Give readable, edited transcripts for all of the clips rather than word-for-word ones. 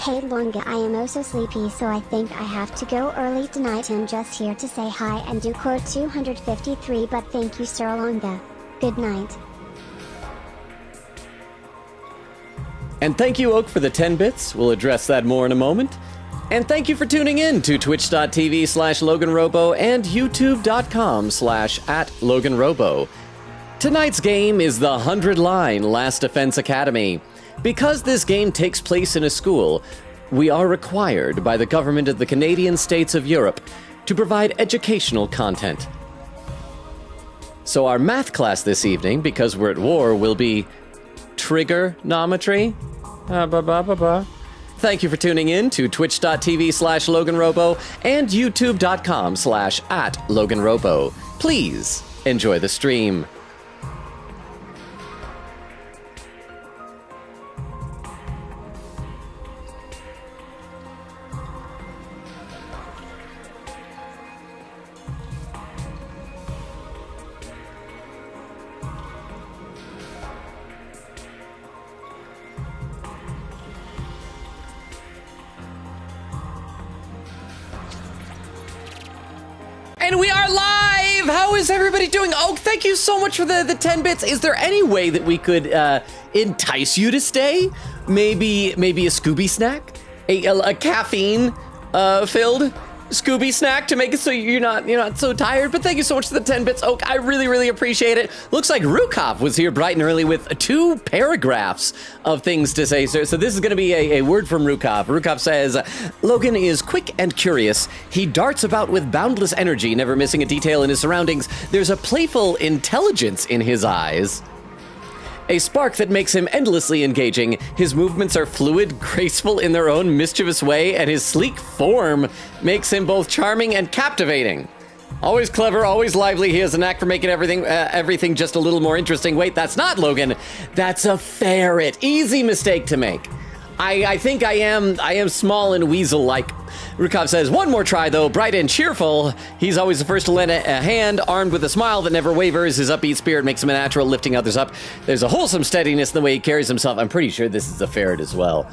Hey Longa, I am oh so sleepy, so I think I have to go early tonight. I'm just here to say hi and do quote 253, but thank you Sir Longa. Good night. And thank you, Oak, for the 10 bits. We'll address that more in a moment. And thank you for tuning in to twitch.tv/LoganRobo and youtube.com/@LoganRobo. Tonight's game is the 100-line Last Defense Academy. Because this game takes place in a school, we are required by the government of the Canadian States of Europe to provide educational content. So our math class this evening, because we're at war, will be trigonometry. Thank you for tuning in to twitch.tv/LoganRobo and youtube.com/@LoganRobo. Please enjoy the stream. And we are live! How is everybody doing? Oh, thank you so much for the 10 bits. Is there any way that we could entice you to stay? Maybe a Scooby snack? A caffeine filled Scooby snack to make it so you're not so tired. But thank you so much for the 10 bits, Oak. I really appreciate it. Looks like Rukov was here bright and early with 2 paragraphs of things to say. So this is going to be a word from Rukov. Rukov says, Logan is quick and curious. He darts about with boundless energy, never missing a detail in his surroundings. There's a playful intelligence in his eyes. A spark that makes him endlessly engaging. His movements are fluid, graceful in their own mischievous way, and his sleek form makes him both charming and captivating. Always clever, always lively. He has a knack for making everything just a little more interesting. Wait, that's not Logan. That's a ferret. Easy mistake to make. I think I am small and weasel-like. Rukov says, one more try though, bright and cheerful. He's always the first to lend a hand, armed with a smile that never wavers. His upbeat spirit makes him a natural, lifting others up. There's a wholesome steadiness in the way he carries himself. I'm pretty sure this is a ferret as well.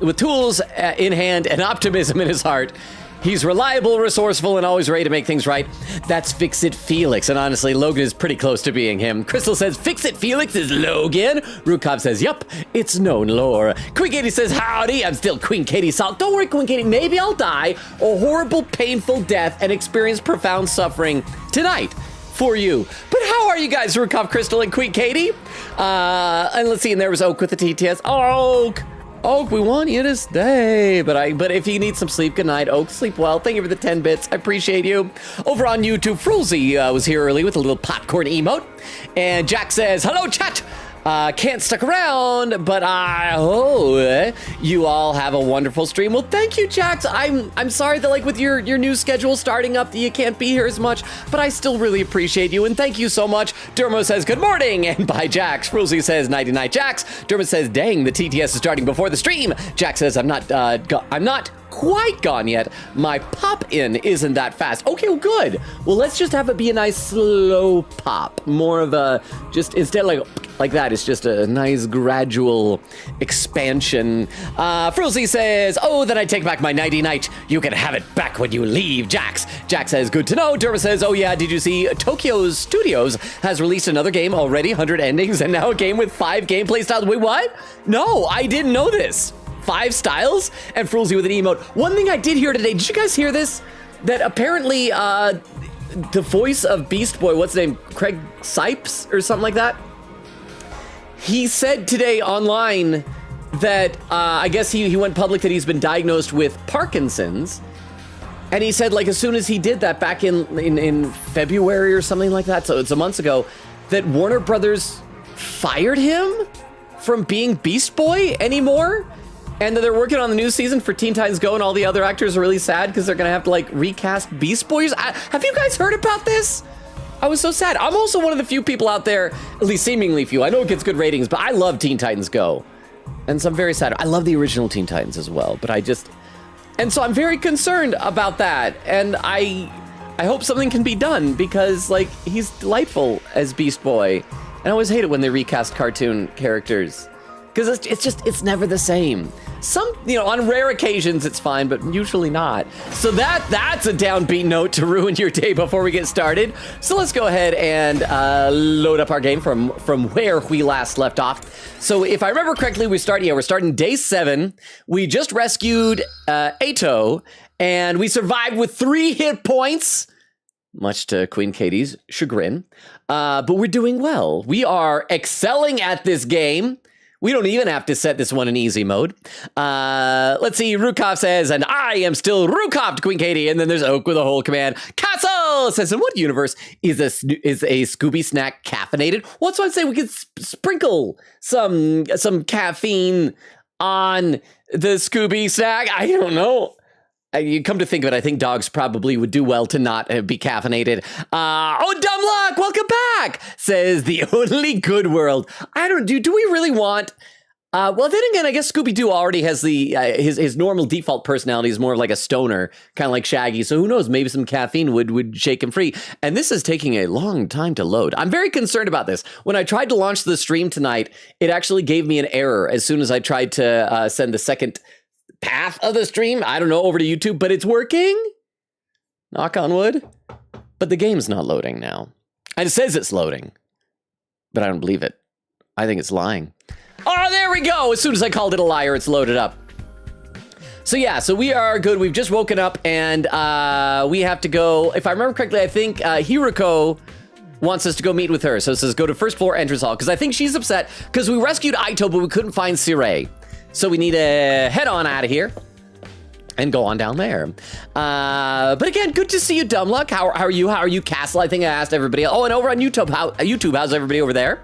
With tools in hand and optimism in his heart, he's reliable, resourceful, and always ready to make things right. That's Fix-It Felix, and honestly, Logan is pretty close to being him. Crystal says, Fix-It Felix is Logan. Rukov says, yup, it's known lore. Queen Katie says, howdy, I'm still Queen Katie Salt. Don't worry, Queen Katie, maybe I'll die a horrible, painful death and experience profound suffering tonight for you. But how are you guys, Rukov, Crystal, and Queen Katie? And let's see, and there was Oak with the TTS. Oak! Oak, we want you to stay, but if you need some sleep, good night, Oak. Sleep well. Thank you for the 10 bits. I appreciate you. Over on YouTube, Frulzy was here early with a little popcorn emote. And Jack says, hello, chat. Can't stick around, but I hope you all have a wonderful stream. Well, thank you, Jax. I'm sorry that, like, with your new schedule starting up, that you can't be here as much, but I still really appreciate you, and thank you so much. Dermo says, good morning, and bye, Jax. Frulzy says, nighty-night, Jax. Dermo says, dang, the TTS is starting before the stream. Jack says, I'm not quite gone yet. My pop-in isn't that fast. Okay, well, good. Well, let's just have it be a nice slow pop. More of a, just instead like that, it's just a nice gradual expansion. Frulzy says, oh, then I take back my nighty-night. You can have it back when you leave, Jax. Jack says, good to know. Derma says, oh yeah, did you see Tokyo's Studios has released another game already, 100 endings, and now a game with 5 gameplay styles. Wait, what? No, I didn't know this. 5 styles? And Frulzy with an emote. One thing I did hear today, did you guys hear this? That apparently the voice of Beast Boy, what's his name? Craig Sipes or something like that? He said today online that I guess he went public that he's been diagnosed with Parkinson's. And he said, like, as soon as he did that back in February or something like that, so it's a month ago, that Warner Brothers fired him from being Beast Boy anymore. And that they're working on the new season for Teen Titans Go, and all the other actors are really sad because they're going to have to, like, recast Beast Boys. Have you guys heard about this? I was so sad. I'm also one of the few people out there, at least seemingly few. I know it gets good ratings, but I love Teen Titans Go. And so I'm very sad. I love the original Teen Titans as well, but and so I'm very concerned about that. And I hope something can be done because, like, he's delightful as Beast Boy. And I always hate it when they recast cartoon characters. because it's never the same. Some, on rare occasions it's fine, but usually not. So that's a downbeat note to ruin your day before we get started. So let's go ahead and load up our game from where we last left off. So if I remember correctly, we're starting day 7. We just rescued Ato, and we survived with 3 hit points, much to Queen Katie's chagrin. But we're doing well. We are excelling at this game. We don't even have to set this one in easy mode. Let's see. Rukov says, and I am still Rukov to Queen Katie. And then there's Oak with a whole command. Castle says, in what universe is a Scooby snack caffeinated? Well, that's why I say we could sprinkle some caffeine on the Scooby snack. I don't know. You come to think of it, I think dogs probably would do well to not be caffeinated. Dumb luck, welcome back, says the only good world. I don't do we really want? Well, then again, I guess Scooby-Doo already has his normal default personality is more like a stoner, kind of like Shaggy. So who knows? Maybe some caffeine would shake him free. And this is taking a long time to load. I'm very concerned about this. When I tried to launch the stream tonight, it actually gave me an error as soon as I tried to send the second path of the stream, I don't know, over to YouTube, but it's working. Knock on wood. But the game's not loading now. And it says it's loading, but I don't believe it. I think it's lying. Oh, there we go. As soon as I called it a liar, it's loaded up. So yeah, so we are good. We've just woken up and we have to go. If I remember correctly, I think Hiruko wants us to go meet with her. So it says go to first floor entrance hall because I think she's upset because we rescued Aito, but we couldn't find Sirei. So we need to head on out of here and go on down there. But again, good to see you, Dumb Luck. How are you? How are you, Castle? I think I asked everybody. Oh, and over on YouTube, how's everybody over there?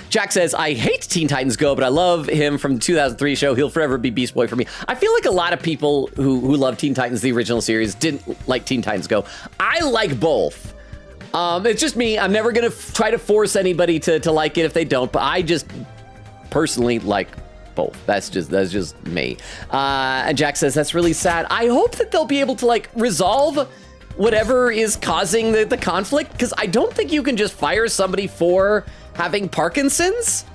Jack says, I hate Teen Titans Go, but I love him from the 2003 show. He'll forever be Beast Boy for me. I feel like a lot of people who love Teen Titans, the original series, didn't like Teen Titans Go. I like both. It's just me. I'm never going to try to force anybody to like it if they don't, but I just personally like both. That's just me. And Jack says, that's really sad. I hope that they'll be able to resolve whatever is causing the conflict, because I don't think you can just fire somebody for having Parkinson's.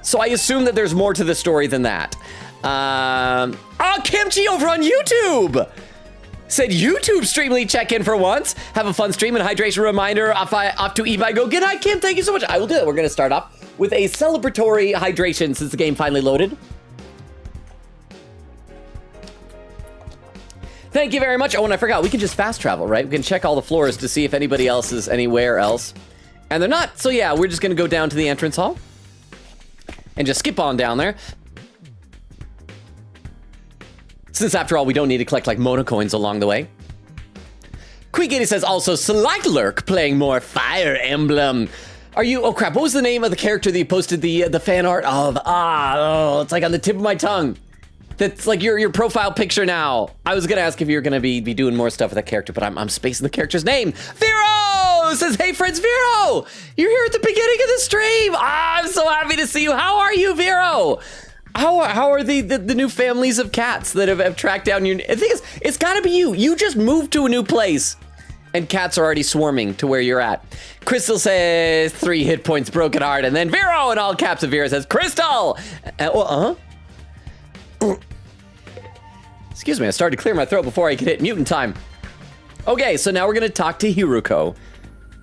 So I assume that there's more to the story than that. Kimchi over on YouTube said, YouTube Streamly check-in for once. Have a fun stream and hydration reminder off to Ebi Go. Good night, Kim. Thank you so much. I will do it. We're going to start off with a celebratory hydration since the game finally loaded. Thank you very much. Oh, and I forgot, we can just fast travel, right? We can check all the floors to see if anybody else is anywhere else. And they're not. So yeah, we're just going to go down to the entrance hall and just skip on down there. Since after all, we don't need to collect monocoins along the way. Queegitty says also, Select Lurk playing more Fire Emblem. Are you, oh crap, what was the name of the character that you posted the fan art of? It's on the tip of my tongue. That's your profile picture now. I was gonna ask if you're gonna be doing more stuff with that character, but I'm spacing the character's name. Vero says, hey friends, Vero, you're here at the beginning of the stream. I'm so happy to see you. How are you, Vero? How are the new families of cats that have tracked down your, I think it's gotta be you. You just moved to a new place and cats are already swarming to where you're at. Crystal says 3 hit points, broken heart, and then Vero in all caps of Vera says, Crystal! Excuse me, I started to clear my throat before I could hit mutant time. Okay, so now we're gonna talk to Hiruko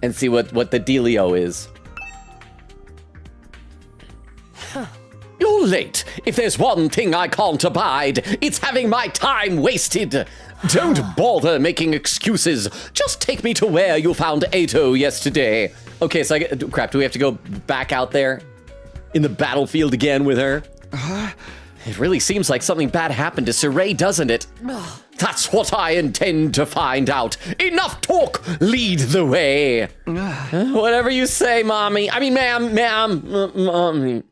and see what the dealio is. You're late. If there's one thing I can't abide, it's having my time wasted. Don't bother making excuses. Just take me to where you found Ato yesterday. Okay, so crap, do we have to go back out there in the battlefield again with her? It really seems like something bad happened to Sirei, doesn't it? That's what I intend to find out. Enough talk. Lead the way. Whatever you say, mommy. I mean, ma'am.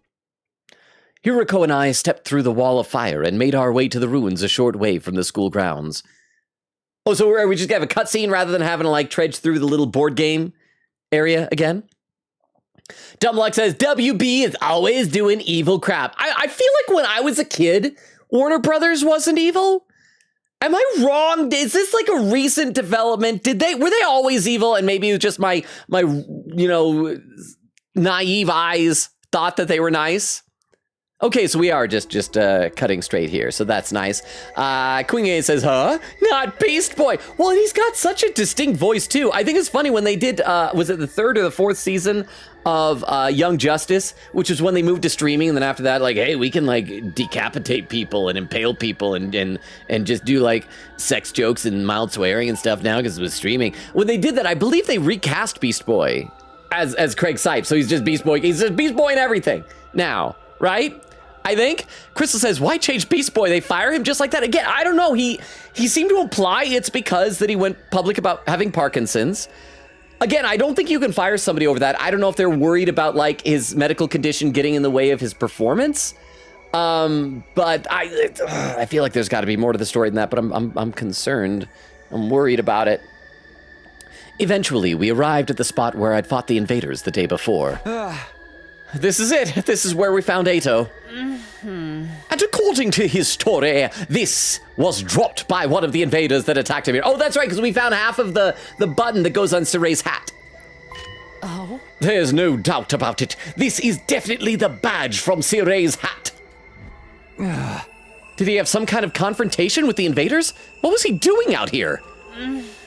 Hiruko and I stepped through the wall of fire and made our way to the ruins a short way from the school grounds. Oh, so are we just gonna have a cutscene rather than having to trudge through the little board game area again? Dumb Luck says, WB is always doing evil crap. I feel like when I was a kid, Warner Brothers wasn't evil. Am I wrong? Is this a recent development? Were they always evil? And maybe it was just my naive eyes thought that they were nice. Okay, so we are just cutting straight here, so that's nice. Queen A says, huh? Not Beast Boy. Well, he's got such a distinct voice, too. I think it's funny when they did, was it the 3rd or the 4th season of Young Justice, which is when they moved to streaming, and then after that, like, hey, we can, like, decapitate people and impale people and just do, like, sex jokes and mild swearing and stuff now because it was streaming. When they did that, I believe they recast Beast Boy as Craig Sipes, so he's just Beast Boy. He's just Beast Boy and everything now, right? I think. Crystal says, why change Beast Boy? They fire him just like that? Again, I don't know. He seemed to imply it's because that he went public about having Parkinson's. Again, I don't think you can fire somebody over that. I don't know if they're worried about, like, his medical condition getting in the way of his performance. But I feel like there's got to be more to the story than that, but I'm concerned. I'm worried about it. Eventually, we arrived at the spot where I'd fought the invaders the day before. This is it. This is where we found Ato. And according to his story, this was dropped by one of the invaders that attacked him here. Oh, that's right, because we found half of the button that goes on Saray's hat. Oh? There's no doubt about it. This is definitely the badge from Saray's hat. Did he have some kind of confrontation with the invaders? What was he doing out here?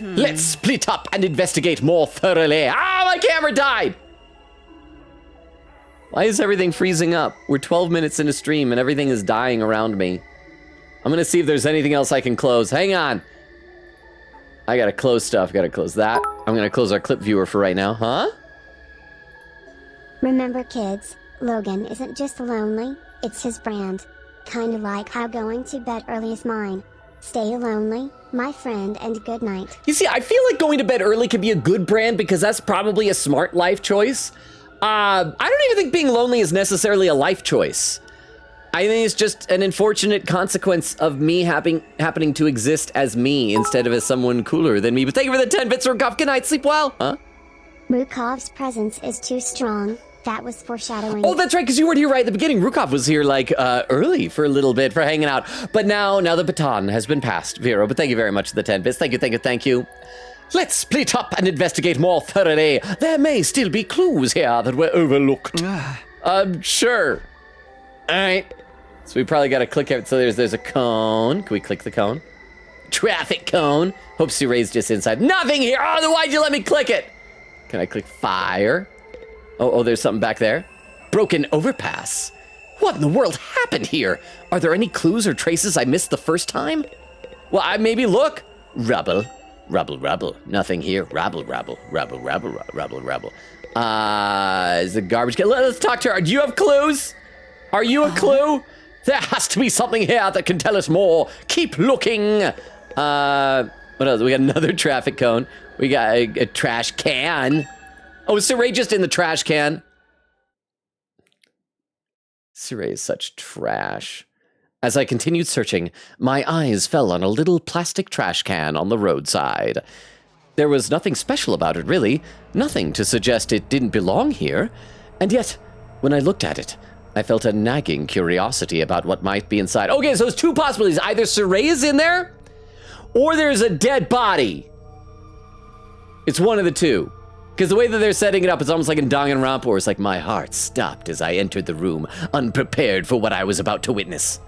Let's split up and investigate more thoroughly. Ah, my camera died! Why is everything freezing up? We're 12 minutes into stream and everything is dying around me. I'm gonna see if there's anything else I can close. Hang on. I gotta close stuff. Gotta close that. I'm gonna close our clip viewer for right now. Huh? Remember, kids, Logan isn't just lonely, it's his brand. Kinda like how going to bed early is mine. Stay lonely, my friend, and good night. You see, I feel like going to bed early could be a good brand because that's probably a smart life choice. I don't even think being lonely is necessarily a life choice. I think it's just an unfortunate consequence of me happening to exist as me instead of as someone cooler than me. But thank you for the 10 bits, Rukov. Good night, sleep well. Huh? Rukov's presence is too strong. That was foreshadowing. Oh, that's right, because you weren't here right at the beginning. Rukov was here, like, early for a little bit for hanging out. But now the baton has been passed, Vero. But thank you very much for the 10 bits. Thank you. Let's split up and investigate more thoroughly. There may still be clues here that were overlooked. Sure. All right. So we probably got to click it. So there's a cone. Can we click the cone? Traffic cone. Hope Suray's just inside. Nothing here. Oh, why'd you let me click it? Can I click fire? Oh, there's something back there. Broken overpass. What in the world happened here? Are there any clues or traces I missed the first time? Well, maybe look. Rubble. Nothing here. Rabble. Is the garbage can? Let's talk to her. Do you have clues? Are you a clue? There has to be something here that can tell us more. Keep looking. What else? We got another traffic cone. We got a trash can. Oh, is Saray just in the trash can? Saray is such trash. As I continued searching, my eyes fell on a little plastic trash can on the roadside. There was nothing special about it, really. Nothing to suggest it didn't belong here. And yet, when I looked at it, I felt a nagging curiosity about what might be inside. Okay, so there's two possibilities. Either Saray is in there, or there's a dead body. It's one of the two. Because the way that they're setting it up, it's almost like in Danganronpa, it's like my heart stopped as I entered the room, unprepared for what I was about to witness.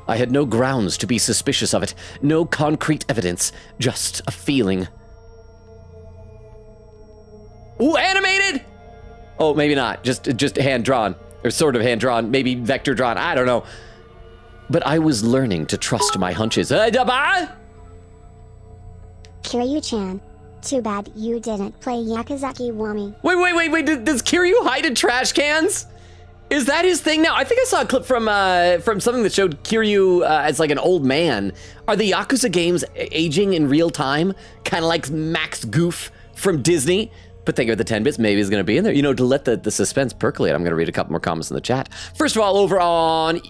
I had no grounds to be suspicious of it, no concrete evidence, just a feeling. Ooh, animated? Oh, maybe not, just hand-drawn, or sort of hand-drawn, maybe vector-drawn, I don't know. But I was learning to trust my hunches. Kiryu-chan, too bad you didn't play Yakuzaki Wami. Wait, does Kiryu hide in trash cans? Is that his thing now? I think I saw a clip from something that showed Kiryu as like an old man. Are the Yakuza games aging in real time? Kind of like Max Goof from Disney? But thank you for the 10 bits. Maybe he's going to be in there. You know, to let the suspense percolate, I'm going to read a couple more comments in the chat. First of all, over on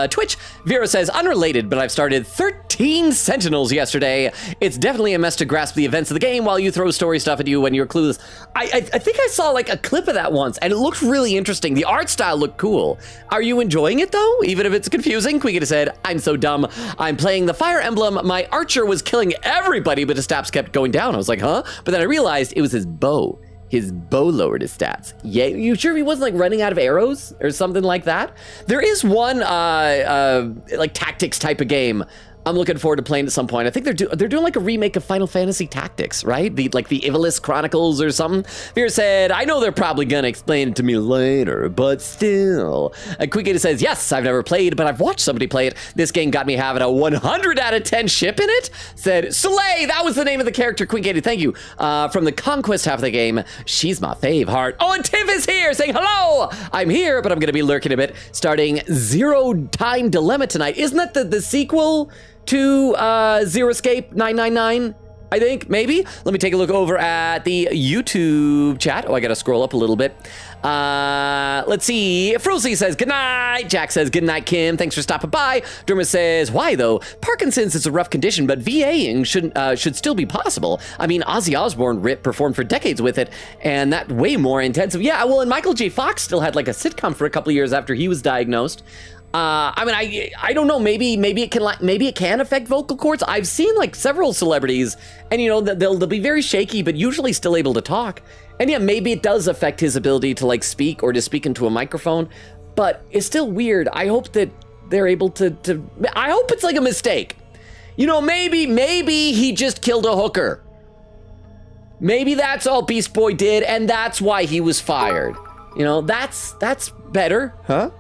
Twitch, Vera says, unrelated, but I've started 13 Sentinels yesterday. It's definitely a mess to grasp the events of the game while you throw story stuff at you when you're clueless. I think I saw like a clip of that once, and it looked really interesting. The art style looked cool. Are you enjoying it, though? Even if it's confusing? Quigita said, I'm so dumb. I'm playing the Fire Emblem. My archer was killing everybody, but his stats kept going down. I was like, huh? But then I realized it was his bow. His bow lowered his stats. Yeah, you sure he wasn't like running out of arrows or something like that? There is one like tactics type of game I'm looking forward to playing at some point. I think they're doing like a remake of Final Fantasy Tactics, right? The Ivalice Chronicles or something. Fear said, I know they're probably gonna explain it to me later, but still. Quickgator says, yes, I've never played, but I've watched somebody play it. This game got me having a 100 out of 10 ship in it. Said, Soleil, that was the name of the character. Quickgator, thank you. From the Conquest half of the game, she's my fave heart. Oh, and Tiff is here saying, hello. I'm here, but I'm gonna be lurking a bit, starting Zero Time Dilemma tonight. Isn't that the sequel to Zero Escape 999, I think, maybe? Let me take a look over at the YouTube chat. Oh, I gotta scroll up a little bit. Let's see. Frozy says, good night. Jack says, good night, Kim. Thanks for stopping by. Derma says, why though? Parkinson's is a rough condition, but VAing should still be possible. I mean, Ozzy Osbourne performed for decades with it, and that way more intensive. Yeah, well, and Michael J. Fox still had like a sitcom for a couple of years after he was diagnosed. I mean, I don't know. Maybe it can affect vocal cords. I've seen like several celebrities, and you know they'll be very shaky, but usually still able to talk. And yeah, maybe it does affect his ability to like speak or to speak into a microphone. But it's still weird. I hope that they're able to. I hope it's like a mistake. You know, maybe he just killed a hooker. Maybe that's all Beast Boy did, and that's why he was fired. You know, that's better, huh?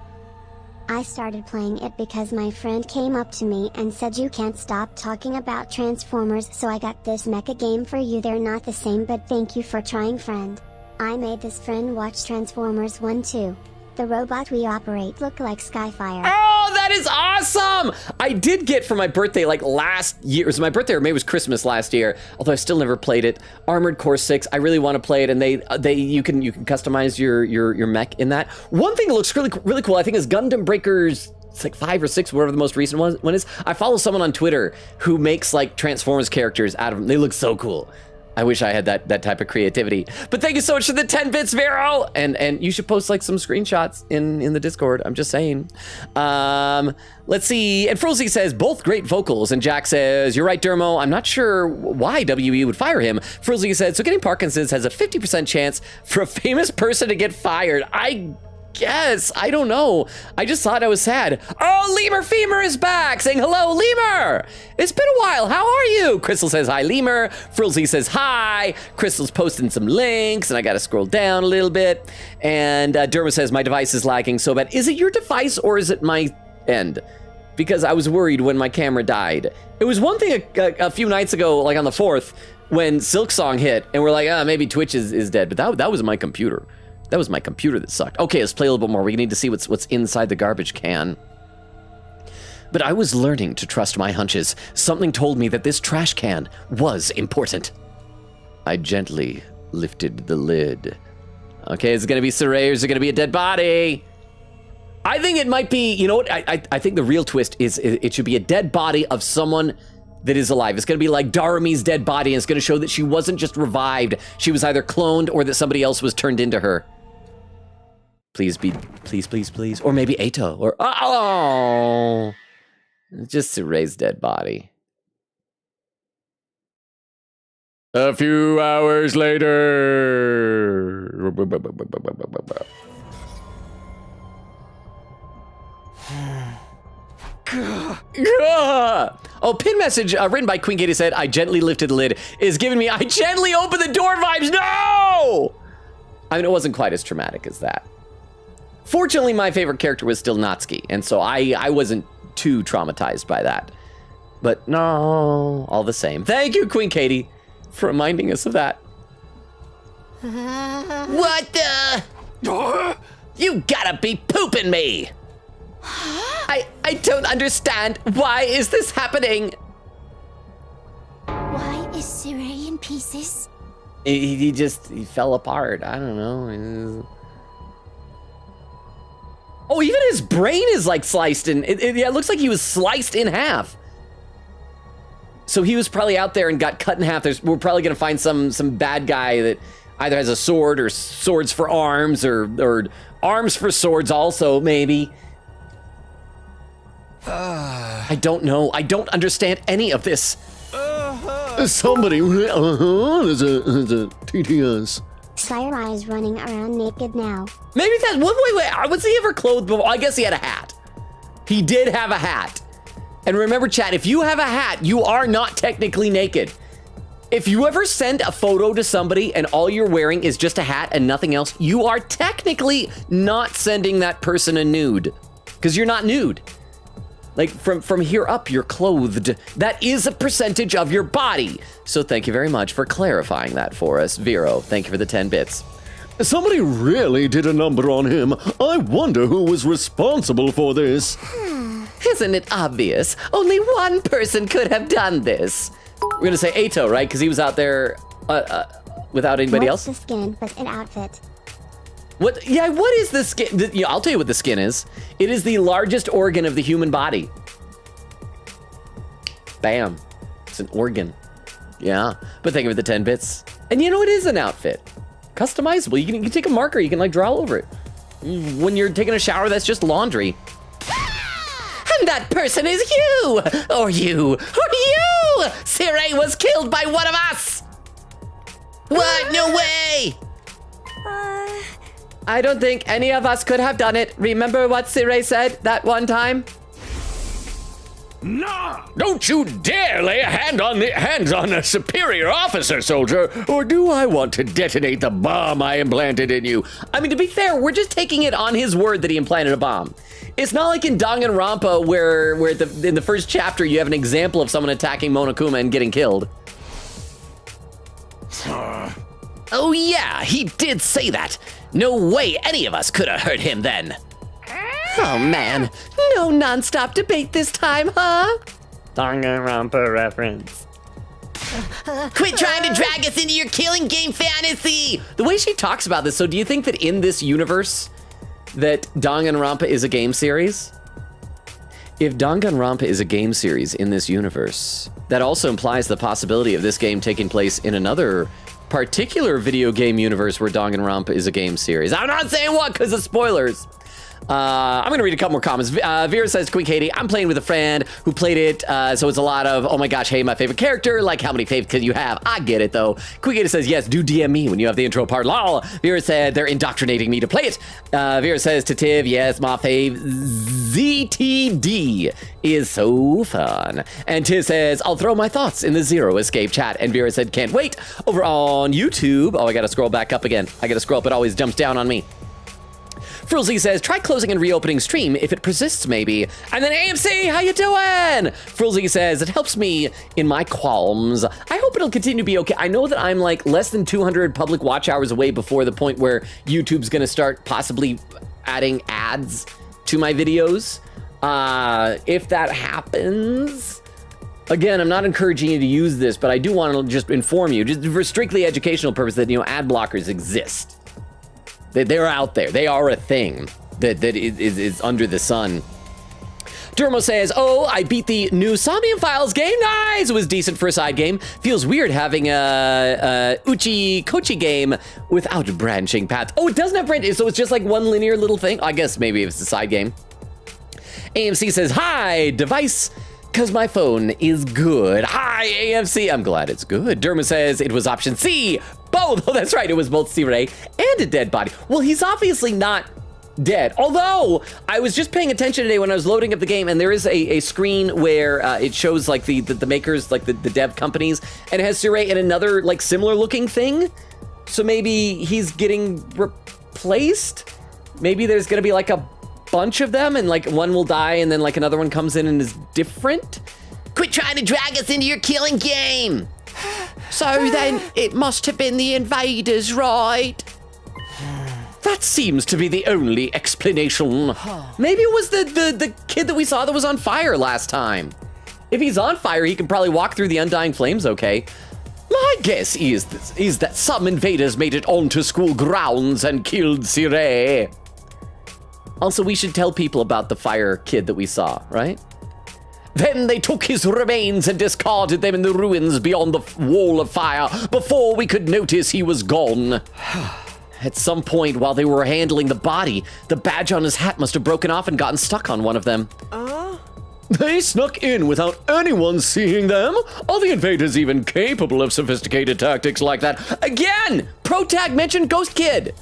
I started playing it because my friend came up to me and said you can't stop talking about Transformers, so I got this mecha game for you. They're not the same, but thank you for trying, friend. I made this friend watch Transformers 1 too. The robot we operate look like Skyfire. Oh, that is awesome! I did get for my birthday like last year. It was my birthday or maybe it was Christmas last year, although I still never played it. Armored Core 6. I really want to play it, and you can customize your mech in that. One thing that looks really cool, I think, is Gundam Breakers. It's like 5 or 6, whatever the most recent one is. I follow someone on Twitter who makes like Transformers characters out of them. They look so cool. I wish I had that type of creativity. But thank you so much for the 10 bits, Vero. And you should post like some screenshots in the Discord. I'm just saying. Let's see. And Frozy says, both great vocals. And Jack says, you're right, Dermo. I'm not sure why WE would fire him. Frozy said, so getting Parkinson's has a 50% chance for a famous person to get fired. I guess. I don't know. I just thought I was sad. Oh, Lemur Femur is back saying, hello, Lemur. It's been a while. How are you? Crystal says, hi, Lemur. Frilzy says, hi. Crystal's posting some links, and I got to scroll down a little bit. And Derma says, my device is lagging so bad. Is it your device or is it my end? Because I was worried when my camera died. It was one thing a few nights ago, like on the 4th, when Silk Song hit, and we're like, maybe Twitch is dead. But that was my computer. That was my computer that sucked. Okay, let's play a little bit more. We need to see what's inside the garbage can. But I was learning to trust my hunches. Something told me that this trash can was important. I gently lifted the lid. Okay, is it gonna be Saray or is it gonna be a dead body? I think it might be, you know what? I think the real twist is it should be a dead body of someone that is alive. It's gonna be like Darami's dead body, and it's gonna show that she wasn't just revived. She was either cloned or that somebody else was turned into her. Please be, please. Or maybe Ato, or, oh! Just Suray's dead body. A few hours later. Oh, pin message written by Queen Katie said, I gently lifted the lid, is giving me, I gently opened the door vibes. No! I mean, it wasn't quite as traumatic as that. Fortunately, my favorite character was still Natsuki, and so I wasn't too traumatized by that. But no, all the same. Thank you, Queen Katie, for reminding us of that. What the? You gotta be pooping me! I don't understand. Why is this happening? Why is Suray in pieces? He fell apart. I don't know. Oh, even his brain is like sliced in. It looks like he was sliced in half. So he was probably out there and got cut in half. We're probably gonna find some bad guy that either has a sword or swords for arms or arms for swords also, maybe. I don't know. I don't understand any of this. Somebody, there's a TTS. Sarai is running around naked now. Maybe that, wait, was he ever clothed before? I guess he had a hat. He did have a hat. And remember, chat, if you have a hat, you are not technically naked. If you ever send a photo to somebody and all you're wearing is just a hat and nothing else, you are technically not sending that person a nude, because you're not nude. Like from here up, you're clothed. That is a percentage of your body. So thank you very much for clarifying that for us, Vero. Thank you for the 10 bits. Somebody really did a number on him. I wonder who was responsible for this. Isn't it obvious? Only one person could have done this. We're gonna say Ato, right? Because he was out there without anybody What's else. the skin but an outfit? What? Yeah, what is the skin? I'll tell you what the skin is. It is the largest organ of the human body. Bam. It's an organ. Yeah. But thank you for the 10 bits. And you know, it is an outfit. Customizable. You can take a marker. You can like draw all over it. When you're taking a shower, that's just laundry. And that person is you! Or you! Or you! Sirei was killed by one of us! What? No way! I don't think any of us could have done it. Remember what Sirei said that one time? Nah! Don't you dare lay hands on a superior officer, soldier, or do I want to detonate the bomb I implanted in you? I mean, to be fair, we're just taking it on his word that he implanted a bomb. It's not like in Danganronpa where in the first chapter you have an example of someone attacking Monokuma and getting killed. Oh yeah, he did say that. No way any of us could have hurt him then. Oh man, no non-stop debate this time, huh? Danganronpa reference. Quit trying to drag us into your killing game fantasy! The way she talks about this, so do you think that in this universe that Danganronpa is a game series? If Danganronpa is a game series in this universe, that also implies the possibility of this game taking place in another particular video game universe where Danganronpa is a game series. I'm not saying what because of spoilers. I'm gonna read a couple more comments. Vera says, Queen Katie, I'm playing with a friend who played it, so it's a lot of, oh my gosh, hey, my favorite character, like how many favorites can you have? I get it though. Queen Katie says, yes, do DM me when you have the intro part, lol. Vera said, they're indoctrinating me to play it. Vera says to Tiv, yes, my fave, ZTD is so fun. And Tiv says, I'll throw my thoughts in the Zero Escape chat. And Vera said, can't wait. Over on YouTube, oh, I gotta scroll back up again. I gotta scroll up, it always jumps down on me. Frilzy says, try closing and reopening stream if it persists, maybe. And then AMC, how you doing? Frilzy says, it helps me in my qualms. I hope it'll continue to be okay. I know that I'm like less than 200 public watch hours away before the point where YouTube's gonna start possibly adding ads to my videos. If that happens, again, I'm not encouraging you to use this, but I do want to just inform you, just for strictly educational purpose, that, you know, ad blockers exist. They're out there. They are a thing that is under the sun. Dermo says, oh, I beat the new Somnium Files game. Nice! It was decent for a side game. Feels weird having a Uchi-Kochi game without branching paths. Oh, it doesn't have branches, so it's just like one linear little thing? I guess maybe it's a side game. AMC says, hi, device, because my phone is good. Hi, AMC. I'm glad it's good. Derma says it was option C. Both. Oh, that's right. It was both Sirei and a dead body. Well, he's obviously not dead. Although, I was just paying attention today when I was loading up the game, and there is a screen where it shows like the makers, like the dev companies, and it has Sirei in another like similar looking thing. So maybe he's getting replaced? Maybe there's going to be like a bunch of them, and like one will die, and then like another one comes in and is different? Quit trying to drag us into your killing game! So then, it must have been the invaders, right? That seems to be the only explanation. Maybe it was the kid that we saw that was on fire last time. If he's on fire, he can probably walk through the undying flames okay. My guess is that some invaders made it onto school grounds and killed Sirei. Also, we should tell people about the fire kid that we saw, right? Then they took his remains and discarded them in the ruins beyond the wall of fire before we could notice he was gone. At some point while they were handling the body, the badge on his hat must have broken off and gotten stuck on one of them. They snuck in without anyone seeing them? Are the invaders even capable of sophisticated tactics like that? Again, Protag mentioned Ghost Kid.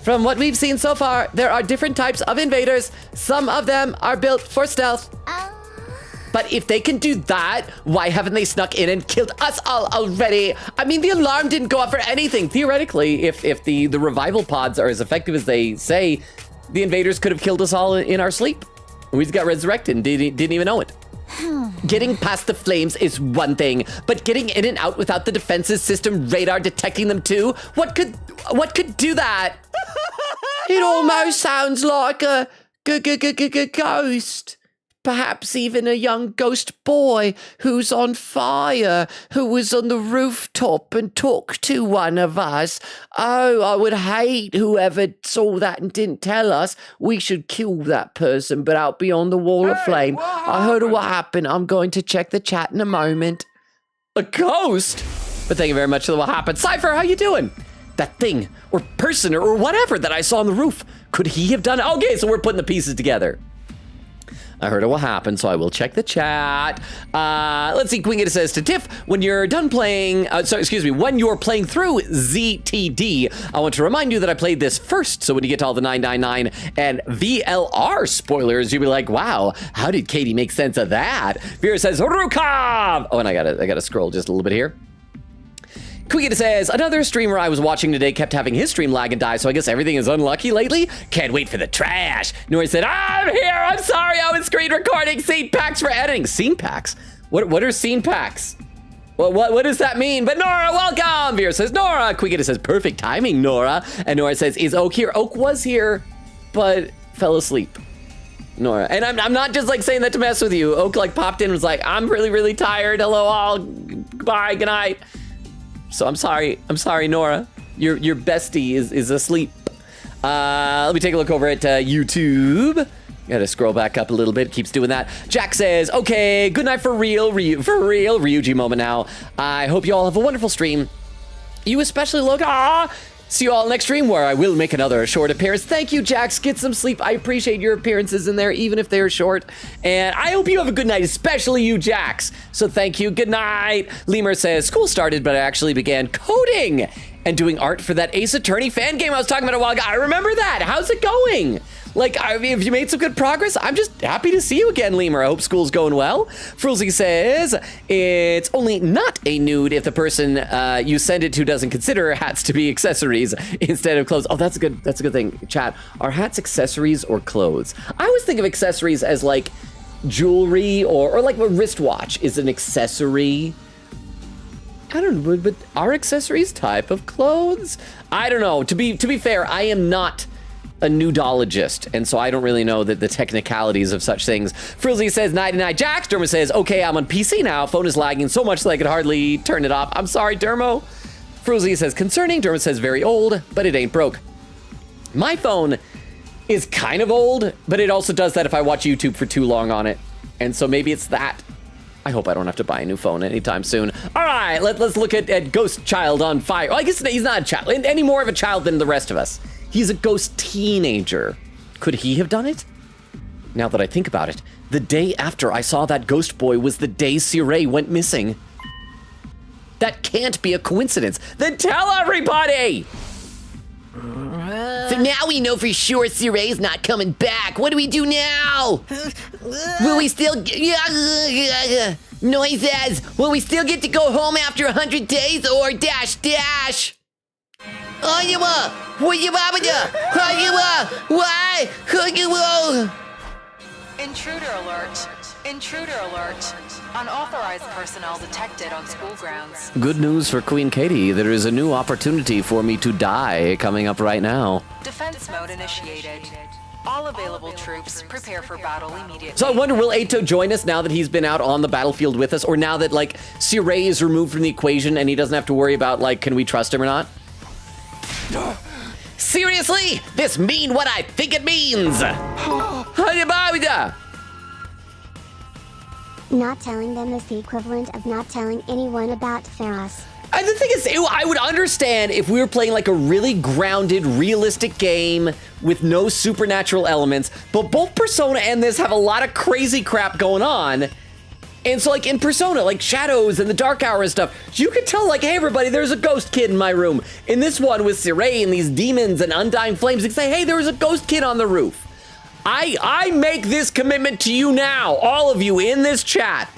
From what we've seen so far, there are different types of invaders. Some of them are built for stealth. But if they can do that, why haven't they snuck in and killed us all already? I mean, the alarm didn't go off for anything. Theoretically, if the revival pods are as effective as they say, the invaders could have killed us all in our sleep. We just got resurrected and didn't even know it. Getting past the flames is one thing, but getting in and out without the defenses system radar detecting them too? What could do that? It almost sounds like a ghost. Perhaps even a young ghost boy who's on fire, who was on the rooftop and talked to one of us. Oh, I would hate whoever saw that and didn't tell us. We should kill that person, but out beyond the wall of flame. I heard of what happened. I'm going to check the chat in a moment. A ghost? But thank you very much for what happened. Cypher, how you doing? That thing, or person, or whatever that I saw on the roof, could he have done it? Okay, so we're putting the pieces together. I heard of what happened, so I will check the chat. Let's see, Queen Gita says to Tiff, when you're done playing, when you're playing through ZTD, I want to remind you that I played this first, so when you get to all the 999 and VLR spoilers, you'll be like, wow, how did Katie make sense of that? Vera says, Rukov! Oh, and I gotta scroll just a little bit here. Quigita says, another streamer I was watching today kept having his stream lag and die, so I guess everything is unlucky lately? Can't wait for the trash. Nori said, I'm here, I'm sorry, I was screen recording scene packs for editing. Scene packs? What are scene packs? What does that mean? But Nora, welcome! Vera says, Nora. Quigita says, perfect timing, Nora. And Nora says, is Oak here? Oak was here, but fell asleep. Nora, and I'm not just like saying that to mess with you. Oak like popped in and was like, I'm really, really tired. Hello all, goodbye, good night. So I'm sorry, Nora. Your bestie is asleep. Let me take a look over at YouTube. Gotta scroll back up a little bit. Keeps doing that. Jack says, okay, good night for real, Ryuji moment now. I hope you all have a wonderful stream. You especially, Logan. See you all next stream where I will make another short appearance. Thank you, Jax. Get some sleep. I appreciate your appearances in there, even if they're short. And I hope you have a good night, especially you, Jax. So thank you. Good night. Lemur says, school started, but I actually began coding and doing art for that Ace Attorney fan game I was talking about a while ago. I remember that. How's it going? Like, I mean, have you made some good progress? I'm just happy to see you again, Lemur. I hope school's going well. Frulzy says, it's only not a nude if the person you send it to doesn't consider hats to be accessories instead of clothes. Oh, that's a good thing. Chat, are hats accessories or clothes? I always think of accessories as like jewelry or like a wristwatch is an accessory. I don't know, but are accessories type of clothes? I don't know. To be fair, I am not a nudologist, and so I don't really know the technicalities of such things. Frilzy says, night-night. Jax. Dermo says, okay, I'm on PC now. Phone is lagging so much that I could hardly turn it off. I'm sorry, Dermo. Frilzy says, concerning. Dermo says, very old, but it ain't broke. My phone is kind of old, but it also does that if I watch YouTube for too long on it. And so maybe it's that. I hope I don't have to buy a new phone anytime soon. All right, let's look at Ghost Child on Fire. Well, I guess he's not a child, any more of a child than the rest of us. He's a ghost teenager. Could he have done it? Now that I think about it, the day after I saw that ghost boy was the day Siree went missing. That can't be a coincidence. Then tell everybody! So now we know for sure Siree's not coming back. What do we do now? Will we still... Noises! Will we still get to go home after 100 days or dash? Intruder alert. Intruder alert. Unauthorized personnel detected on school grounds. Good news for Queen Katie. There is a new opportunity for me to die coming up right now. Defense mode initiated. All available troops prepare for battle immediately. So I wonder, will Ato join us now that he's been out on the battlefield with us, or now that, like, Siree is removed from the equation and he doesn't have to worry about, like, can we trust him or not? Seriously? This mean what I think it means? Not telling them is the equivalent of not telling anyone about Theros. And the thing is, I would understand if we were playing like a really grounded, realistic game with no supernatural elements, but both Persona and this have a lot of crazy crap going on. And so like in Persona, like shadows and the dark hour and stuff, you could tell like, hey everybody, there's a ghost kid in my room. In this one with Siray and these demons and undying flames, you can say, hey, there was a ghost kid on the roof. I make this commitment to you now, all of you in this chat.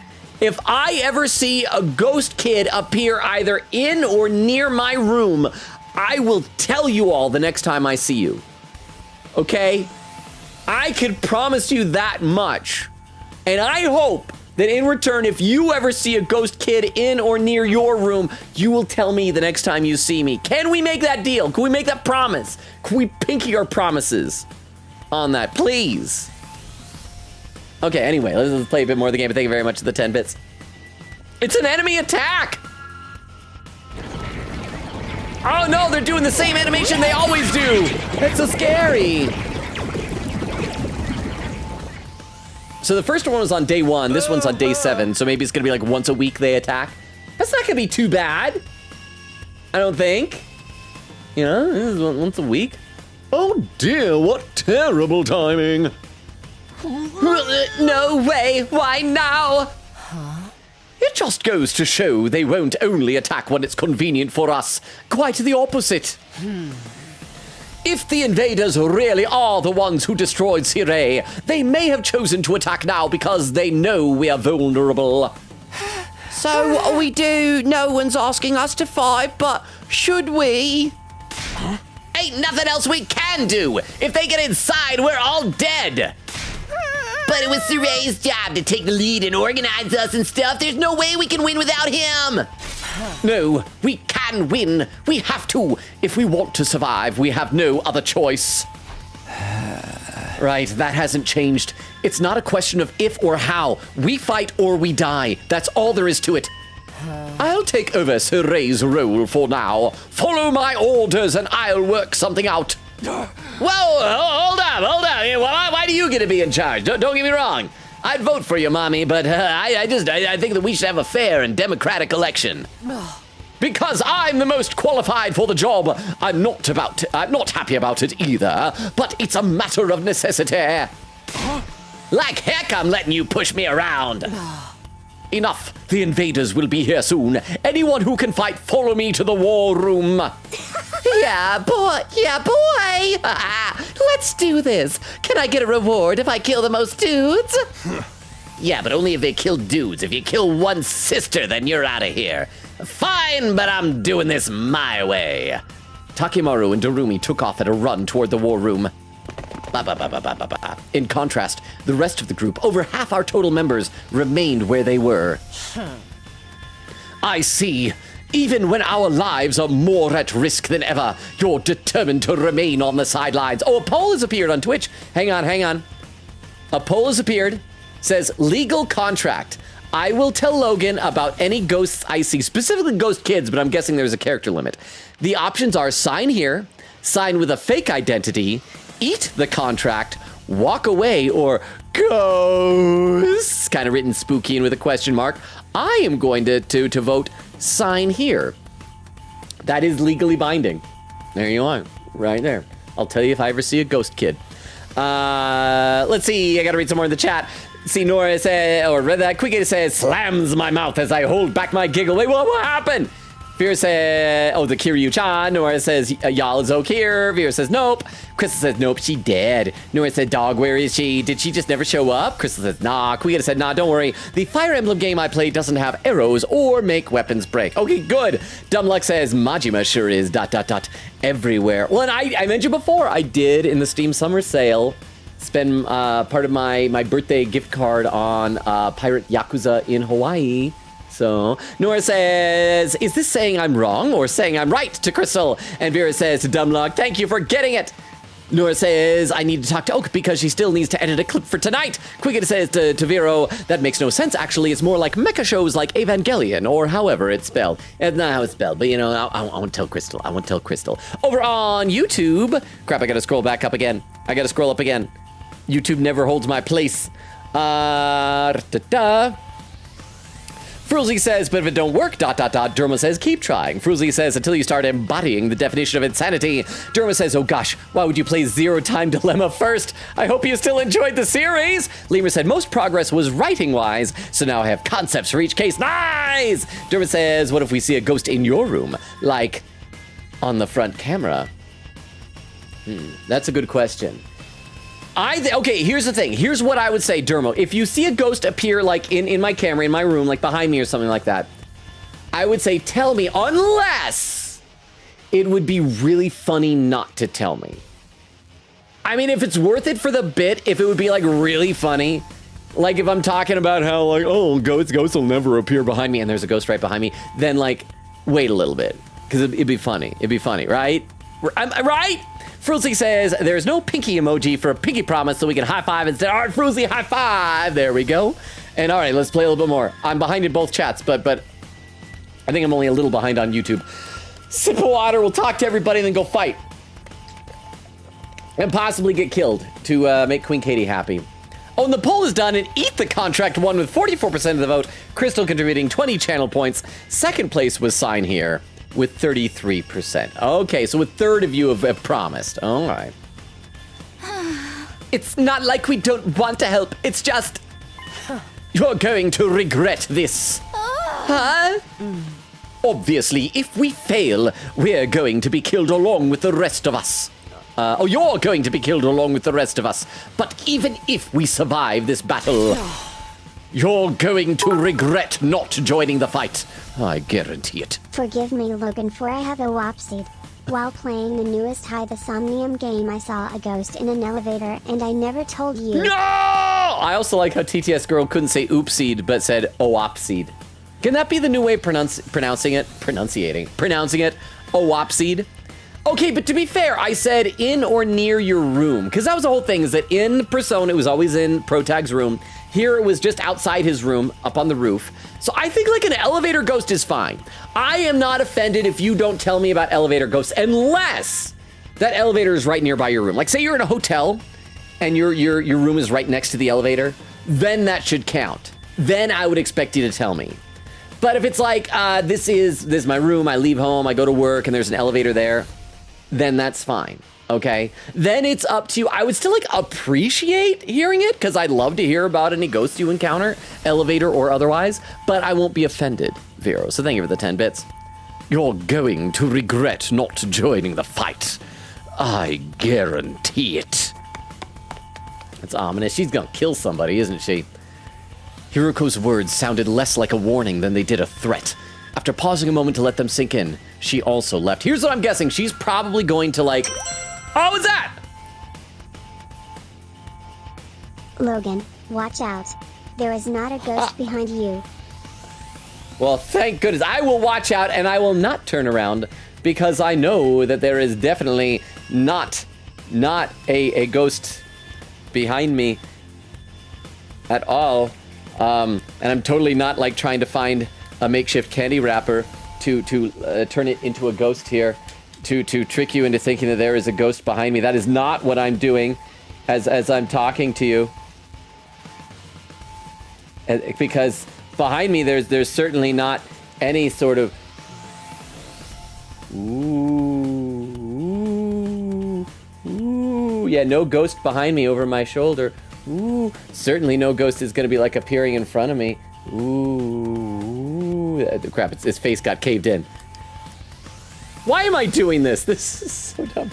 If I ever see a ghost kid appear either in or near my room, I will tell you all the next time I see you. Okay? I can promise you that much. And I hope that in return, if you ever see a ghost kid in or near your room, you will tell me the next time you see me. Can we make that deal? Can we make that promise? Can we pinky our promises on that, please? Okay, anyway, let's play a bit more of the game, but thank you very much for the 10 bits. It's an enemy attack! Oh no, they're doing the same animation they always do! That's so scary! So the first one was on day 1, this one's on day 7, so maybe it's gonna be like once a week they attack. That's not gonna be too bad. I don't think. You know, this is once a week. Oh dear, what terrible timing. No way, why now? It just goes to show they won't only attack when it's convenient for us. Quite the opposite. If the invaders really are the ones who destroyed Siray, they may have chosen to attack now because they know we are vulnerable. So we do, no one's asking us to fight, but should we? Ain't nothing else we can do. If they get inside, we're all dead. But it was Siray's job to take the lead and organize us and stuff. There's no way we can win without him. No, we can win. We have to. If we want to survive, we have no other choice. Right, that hasn't changed. It's not a question of if or how. We fight or we die. That's all there is to it. I'll take over Siray's role for now. Follow my orders and I'll work something out. Whoa, hold up. Why do you get to be in charge? Don't get me wrong. I'd vote for you, Mommy, but I think that we should have a fair and democratic election. Because I'm the most qualified for the job. I'm not happy about it either, but it's a matter of necessity. Like heck, I'm letting you push me around. Enough. The invaders will be here soon. Anyone who can fight, follow me to the war room. Yeah, boy. Let's do this. Can I get a reward if I kill the most dudes? Yeah, but only if they kill dudes. If you kill one sister, then you're out of here. Fine, but I'm doing this my way. Takimaru and Darumi took off at a run toward the war room. In contrast, the rest of the group, over half our total members, remained where they were. I see. Even when our lives are more at risk than ever, you're determined to remain on the sidelines. Oh, a poll has appeared on Twitch. Hang on. A poll has appeared. Says, legal contract. I will tell Logan about any ghosts I see, specifically ghost kids, but I'm guessing there's a character limit. The options are sign here, sign with a fake identity, eat the contract, walk away, or ghosts. Kind of written spooky and with a question mark. I am going to vote sign here. That is legally binding. There you are, right there. I'll tell you if I ever see a ghost kid. Let's see, I gotta read some more in the chat. See, Nora said, or read that quickly, says, slams my mouth as I hold back my giggle. Wait, what happened? Vera said, oh, the Kiryu-chan. Nora says, y'all is okay here. Vera says, nope. Crystal says, nope, she dead. Nora said, dog, where is she? Did she just never show up? Crystal says, nah. Kuya said, nah, don't worry. The Fire Emblem game I played doesn't have arrows or make weapons break. Okay, good. Dumbluck says, Majima sure is ... everywhere. Well, and I mentioned before, I did in the Steam Summer Sale spend part of my birthday gift card on Pirate Yakuza in Hawaii. So, Nora says, is this saying I'm wrong or saying I'm right to Crystal? And Vera says to Dumbluck, thank you for getting it. Nora says, I need to talk to Oak because she still needs to edit a clip for tonight. Quiggett says to Vero, that makes no sense, actually. It's more like mecha shows like Evangelion, or however it's spelled. It's not how it's spelled, but you know, I won't tell Crystal. I won't tell Crystal. Over on YouTube, crap, I gotta scroll back up again. I gotta scroll up again. YouTube never holds my place. Fruzzy says, but if it don't work, ... Derma says, keep trying. Fruzzy says, until you start embodying the definition of insanity. Derma says, oh gosh, why would you play Zero Time Dilemma first? I hope you still enjoyed the series. Lemur said, most progress was writing-wise, so now I have concepts for each case. Nice! Derma says, what if we see a ghost in your room? Like, on the front camera? That's a good question. Okay, here's the thing. Here's what I would say, Dermo. If you see a ghost appear, like, in my camera, in my room, like, behind me or something like that, I would say, tell me, unless it would be really funny not to tell me. I mean, if it's worth it for the bit, if it would be, like, really funny, like, if I'm talking about how, like, oh, ghosts will never appear behind me, and there's a ghost right behind me, then, like, wait a little bit, because it'd be funny. It'd be funny, right? Right? Fruzzy says, there's no pinky emoji for a pinky promise, so we can high five instead. All right, Fruzzy, high five. There we go. And all right, let's play a little bit more. I'm behind in both chats, but I think I'm only a little behind on YouTube. Sip of water, we'll talk to everybody and then go fight. And possibly get killed to make Queen Katie happy. Oh, and the poll is done, and Eat the Contract won with 44% of the vote. Crystal contributing 20 channel points. Second place was Sign Here with 33%. Okay, so a third of you have promised. All right. It's not like we don't want to help. It's just... You're going to regret this. Huh? Obviously, if we fail, we're going to be killed along with the rest of us. You're going to be killed along with the rest of us. But even if we survive this battle, you're going to regret not joining the fight. I guarantee it. Forgive me, Logan, for I have a whoopsied. While playing the newest Hide the Somnium game, I saw a ghost in an elevator, and I never told you. No! I also like how TTS Girl couldn't say oopsied, but said oopsied. Can that be the new way of pronouncing it? Oopsied? Okay, but to be fair, I said in or near your room, because that was the whole thing, is that in Persona, it was always in Protag's room. Here, it was just outside his room, up on the roof. So I think, like, an elevator ghost is fine. I am not offended if you don't tell me about elevator ghosts, unless that elevator is right nearby your room. Like, say you're in a hotel, and your room is right next to the elevator, then that should count. Then I would expect you to tell me. But if it's like, this is my room, I leave home, I go to work, and there's an elevator there, then that's fine, okay? Then it's up to you. I would still, like, appreciate hearing it, because I'd love to hear about any ghosts you encounter, elevator or otherwise, but I won't be offended, Vero. So thank you for the 10 bits. You're going to regret not joining the fight. I guarantee it. That's ominous. She's gonna kill somebody, isn't she? Hiroko's words sounded less like a warning than they did a threat. After pausing a moment to let them sink in, she also left. Here's what I'm guessing. She's probably going to, like... Oh, what's that? Logan, watch out. There is not a ghost behind you. Well, thank goodness. I will watch out, and I will not turn around, because I know that there is definitely not a ghost behind me at all. And I'm totally not, like, trying to find a makeshift candy wrapper to turn it into a ghost here, to trick you into thinking that there is a ghost behind me. That is not what I'm doing as I'm talking to you. Because behind me, there's certainly not any sort of... Ooh. Yeah, no ghost behind me over my shoulder. Ooh. Certainly no ghost is going to be, like, appearing in front of me. Ooh. Crap, his face got caved in. Why am I doing this? This is so dumb.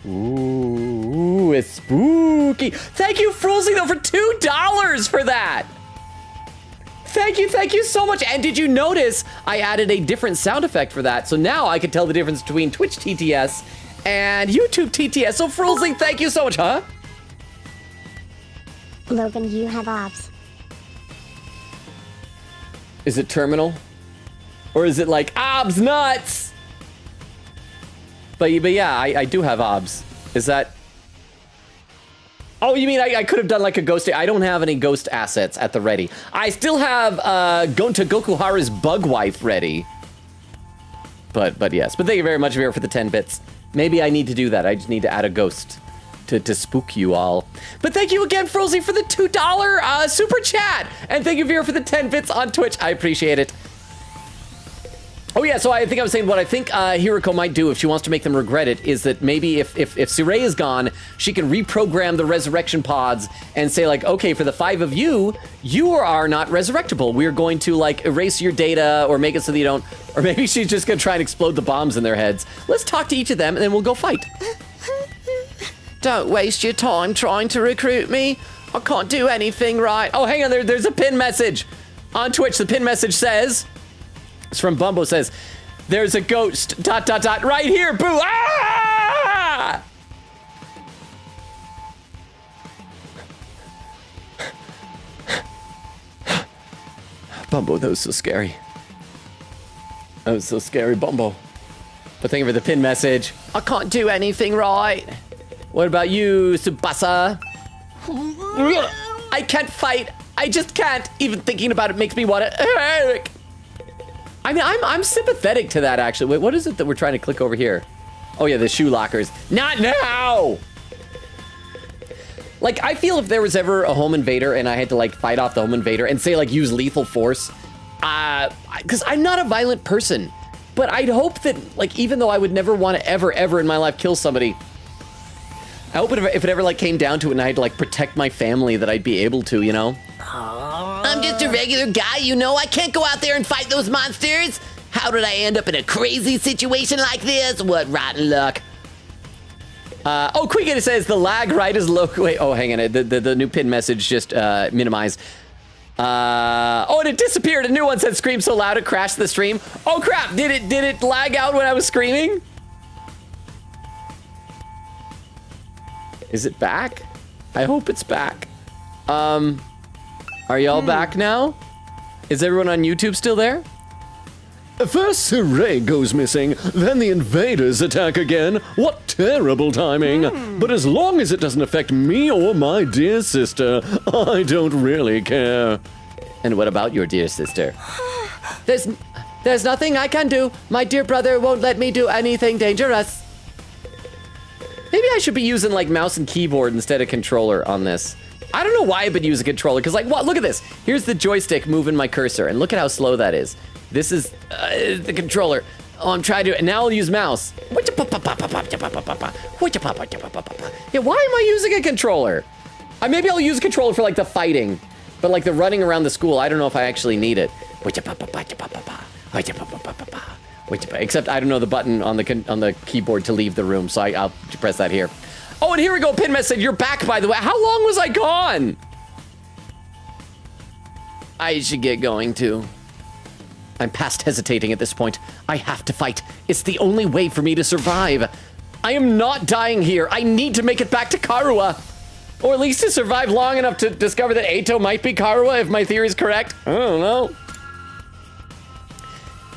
Ooh, it's spooky. Thank you, Frolsy, though, for $2 for that. Thank you so much. And did you notice I added a different sound effect for that? So now I can tell the difference between Twitch TTS and YouTube TTS. So, Frolsy, thank you so much, huh? Logan, you have obs. Is it terminal? Or is it like, obs nuts? But yeah, I do have obs. Is that... Oh, you mean I could have done like a ghost... I don't have any ghost assets at the ready. I still have Gonta Gokuhara's Bug Wife ready. But yes. But thank you very much, Vera, for the 10 bits. Maybe I need to do that. I just need to add a ghost to spook you all. But thank you again, Frozy, for the $2 super chat. And thank you, Vera, for the 10 bits on Twitch. I appreciate it. Oh yeah, so I think I was saying what I think Hiroko might do if she wants to make them regret it is that maybe if Sirei is gone, she can reprogram the resurrection pods and say like, okay, for the 5 of you, you are not resurrectable. We're going to like erase your data or make it so that you don't, or maybe she's just gonna try and explode the bombs in their heads. Let's talk to each of them and then we'll go fight. Don't waste your time trying to recruit me. I can't do anything right. Oh, hang on, there's a pin message. On Twitch, the pin message says, it's from Bumbo, says, there's a ghost, ... right here, boo, ah! Bumbo, that was so scary. That was so scary, Bumbo. But thank you for the pin message. I can't do anything right. What about you, Tsubasa? I can't fight. I just can't. Even thinking about it makes me want to. I mean, I'm sympathetic to that, actually. Wait, what is it that we're trying to click over here? Oh, yeah, the shoe lockers. Not now! Like, I feel if there was ever a home invader and I had to, like, fight off the home invader and, say, like, use lethal force, because I'm not a violent person, but I'd hope that, like, even though I would never want to ever in my life kill somebody, I hope if it ever, like, came down to it and I had to, like, protect my family that I'd be able to, you know? I'm just a regular guy, you know? I can't go out there and fight those monsters. How did I end up in a crazy situation like this? What rotten luck. Oh, Quick says the lag right is low. Wait, oh, hang on. The new pin message just minimized. Oh, and it disappeared. A new one said scream so loud it crashed the stream. Oh, crap. Did it lag out when I was screaming? Is it back? I hope it's back. Are y'all back now? Is everyone on YouTube still there? First Sirei goes missing, then the invaders attack again. What terrible timing. But as long as it doesn't affect me or my dear sister, I don't really care. And what about your dear sister? There's nothing I can do. My dear brother won't let me do anything dangerous. Maybe I should be using like mouse and keyboard instead of controller on this. I don't know why I've been using controller, because like, what? Look at this. Here's the joystick moving my cursor, and look at how slow that is. This is the controller. Oh, I'm trying to, and now I'll use mouse. Yeah, why am I using a controller? Maybe I'll use a controller for like the fighting, but like the running around the school, I don't know if I actually need it. Except I don't know the button on the keyboard to leave the room, so I'll press that here. Oh, and here we go, pin message. You're back, by the way. How long was I gone? I should get going, too. I'm past hesitating at this point. I have to fight. It's the only way for me to survive. I am not dying here. I need to make it back to Karua. Or at least to survive long enough to discover that Eito might be Karua, if my theory is correct. I don't know.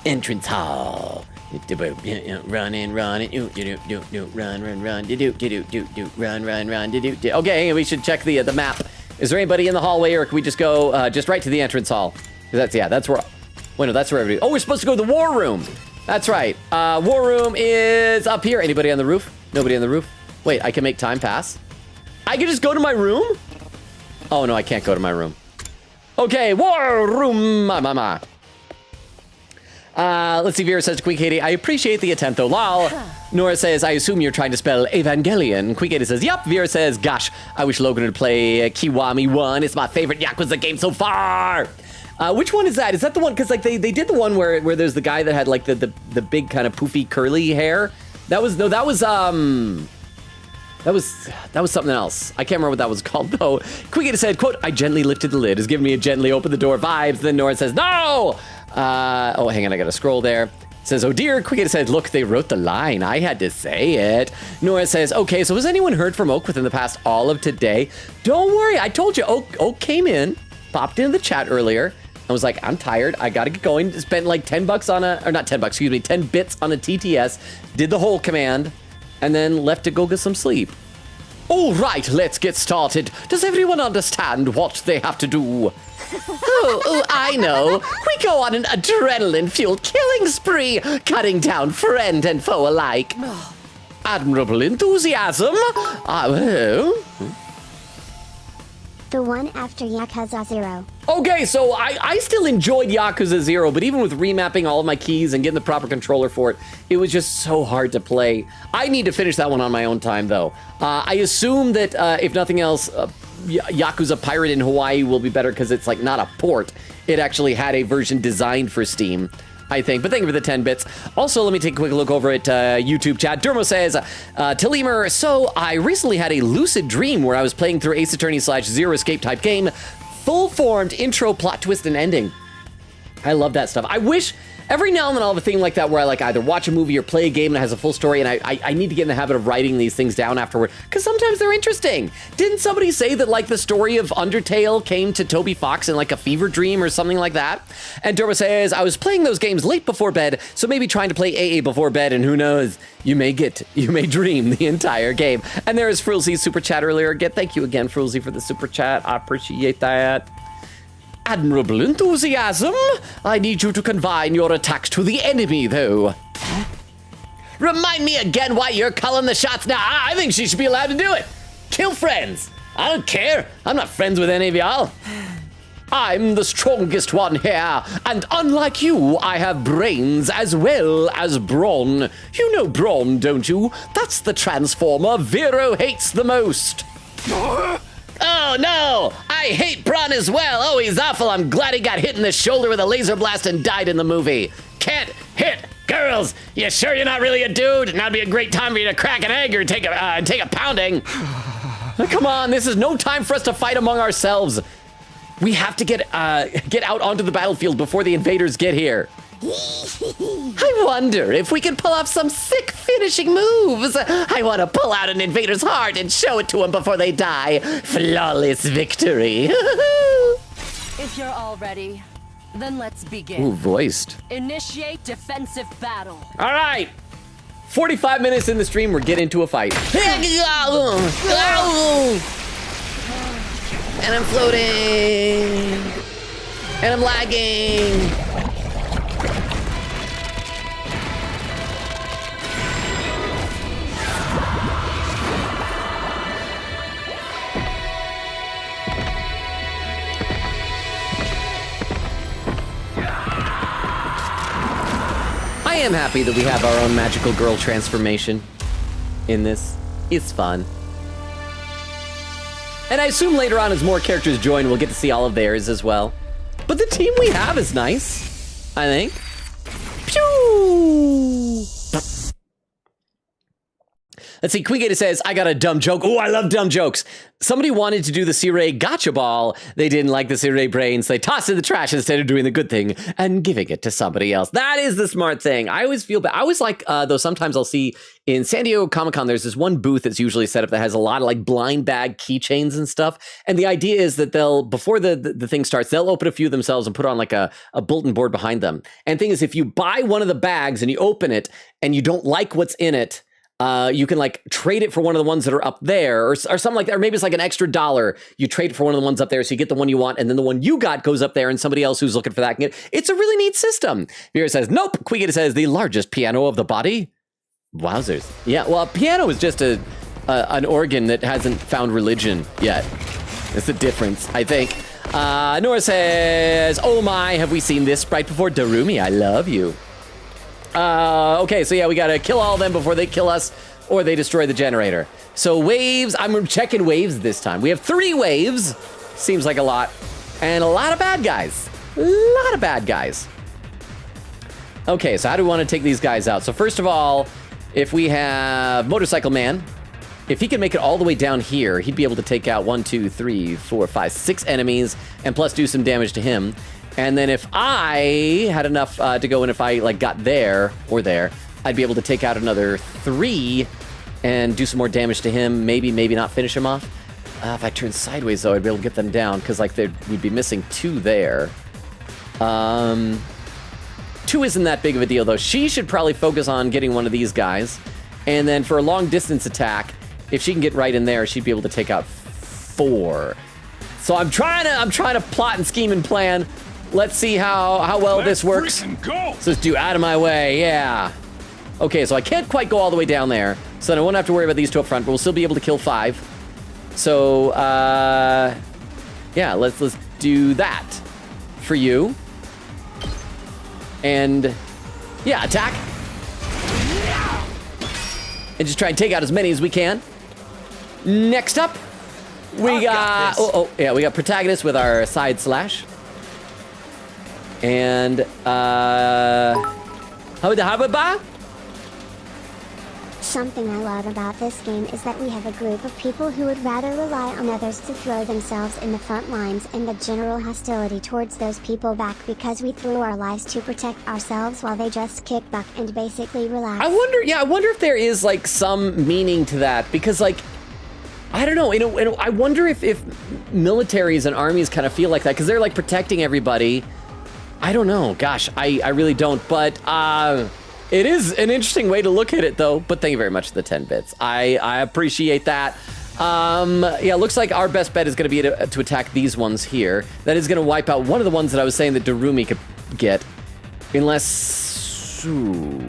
Entrance hall. Run and run and run. Okay, we should check the map. Is there anybody in the hallway, or can we just go just right to the entrance hall? That's where. Wait, no, that's where everybody. Oh, we're supposed to go to the war room. That's right. War room is up here. Anybody on the roof? Nobody on the roof. Wait, I can make time pass. I can just go to my room. Oh no, I can't go to my room. Okay, war room, mama. Let's see, Vera says to Quick Katie, I appreciate the attempt though, lol. Nora says, I assume you're trying to spell Evangelion. Quick Katie says, yep. Vera says, gosh, I wish Logan would play Kiwami 1. It's my favorite Yakuza game so far. Which one is that? Is that the one, because like they did the one where there's the guy that had like the big kind of poofy curly hair? That was something else. I can't remember what that was called though. Quick Katie said, quote, I gently lifted the lid, has given me a gently open the door vibes. Then Nora says, no! Oh, hang on, I gotta scroll there. It says, oh dear, Quick said, look, they wrote the line. I had to say it. Nora says, okay, so has anyone heard from Oak within the past all of today? Don't worry, I told you, Oak came in, popped into the chat earlier, and was like, I'm tired, I gotta get going. Spent like 10 bucks on or not 10 bucks, excuse me, 10 bits on a TTS, did the whole command, and then left to go get some sleep. All right, let's get started. Does everyone understand what they have to do? Oh, I know. We go on an adrenaline-fueled killing spree, cutting down friend and foe alike. Admirable enthusiasm. Well. The one after Yakuza 0. Okay, so I still enjoyed Yakuza 0, but even with remapping all of my keys and getting the proper controller for it, it was just so hard to play. I need to finish that one on my own time, though. I assume that, if nothing else, Yakuza Pirate in Hawaii will be better because it's, like, not a port. It actually had a version designed for Steam, I think. But thank you for the 10 bits. Also, let me take a quick look over at YouTube chat. Dermo says, Telemer, so I recently had a lucid dream where I was playing through Ace Attorney / Zero Escape type game. Full-formed intro, plot twist, and ending. I love that stuff. I wish every now and then I'll have a thing like that where I like either watch a movie or play a game that has a full story, and I need to get in the habit of writing these things down afterward, because sometimes they're interesting. Didn't somebody say that like the story of Undertale came to Toby Fox in like a fever dream or something like that? And Derma says, I was playing those games late before bed, so maybe trying to play AA before bed, and who knows, you may dream the entire game. And there is Frilzy's super chat earlier. Again, thank you again, Frilzy, for the super chat. I appreciate that. Admirable enthusiasm. I need you to confine your attacks to the enemy, though. Remind me again why you're calling the shots now. I think she should be allowed to do it. Kill friends. I don't care. I'm not friends with any of y'all. I'm the strongest one here, and unlike you, I have brains as well as brawn. You know brawn, don't you? That's the transformer Vero hates the most. Oh no! I hate Braun as well! Oh, he's awful! I'm glad he got hit in the shoulder with a laser blast and died in the movie. Can't hit girls! You sure you're not really a dude? Now'd be a great time for you to crack an egg or take a pounding. Come on, this is no time for us to fight among ourselves. We have to get out onto the battlefield before the invaders get here. I wonder if we can pull off some sick finishing moves. I want to pull out an invader's heart and show it to them before they die. Flawless victory. If you're all ready, then let's begin. Ooh, voiced. Initiate defensive battle. All right. 45 minutes in the stream, we're getting into a fight. And I'm floating. And I'm lagging. I am happy that we have our own magical girl transformation in this. It's fun. And I assume later on as more characters join, we'll get to see all of theirs as well. But the team we have is nice, I think. Pew! Let's see, Queen Gator says, I got a dumb joke. Oh, I love dumb jokes. Somebody wanted to do the Sirei gotcha ball. They didn't like the Sirei brains. They tossed it in the trash instead of doing the good thing and giving it to somebody else. That is the smart thing. I always feel bad. I always like, though sometimes I'll see in San Diego Comic-Con, there's this one booth that's usually set up that has a lot of like blind bag keychains and stuff. And the idea is that they'll, before the thing starts, they'll open a few themselves and put on like a bulletin board behind them. And the thing is, if you buy one of the bags and you open it and you don't like what's in it, you can like trade it for one of the ones that are up there or something like that. Or maybe it's like an extra $1. You trade it for one of the ones up there. So you get the one you want. And then the one you got goes up there and somebody else who's looking for that can get. It's a really neat system. Vera says, nope. Quigita says the largest piano of the body. Wowzers. Yeah. Well, a piano is just an organ that hasn't found religion yet. That's the difference, I think. Nora says, oh my, have we seen this sprite before? Darumi, I love you. Okay, so yeah, we gotta kill all of them before they kill us or they destroy the generator. So waves, I'm checking waves this time. We have 3 waves, seems like a lot, and a lot of bad guys. A lot of bad guys. Okay, so how do we want to take these guys out? So first of all, if we have Motorcycle Man, if he can make it all the way down here, he'd be able to take out 1, 2, 3, 4, 5, 6 enemies, and plus do some damage to him. And then if I had enough to go in, if I like got there or there, I'd be able to take out another 3 and do some more damage to him. Maybe not finish him off. If I turn sideways though, I'd be able to get them down because like we'd be missing 2 there. 2 isn't that big of a deal though. She should probably focus on getting one of these guys. And then for a long distance attack, if she can get right in there, she'd be able to take out 4. So I'm trying to plot and scheme and plan. Let's see how well this works. So let's do out of my way, yeah. Okay, so I can't quite go all the way down there. So then I won't have to worry about these two up front, but we'll still be able to kill 5. So, yeah, let's do that for you. And, yeah, attack. And just try and take out as many as we can. Next up, we got we got Protagonist with our side slash. And, Hababa? Something I love about this game is that we have a group of people who would rather rely on others to throw themselves in the front lines and the general hostility towards those people back because we threw our lives to protect ourselves while they just kick back and basically relax. I wonder if there is like some meaning to that because like, I don't know, I wonder if militaries and armies kind of feel like that because they're like protecting everybody. I don't know, gosh, I really don't, but it is an interesting way to look at it, though. But thank you very much for the 10 bits. I appreciate that. Yeah, looks like our best bet is going to be to attack these ones here. That is going to wipe out one of the ones that I was saying that Darumi could get. Unless... Ooh,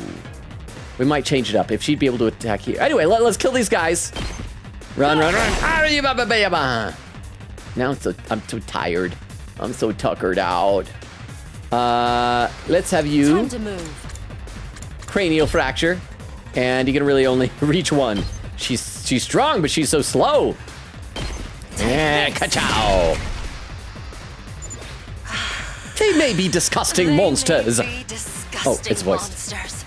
we might change it up if she'd be able to attack here. Anyway, let's kill these guys. Run. Now I'm so tired. I'm so tuckered out. Let's have you... Time to move. Cranial fracture, and you can really only reach one. She's strong, but she's so slow. Ka-chow. They may be disgusting monsters. It's voice. Monsters,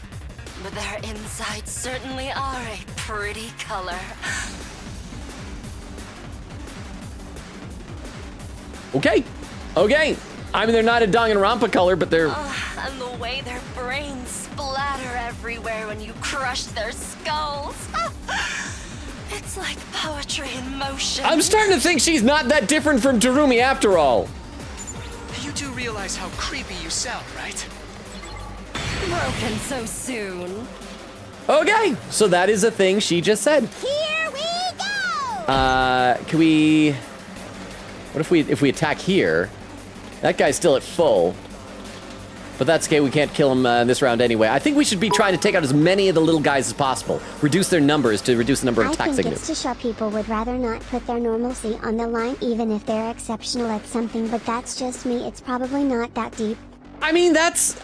but their insides certainly are a pretty color. Okay. I mean, they're not a Danganronpa color, but they're... And the way their brains splatter everywhere when you crush their skulls. It's like poetry in motion. I'm starting to think she's not that different from Darumi after all. You do realize how creepy you sound, right? Broken so soon. Okay, so that is a thing she just said. Here we go! Can we... What if we attack here? That guy's still at full. But that's okay, we can't kill him this round anyway. I think we should be trying to take out as many of the little guys as possible. Reduce their numbers to reduce the number of attacks they can do. I think it's to show people would rather not put their normalcy on the line even if they're exceptional at something, but that's just me. It's probably not that deep. I mean, that's...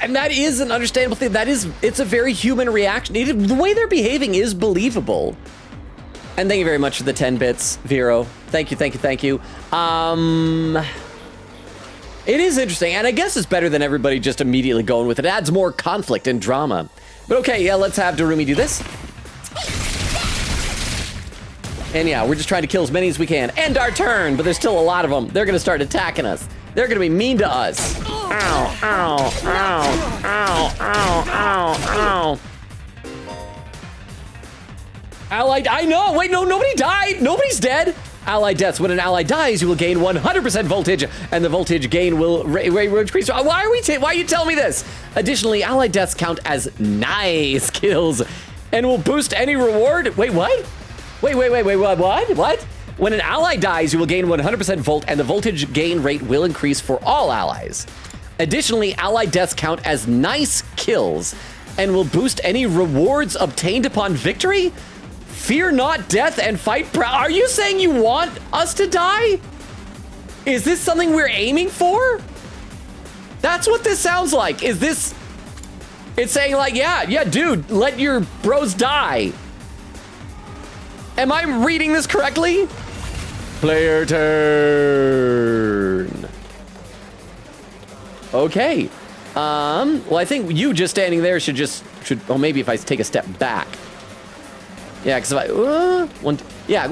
and that is an understandable thing. It's a very human reaction. The way they're behaving is believable. And thank you very much for the 10 bits, Vero. Thank you. It is interesting, and I guess it's better than everybody just immediately going with it. It adds more conflict and drama. But okay, yeah, let's have Darumi do this. And yeah, we're just trying to kill as many as we can. End our turn, but there's still a lot of them. They're gonna start attacking us. They're gonna be mean to us. Ow. Allied, I know, wait, no, nobody died. Nobody's dead. Allied deaths. When an ally dies, you will gain 100% voltage, and the voltage gain will increase. Why are you telling me this? Additionally, allied deaths count as nice kills, and will boost any reward. Wait, what? Wait, what? When an ally dies, you will gain 100% volt, and the voltage gain rate will increase for all allies. Additionally, allied deaths count as nice kills, and will boost any rewards obtained upon victory. Fear not death and fight proud. Are you saying you want us to die? Is this something we're aiming for? That's what this sounds like. Is this... It's saying like, yeah, dude, let your bros die. Am I reading this correctly? Player turn. Okay. Well, I think you just standing there should... Well, maybe if I take a step back. Yeah, because if I...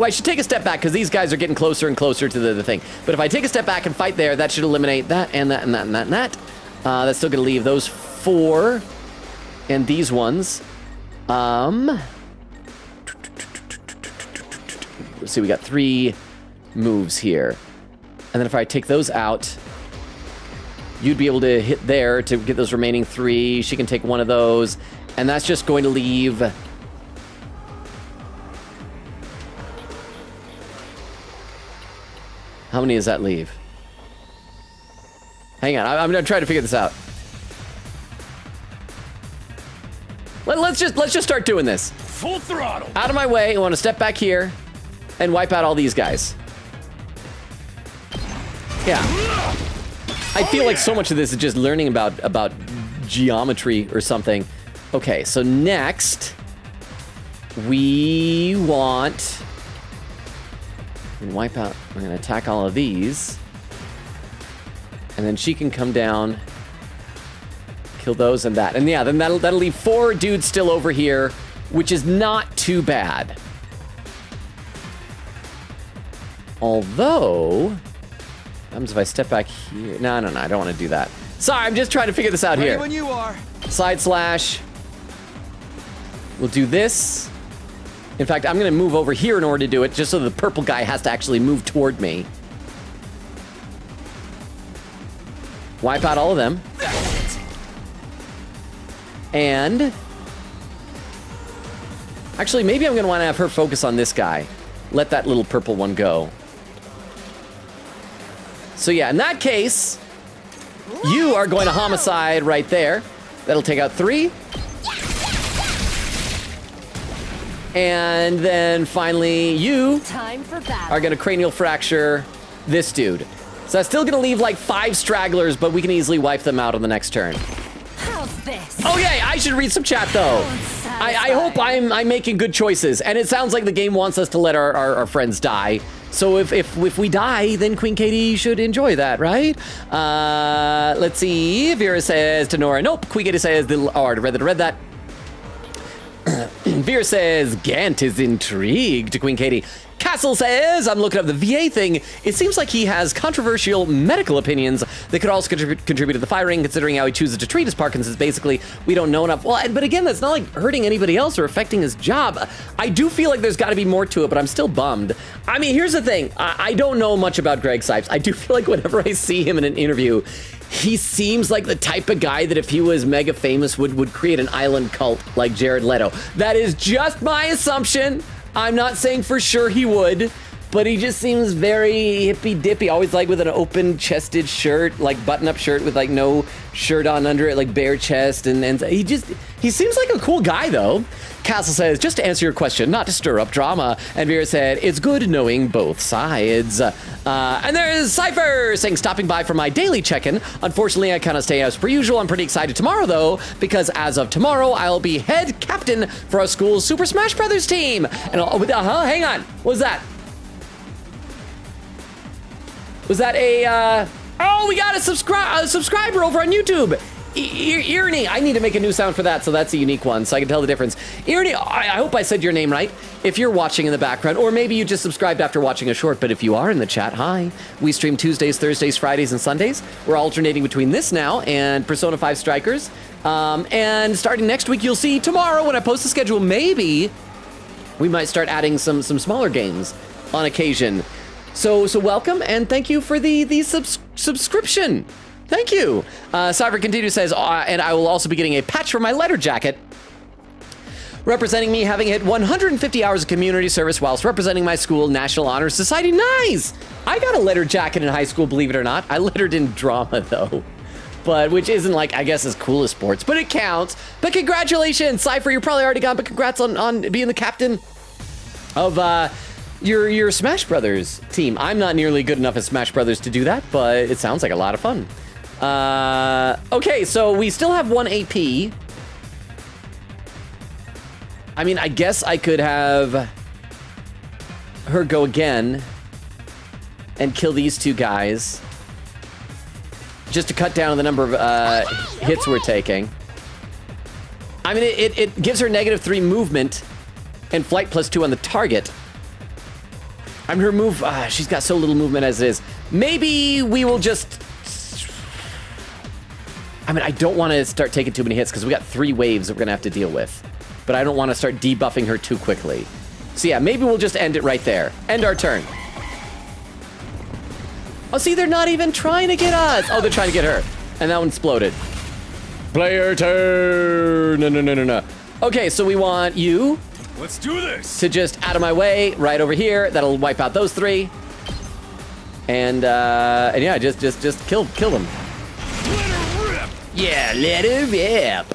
I should take a step back because these guys are getting closer and closer to the thing. But if I take a step back and fight there, that should eliminate that and that and that and that and that. That's still going to leave those 4 and these ones. Let's see, we got 3 moves here. And then if I take those out, you'd be able to hit there to get those remaining 3. She can take one of those. And that's just going to leave... How many does that leave? Hang on, I'm gonna try to figure this out. Let's just start doing this. Full throttle. Out of my way. I want to step back here and wipe out all these guys. Yeah. I feel like so much of this is just learning about geometry or something. Okay, so next we want and wipe out. We're gonna attack all of these, and then she can come down, kill those and that, and yeah, then that'll leave 4 dudes still over here, which is not too bad. Although, what happens if I step back here? No, I don't want to do that. Sorry, I'm just trying to figure this out here. When you are. Side slash. We'll do this. In fact, I'm going to move over here in order to do it, just so the purple guy has to actually move toward me. Wipe out all of them. And actually, maybe I'm going to want to have her focus on this guy. Let that little purple one go. So yeah, in that case, you are going to homicide right there. That'll take out 3. And then finally, you Time for battle. are going to cranial fracture this dude. So that's still going to leave like 5 stragglers, but we can easily wipe them out on the next turn. How's this? Okay, I should read some chat though. I hope I'm making good choices, and it sounds like the game wants us to let our friends die. So if we die, then Queen Katie should enjoy that, right? Let's see. Vera says to Nora, nope. Queen Katie says, I read that. Vera says, Gant is intrigued. To Queen Katie. Castle says, I'm looking up the VA thing. It seems like he has controversial medical opinions that could also contribute to the firing, considering how he chooses to treat his Parkinson's. Basically, we don't know enough. Well, but again, that's not like hurting anybody else or affecting his job. I do feel like there's got to be more to it, but I'm still bummed. I mean, here's the thing. I don't know much about Greg Sipes. I do feel like whenever I see him in an interview, he seems like the type of guy that if he was mega famous would create an island cult like Jared Leto. That is just my assumption. I'm not saying for sure he would, but he just seems very hippy-dippy, always like with an open-chested shirt, like button-up shirt with like no shirt on under it, like bare chest, and he seems like a cool guy though. Castle says, just to answer your question, not to stir up drama. And Vera said, it's good knowing both sides. And there's Cypher saying, stopping by for my daily check-in. Unfortunately, I cannot stay as per usual. I'm pretty excited tomorrow, though, because as of tomorrow, I'll be head captain for our school's Super Smash Brothers team. And hang on. What was that? Was that a, oh, we got a subscriber over on YouTube. Irony, I need to make a new sound for that, so that's a unique one, so I can tell the difference. Irony, I hope I said your name right. If you're watching in the background, or maybe you just subscribed after watching a short, but if you are in the chat, hi. We stream Tuesdays, Thursdays, Fridays, and Sundays. We're alternating between this now and Persona 5 Strikers. And starting next week, you'll see tomorrow when I post the schedule, maybe we might start adding some smaller games on occasion. So welcome, and thank you for the subscription. Thank you. Cyber Continue says, and I will also be getting a patch for my letter jacket, representing me having hit 150 hours of community service whilst representing my school National Honor Society. Nice! I got a letter jacket in high school, believe it or not. I lettered in drama, though. But, which isn't, like, I guess as cool as sports, but it counts. But congratulations, Cypher, you're probably already gone, but congrats on being the captain of, your Smash Brothers team. I'm not nearly good enough at Smash Brothers to do that, but it sounds like a lot of fun. Okay, so we still have 1 AP. I mean, I guess I could have her go again and kill these 2 guys just to cut down the number of hits we're taking. I mean, it gives her -3 movement and flight +2 on the target. I mean, her move, she's got so little movement as it is. Maybe we will just... I mean, I don't want to start taking too many hits because we got 3 waves that we're going to have to deal with. But I don't want to start debuffing her too quickly. So yeah, maybe we'll just end it right there. End our turn. Oh, see, they're not even trying to get us. Oh, they're trying to get her. And that one exploded. Player turn. No. Okay, so we want you... Let's do this. ...to just out of my way, right over here. That'll wipe out those 3. And yeah, just kill them. Let her rip. Yeah, let her rip.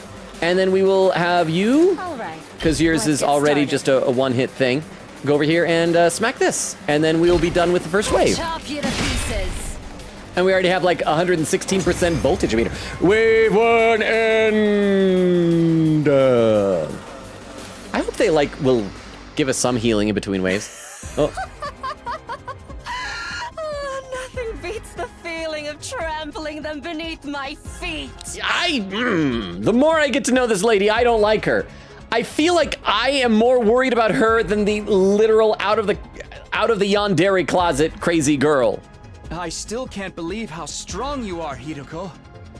And then we will have you, All right. because yours Let's is get already started. just a one-hit thing. Go over here and smack this. And then we will be done with the first wave. Chop you to pieces. And we already have like 116% voltage meter. Wave 1 end. I hope they like will give us some healing in between waves. Oh, Nothing beats the feeling of trampling them beneath my feet. the more I get to know this lady, I don't like her. I feel like I am more worried about her than the literal out of the yandere closet crazy girl. I still can't believe how strong you are, Hiroko.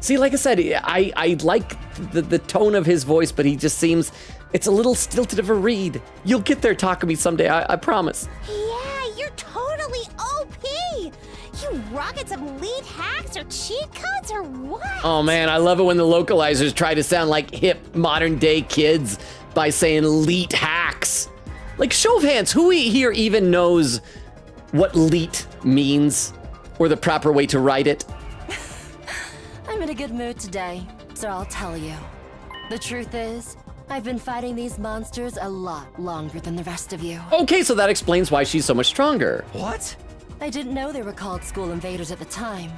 See, like I said, I like the tone of his voice, but he just seems, it's a little stilted of a read. You'll get there, Takumi, someday, I promise. Yeah, you're totally OP! You rocket some lead hacks or cheat codes or what? Oh man, I love it when the localizers try to sound like hip modern day kids by saying leet hacks. Like, show of hands, who here even knows what leet means or the proper way to write it? I'm in a good mood today, so I'll tell you. The truth is, I've been fighting these monsters a lot longer than the rest of you. Okay, so that explains why she's so much stronger. What? I didn't know they were called school invaders at the time.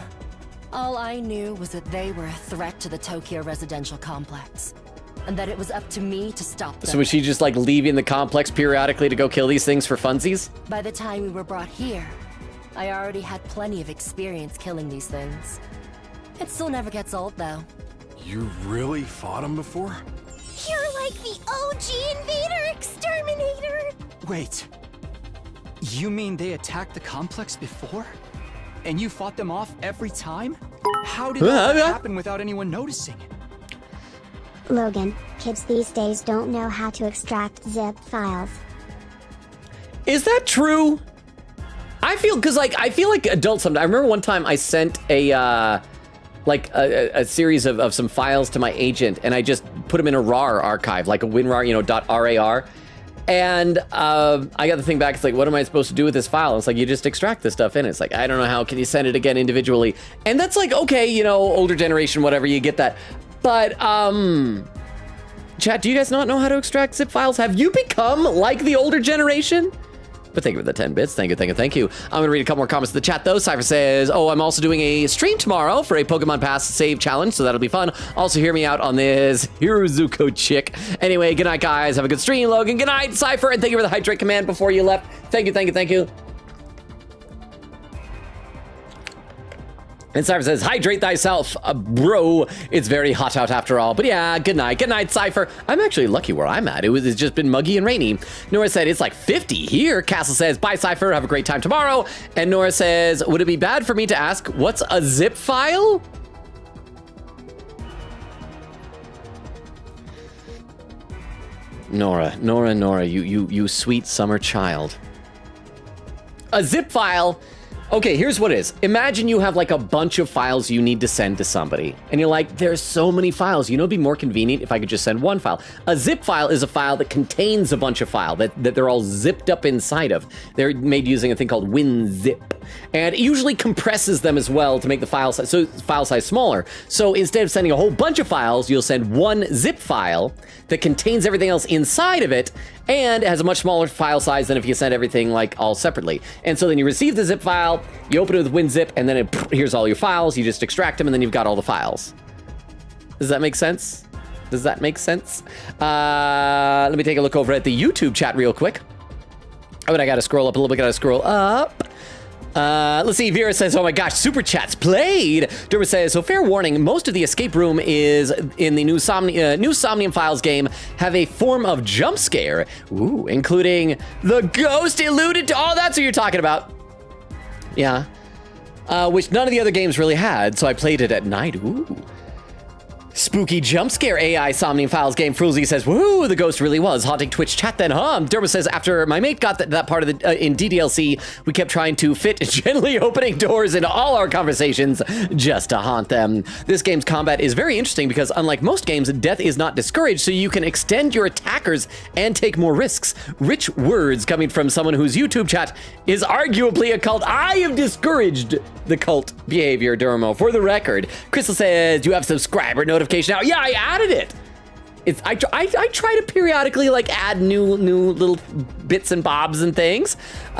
All I knew was that they were a threat to the Tokyo residential complex, and that it was up to me to stop them. So was she just like leaving the complex periodically to go kill these things for funsies? By the time we were brought here, I already had plenty of experience killing these things. It still never gets old, though. You really fought him before? You're like the OG invader exterminator! Wait. You mean they attacked the complex before? And you fought them off every time? How did that happen without anyone noticing? Logan, kids these days don't know how to extract zip files. Is that true? I feel like adults sometimes. I remember one time I sent a series of some files to my agent, and I just put them in a RAR archive, like a WinRAR, .rar. And I got the thing back. It's like, what am I supposed to do with this file? It's like, you just extract the stuff in it. It's like, I don't know how. Can you send it again individually? And that's like, okay, older generation, whatever, you get that. But chat, do you guys not know how to extract zip files? Have you become like the older generation? But thank you for the 10 bits. Thank you. I'm going to read a couple more comments in the chat, though. Cypher says, I'm also doing a stream tomorrow for a Pokemon Pass save challenge, so that'll be fun. Also, hear me out on this Hirozuko chick. Anyway, good night, guys. Have a good stream, Logan. Good night, Cypher, and thank you for the hydrate command before you left. Thank you. And Cypher says, hydrate thyself, bro. It's very hot out after all. But yeah, good night, Cypher. I'm actually lucky where I'm at. It's just been muggy and rainy. Nora said, it's like 50 here. Castle says, bye, Cypher. Have a great time tomorrow. And Nora says, would it be bad for me to ask, what's a zip file? Nora, you sweet summer child. A zip file. Okay, here's what it is. Imagine you have like a bunch of files you need to send to somebody. And you're like, there's so many files. It'd be more convenient if I could just send one file. A zip file is a file that contains a bunch of files that they're all zipped up inside of. They're made using a thing called WinZip. And it usually compresses them as well to make the file size smaller. So instead of sending a whole bunch of files, you'll send one zip file that contains everything else inside of it, and it has a much smaller file size than if you send everything like all separately. And so then you receive the zip file, you open it with WinZip, and then here's all your files. You just extract them, and then you've got all the files. Does that make sense? Let me take a look over at the YouTube chat real quick. Oh, but I gotta scroll up a little bit. Let's see. Vera says, oh my gosh, super chats played. Derma says, so fair warning, most of the escape room is in the new Somnium Files game have a form of jump scare. Ooh, including the ghost alluded to. Oh, that's what you're talking about. Yeah. Which none of the other games really had, so I played it at night. Ooh. Spooky jump scare AI Somnium Files game. Frulzy says, woo, the ghost really was haunting Twitch chat then, huh? Derma says, after my mate got that part of the in DDLC, we kept trying to fit gently opening doors into all our conversations just to haunt them. This game's combat is very interesting because unlike most games, death is not discouraged, so you can extend your attackers and take more risks. Rich words coming from someone whose YouTube chat is arguably a cult. I have discouraged the cult behavior, Dermo, for the record. Crystal says, you have subscriber notification now. Yeah, I added it. I try to periodically like add new little bits and bobs and things. You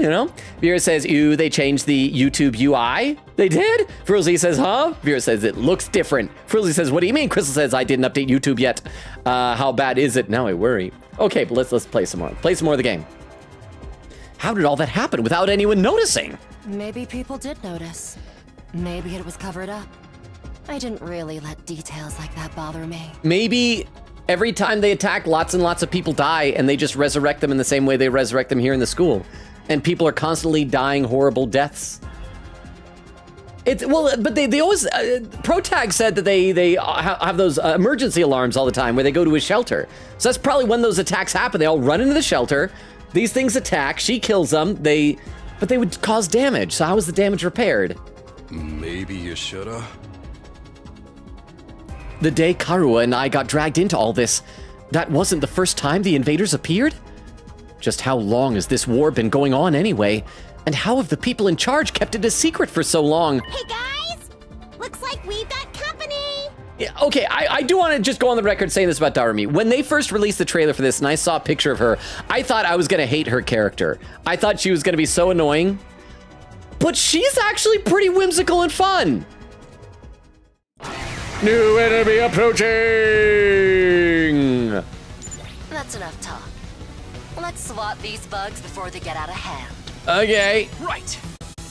know. Vera says, "Ew, they changed the YouTube UI." They did? Frilzy says, "Huh?" Vera says, "It looks different." Frilzy says, "What do you mean?" Crystal says, "I didn't update YouTube yet." How bad is it? Now I worry. Okay, but let's play some more. Play some more of the game. How did all that happen without anyone noticing? Maybe people did notice. Maybe it was covered up. I didn't really let details like that bother me. Maybe every time they attack, lots and lots of people die, and they just resurrect them in the same way they resurrect them here in the school. And people are constantly dying horrible deaths. But they always, ProTag said that they have those emergency alarms all the time where they go to a shelter. So that's probably when those attacks happen. They all run into the shelter. These things attack. She kills them. But they would cause damage. So how is the damage repaired? Maybe you shoulda. The day Karua and I got dragged into all this, that wasn't the first time the invaders appeared? Just how long has this war been going on anyway? And how have the people in charge kept it a secret for so long? Hey guys! Looks like we've got company! Yeah, okay, I do want to just go on the record saying this about Darumi. When they first released the trailer for this and I saw a picture of her, I thought I was going to hate her character. I thought she was going to be so annoying. But she's actually pretty whimsical and fun. New enemy approaching! That's enough talk. Let's swat these bugs before they get out of hand. Okay. Right.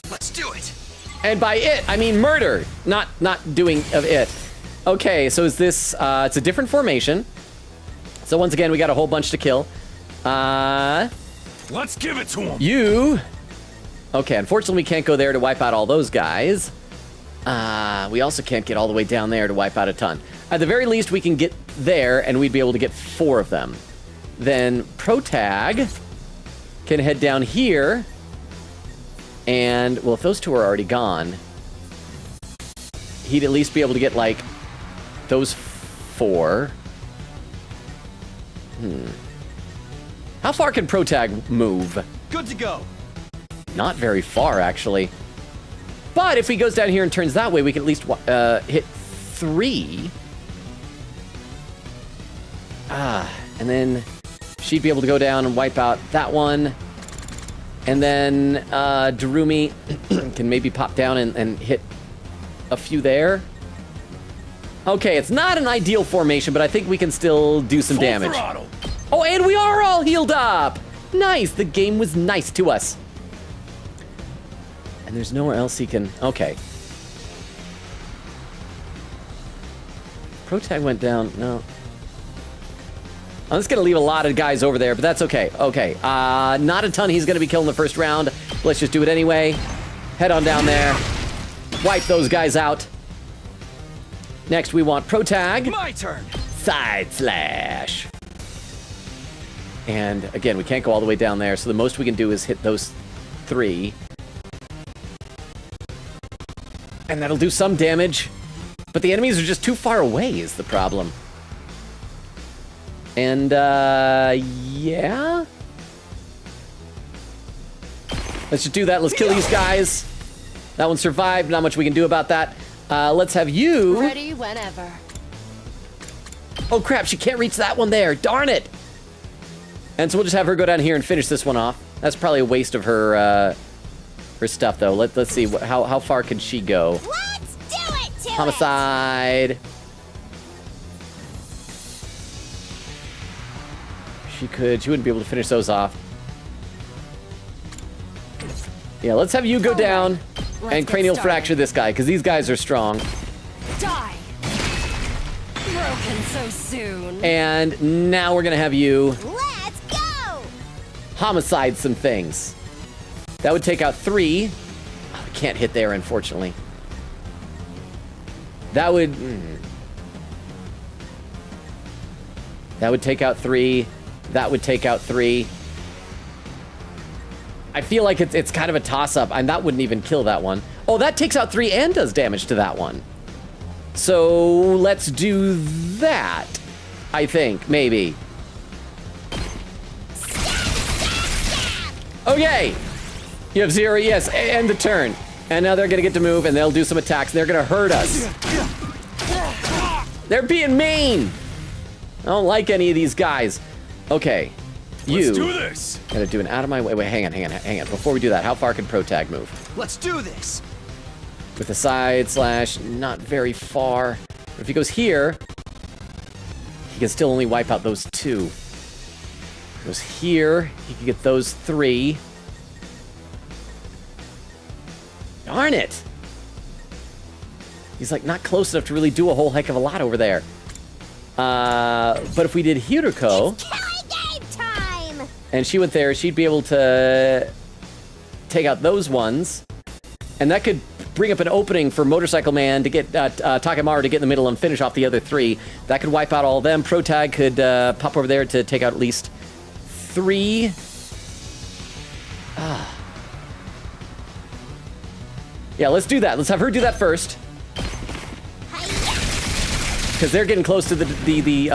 Let's do it. And by it, I mean murder, not doing of it. Okay, so is this, it's a different formation. So once again, we got a whole bunch to kill. Let's give it to him. You. Okay, unfortunately, we can't go there to wipe out all those guys. We also can't get all the way down there to wipe out a ton. At the very least, we can get there, and we'd be able to get 4 of them. Then ProTag can head down here. And, well, if those 2 are already gone, he'd at least be able to get, like, those 4. How far can ProTag move? Good to go. Not very far, actually. But if he goes down here and turns that way, we can at least hit 3. And then she'd be able to go down and wipe out that one. And then Darumi can maybe pop down and hit a few there. Okay, it's not an ideal formation, but I think we can still do some damage. Throttle. Oh, and we are all healed up! Nice, the game was nice to us. And there's nowhere else he can... Okay. ProTag went down. No. I'm just going to leave a lot of guys over there, but that's okay. Okay. Not a ton he's going to be killing the first round. Let's just do it anyway. Head on down there. Wipe those guys out. Next, we want ProTag. My turn. Side slash. And again, we can't go all the way down there, so the most we can do is hit those 3. And that'll do some damage. But the enemies are just too far away is the problem. And, yeah? Let's just do that. Let's kill these guys. That one survived. Not much we can do about that. Let's have you... Ready whenever. Oh, crap. She can't reach that one there. Darn it. And so we'll just have her go down here and finish this one off. That's probably a waste of her, her stuff, though. Let's see. How far can she go? Let's do it to Homicide. She wouldn't be able to finish those off. Yeah, let's have you go down and cranial fracture this guy, because these guys are strong. Die. Broken so soon. And now we're gonna have you Let's go! homicide some things. That would take out 3. Oh, we can't hit there, unfortunately. That would... That would take out 3. That would take out 3. I feel like it's kind of a toss-up, and that wouldn't even kill that one. Oh, that takes out 3 and does damage to that one. So let's do that, I think, maybe. Okay. You have 0, yes, end the turn. And now they're gonna get to move, and they'll do some attacks. They're gonna hurt us. They're being mean. I don't like any of these guys. Okay. You Let's do this. gotta do an out of my way. Wait, hang on. Before we do that, how far can Pro Tag move? Let's do this. With a side slash, not very far. But if he goes here, he can still only wipe out those 2. Goes here, he can get those 3. Darn it! He's like not close enough to really do a whole heck of a lot over there. But if we did Hiroko, Killing game time! and she went there, she'd be able to take out those ones, and that could bring up an opening for Motorcycle Man to get Takemaru to get in the middle and finish off the other 3. That could wipe out all of them. Pro Tag could pop over there to take out at least 3. Yeah, let's do that. Let's have her do that first. Because they're getting close to the defense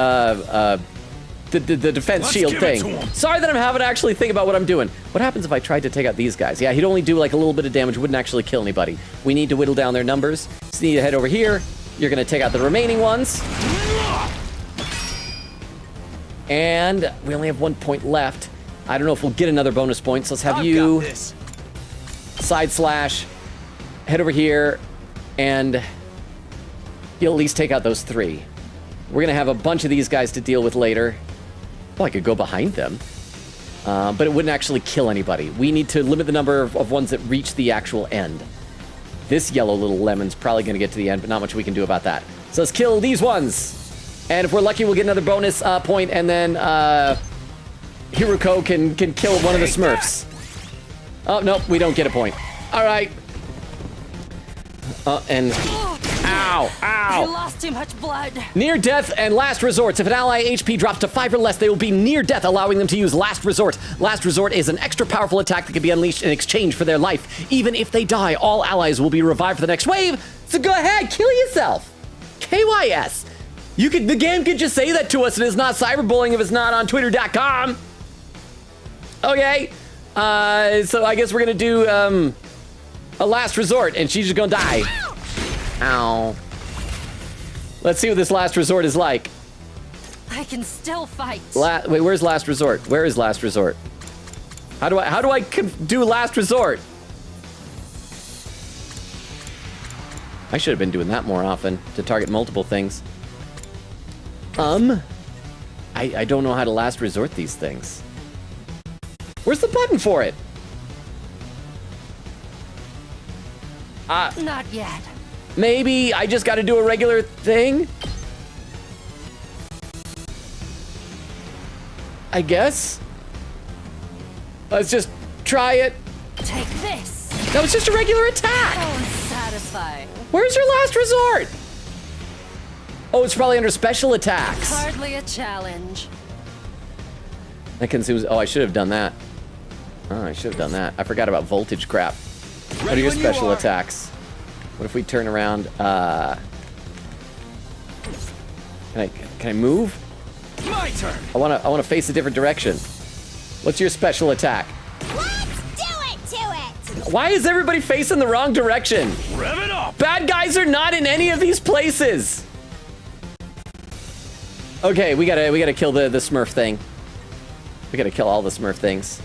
Let's shield give it to thing. 'em. Sorry that I'm having to actually think about what I'm doing. What happens if I tried to take out these guys? Yeah, he'd only do like a little bit of damage, wouldn't actually kill anybody. We need to whittle down their numbers. So you need to head over here. You're going to take out the remaining ones. And we only have 1 point left. I don't know if we'll get another bonus point, so let's have you Got this. side slash, head over here, and you'll at least take out those 3. We're gonna have a bunch of these guys to deal with later. Oh, I could go behind them. But it wouldn't actually kill anybody. We need to limit the number of ones that reach the actual end. This yellow little lemon's probably gonna get to the end, but not much we can do about that. So let's kill these ones. And if we're lucky, we'll get another bonus point, and then Hiroko can kill one of the Smurfs. Oh, nope, we don't get a point. All right. And ow, You ow. lost too much blood. Near death and last resorts. If an ally HP drops to 5 or less, they will be near death, allowing them to use last resort. Last resort is an extra powerful attack that can be unleashed in exchange for their life. Even if they die, all allies will be revived for the next wave. So go ahead, kill yourself. KYS. The game could just say that to us, and it's not cyberbullying if it's not on twitter.com. Okay. So I guess we're gonna do a last resort, and she's just gonna die. Ow. Let's see what this last resort is like. I can still fight. Wait, where's last resort? Where is last resort? How do I do last resort? I should have been doing that more often to target multiple things. I don't know how to last resort these things. Where's the button for it? Not yet. Maybe I just got to do a regular thing? I guess. Let's just try it. Take this. That was just a regular attack. Oh, satisfying. Where's your last resort? Oh, it's probably under special attacks. Hardly a challenge. That consumes. Oh, I should have done that. Oh, I should have done that. I forgot about voltage crap. What are your special attacks? What if we turn around? Can I move? My turn. I wanna face a different direction. What's your special attack? Let's do it to it! Why is everybody facing the wrong direction? Rev it up. Bad guys are not in any of these places. Okay, we gotta kill the Smurf thing. We gotta kill all the Smurf things.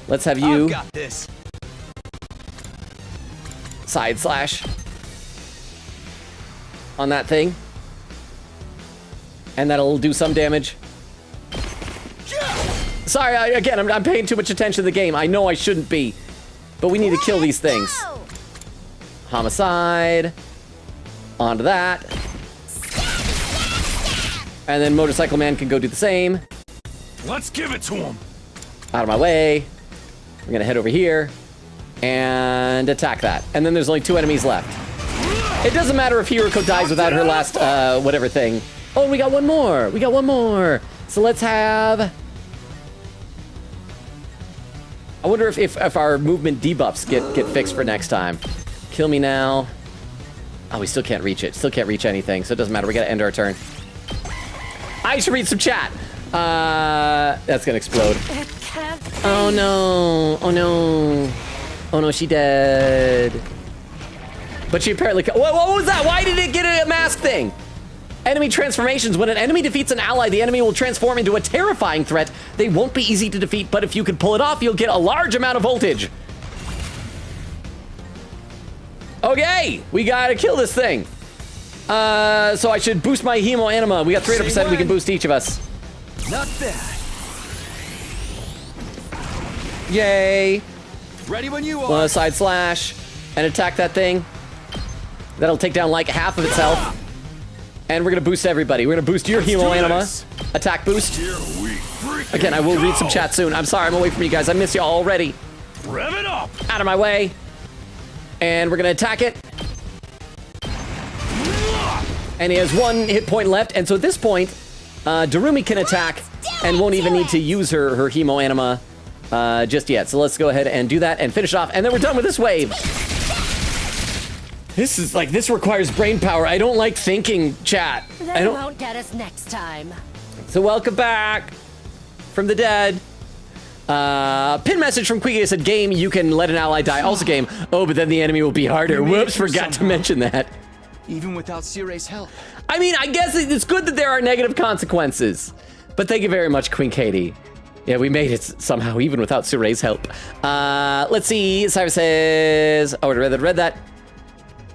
Let's have you I've got this. side slash on that thing, and that'll do some damage. Sorry, again, I'm paying too much attention to the game. I know I shouldn't be, but we need to kill these things. Go! Homicide. Onto that. And then Motorcycle Man can go do the same. Let's give it to him. Out of my way. We're gonna head over here and attack that. And then there's only 2 enemies left. It doesn't matter if Hiroko dies without her last whatever thing. Oh, we got one more. We got one more. So let's have. I wonder if our movement debuffs get fixed for next time. Kill me now. Oh, we still can't reach it. Still can't reach anything, so it doesn't matter. We gotta end our turn. I should read some chat. That's gonna explode. It can't be. Oh no. Oh no. Oh no, she dead. But she apparently. What was that? Why did it get a mask thing? Enemy transformations. When an enemy defeats an ally, the enemy will transform into a terrifying threat. They won't be easy to defeat, but if you can pull it off, you'll get a large amount of voltage. Okay, we gotta kill this thing. So I should boost my hemo anima. We got 300%. We can boost each of us. Not bad. Yay. Ready when you are. Side slash and attack that thing. That'll take down like half of itself. And we're gonna boost everybody. We're gonna boost your hemo anima. Attack boost. Again, I will read some chat soon. I'm sorry, I'm away from you guys. I miss you already. Rev it up. Out of my way. And we're gonna attack it. And he has 1 hit point left. And so at this point, Darumi can attack and won't even need to use her hemo anima just yet. So let's go ahead and do that and finish off. And then we're done with this wave. This requires brain power. I don't like thinking, chat. They won't get us next time. So welcome back from the dead. Pin message from Quiggy said, game, you can let an ally die. Also game, oh, but then the enemy will be harder. Whoops, forgot to mention that. Even without Sire's help. I mean, I guess it's good that there are negative consequences. But thank you very much, Queen Katie. Yeah, we made it somehow, even without Sire's help. Let's see. Cypher says... Oh, I read that.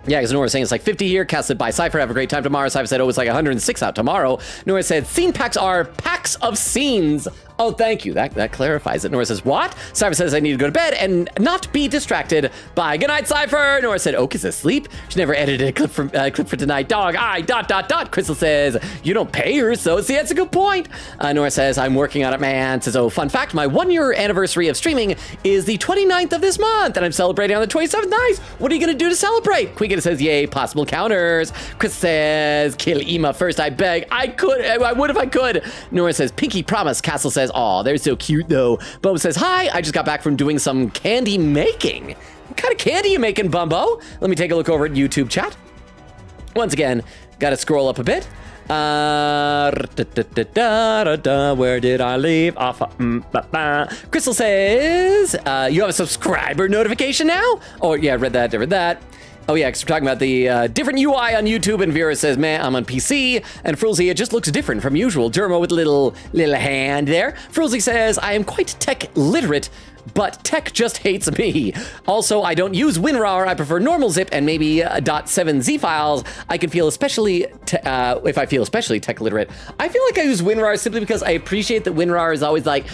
Yeah, because Nora saying it's like 50 here, casted by Cypher. Have a great time tomorrow. Cypher said, oh, it's like 106 out tomorrow. Nora said, scene packs are packs of scenes. Oh, thank you. That clarifies it. Nora says, what? Cypher says, I need to go to bed and not be distracted by good night, Cypher. Nora said, Oak is asleep. She never edited a clip for tonight. Dog, I, ... Crystal says, you don't pay her, so see, that's a good point. Nora says, I'm working on it, man. Says, oh, fun fact, my 1-year anniversary of streaming is the 29th of this month, and I'm celebrating on the 27th. Nice. What are you going to do to celebrate? Quigga says, yay, possible counters. Chris says, kill Ema first, I beg. I would if I could. Nora says, Pinky promise. Castle says, aw, they're so cute though. Bumbo says, hi, I just got back from doing some candy making. What kind of candy you making, Bumbo? Let me take a look over at YouTube chat. Once again, gotta scroll up a bit. Where did I leave off? Crystal says, you have a subscriber notification now? Oh yeah, read that. Oh yeah, because we're talking about the different UI on YouTube, and Vera says, man, I'm on PC, and Frulzy, it just looks different from usual. Dermo with little hand there. Frulzy says, I am quite tech literate, but tech just hates me. Also, I don't use WinRAR, I prefer normal zip and maybe .7z files. I can feel especially, if I feel especially tech literate. I feel like I use WinRAR simply because I appreciate that WinRAR is always like,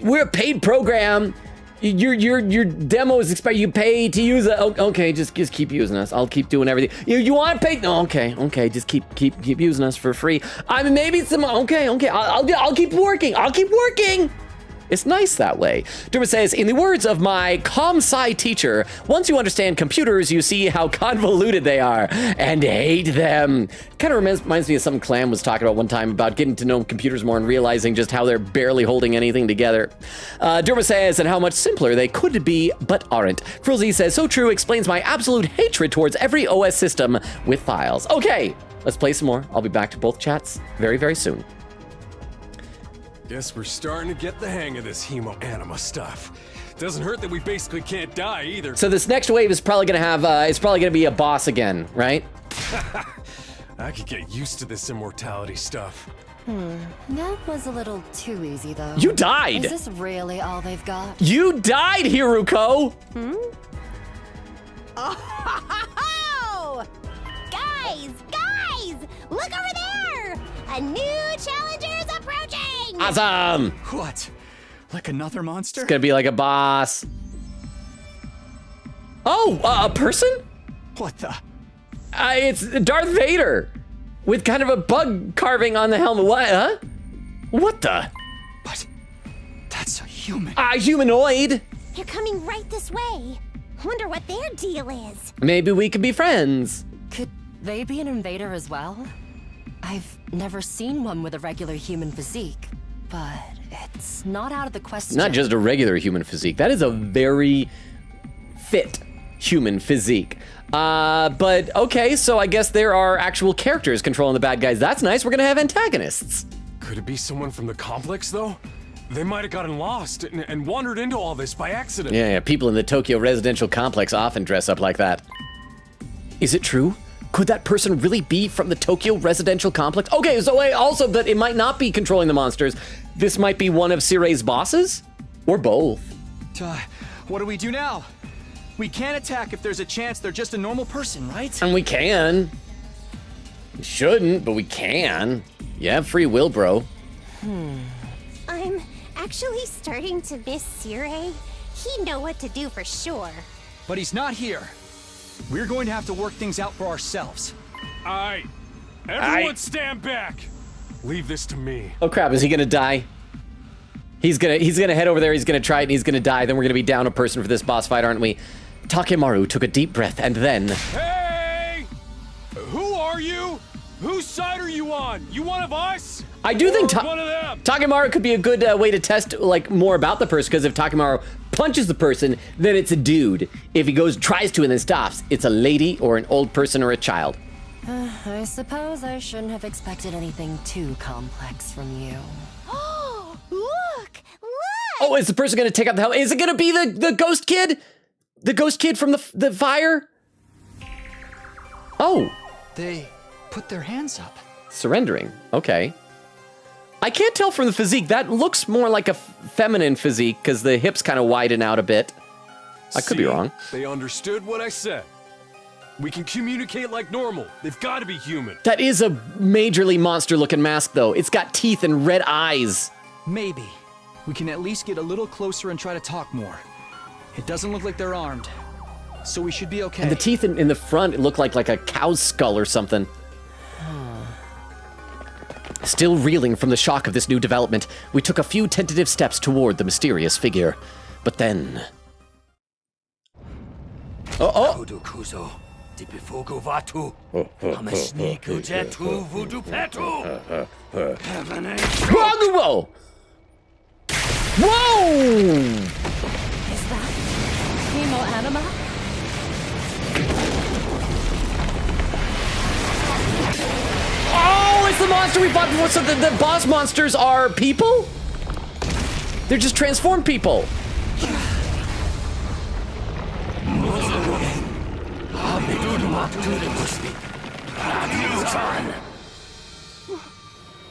we're a paid program. Your demo is expired. You pay to use it. Okay, just keep using us. I'll keep doing everything. You want to pay? No, okay. Just keep using us for free. I mean, maybe some. Okay. I'll keep working. It's nice that way. Derma says, in the words of my com-sci teacher, once you understand computers, you see how convoluted they are and hate them. Kind of reminds me of something Clam was talking about one time about getting to know computers more and realizing just how they're barely holding anything together. Derma says, and how much simpler they could be, but aren't. Frulzy says, so true, explains my absolute hatred towards every OS system with files. Okay, let's play some more. I'll be back to both chats very, very soon. Guess we're starting to get the hang of this hemo anima stuff. Doesn't hurt that we basically can't die either. So this next wave is probably gonna have, it's probably gonna be a boss again, right? I could get used to this immortality stuff. That was a little too easy, though. You died! Is this really all they've got? You died, Hiruko! Oh! Guys! Look over there! A new challenger is approaching! Awesome! What? Like another monster? It's gonna be like a boss. Oh, a person? What the? It's Darth Vader with kind of a bug carving on the helmet. What, huh? What the? But that's a human. A humanoid. They're coming right this way. Wonder what their deal is. Maybe we could be friends. Could they be an invader as well? I've never seen one with a regular human physique, but it's not out of the question. Not just a regular human physique. That is a very fit human physique. But okay, so I guess there are actual characters controlling the bad guys. That's nice. We're gonna have antagonists. Could it be someone from the complex, though? They might have gotten lost and wandered into all this by accident. Yeah, people in the Tokyo residential complex often dress up like that. Is it true? Could that person really be from the Tokyo residential complex? Okay, so also that it might not be controlling the monsters. This might be one of Sirei's bosses? Or both. What do we do now? We can't attack if there's a chance they're just a normal person, right? And we can. We shouldn't, but we can. You have free will, bro. I'm actually starting to miss Sirei. He'd know what to do for sure. But he's not here. We're going to have to work things out for ourselves. Alright. Everyone stand back. Leave this to me. Oh crap, is he gonna die? He's gonna head over there, he's gonna try it, and he's gonna die. Then we're gonna be down a person for this boss fight, aren't we? Takemaru took a deep breath, and then... Hey! Who are you? Whose side are you on? You one of us? I do think one of them? Takemaru could be a good way to test like more about the person, because if Takemaru punches the person, then it's a dude. If he tries to and then stops, it's a lady or an old person or a child. I suppose I shouldn't have expected anything too complex from you. Oh, look! Oh, is the person gonna take out the helmet? Is it gonna be the ghost kid? The ghost kid from the fire? Oh. They put their hands up. Surrendering, okay. I can't tell from the physique. That looks more like a feminine physique because the hips kind of widen out a bit. I could be wrong. They understood what I said. We can communicate like normal. They've got to be human. That is a majorly monster-looking mask, though. It's got teeth and red eyes. Maybe. We can at least get a little closer and try to talk more. It doesn't look like they're armed, so we should be okay. And the teeth in the front look like a cow's skull or something. Still reeling from the shock of this new development, we took a few tentative steps toward the mysterious figure. But then... Whoa! Whoa! Is that Hemo Anima? Oh, it's the monster we fought before. So the boss monsters are people? They're just transformed people.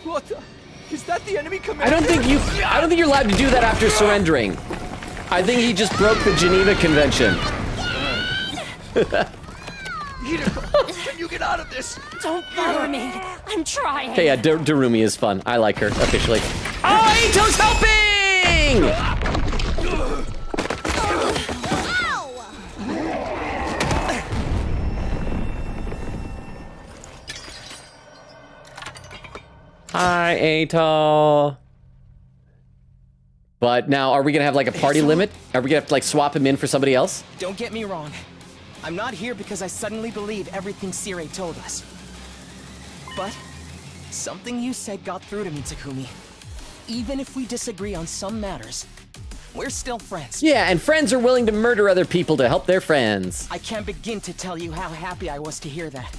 What the? Is that the enemy commander? I don't think you're allowed to do that after surrendering. I think he just broke the Geneva Convention. Can you get out of this? Don't bother me. I'm trying. Okay, yeah, Darumi is fun. I like her officially. Oh, Ito's helping! Hi, Eito. But now, are we gonna have like a party limit? Are we gonna have to like swap him in for somebody else? Don't get me wrong. I'm not here because I suddenly believe everything Sirei told us. But something you said got through to me, Takumi. Even if we disagree on some matters, we're still friends. Yeah, and friends are willing to murder other people to help their friends. I can't begin to tell you how happy I was to hear that.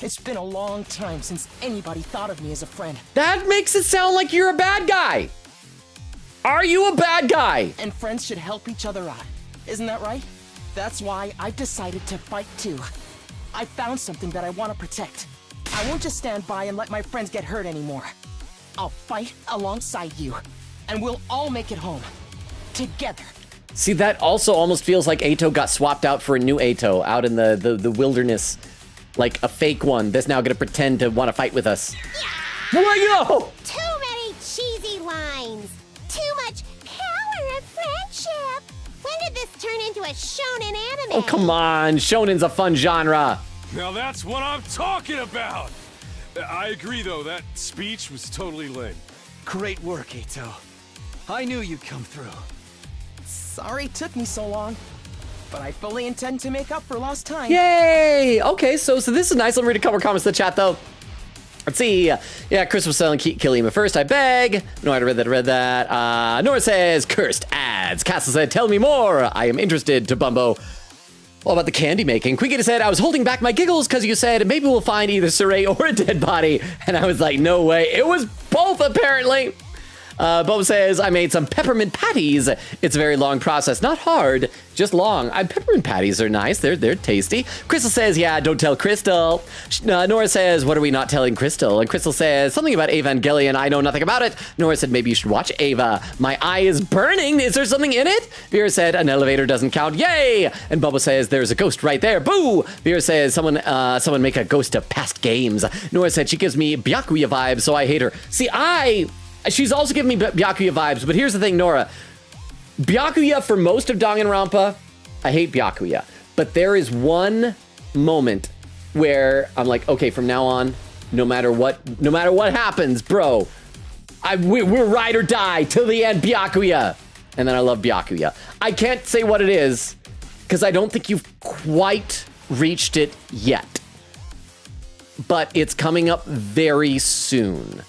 It's been a long time since anybody thought of me as a friend. That makes it sound like you're a bad guy. Are you a bad guy? And friends should help each other out. Isn't that right? That's why I've decided to fight too. I found something that I want to protect. I won't just stand by and let my friends get hurt anymore. I'll fight alongside you, and we'll all make it home. Together. See, that also almost feels like Eito got swapped out for a new Eito out in the wilderness. Like a fake one that's now gonna pretend to want to fight with us. Yeah! Whoa! Too many cheesy lines. Too much power of friendship. When did this turn into a shonen anime? Oh, come on. Shonen's a fun genre. Now that's what I'm talking about. I agree, though. That speech was totally lame. Great work, Eito. I knew you'd come through. Sorry it took me so long, but I fully intend to make up for lost time. Yay! Okay, so this is nice. Let me read a couple comments in the chat, though. Let's see. Yeah, Chris was selling Kilima first, I beg. No, I read that. Nora says, cursed ads. Castle said, tell me more. I am interested to Bumbo. All about the candy making. Quigita said, I was holding back my giggles because you said maybe we'll find either Sirei or a dead body. And I was like, no way. It was both, apparently. Bo says, I made some peppermint patties. It's a very long process. Not hard, just long. Peppermint patties are nice. They're tasty. Crystal says, yeah, don't tell Crystal. Nora says, what are we not telling Crystal? And Crystal says, something about Evangelion. I know nothing about it. Nora said, maybe you should watch Ava. My eye is burning. Is there something in it? Vera said, an elevator doesn't count. Yay! And Bubba says, there's a ghost right there. Boo! Vera says, someone make a ghost of past games. Nora said, she gives me Byakuya vibes, so I hate her. See, she's also giving me Byakuya vibes, but here's the thing, Nora. Byakuya, for most of Danganronpa, I hate Byakuya. But there is one moment where I'm like, okay, from now on, no matter what happens, bro, we're ride or die till the end, Byakuya. And then I love Byakuya. I can't say what it is, because I don't think you've quite reached it yet. But it's coming up very soon,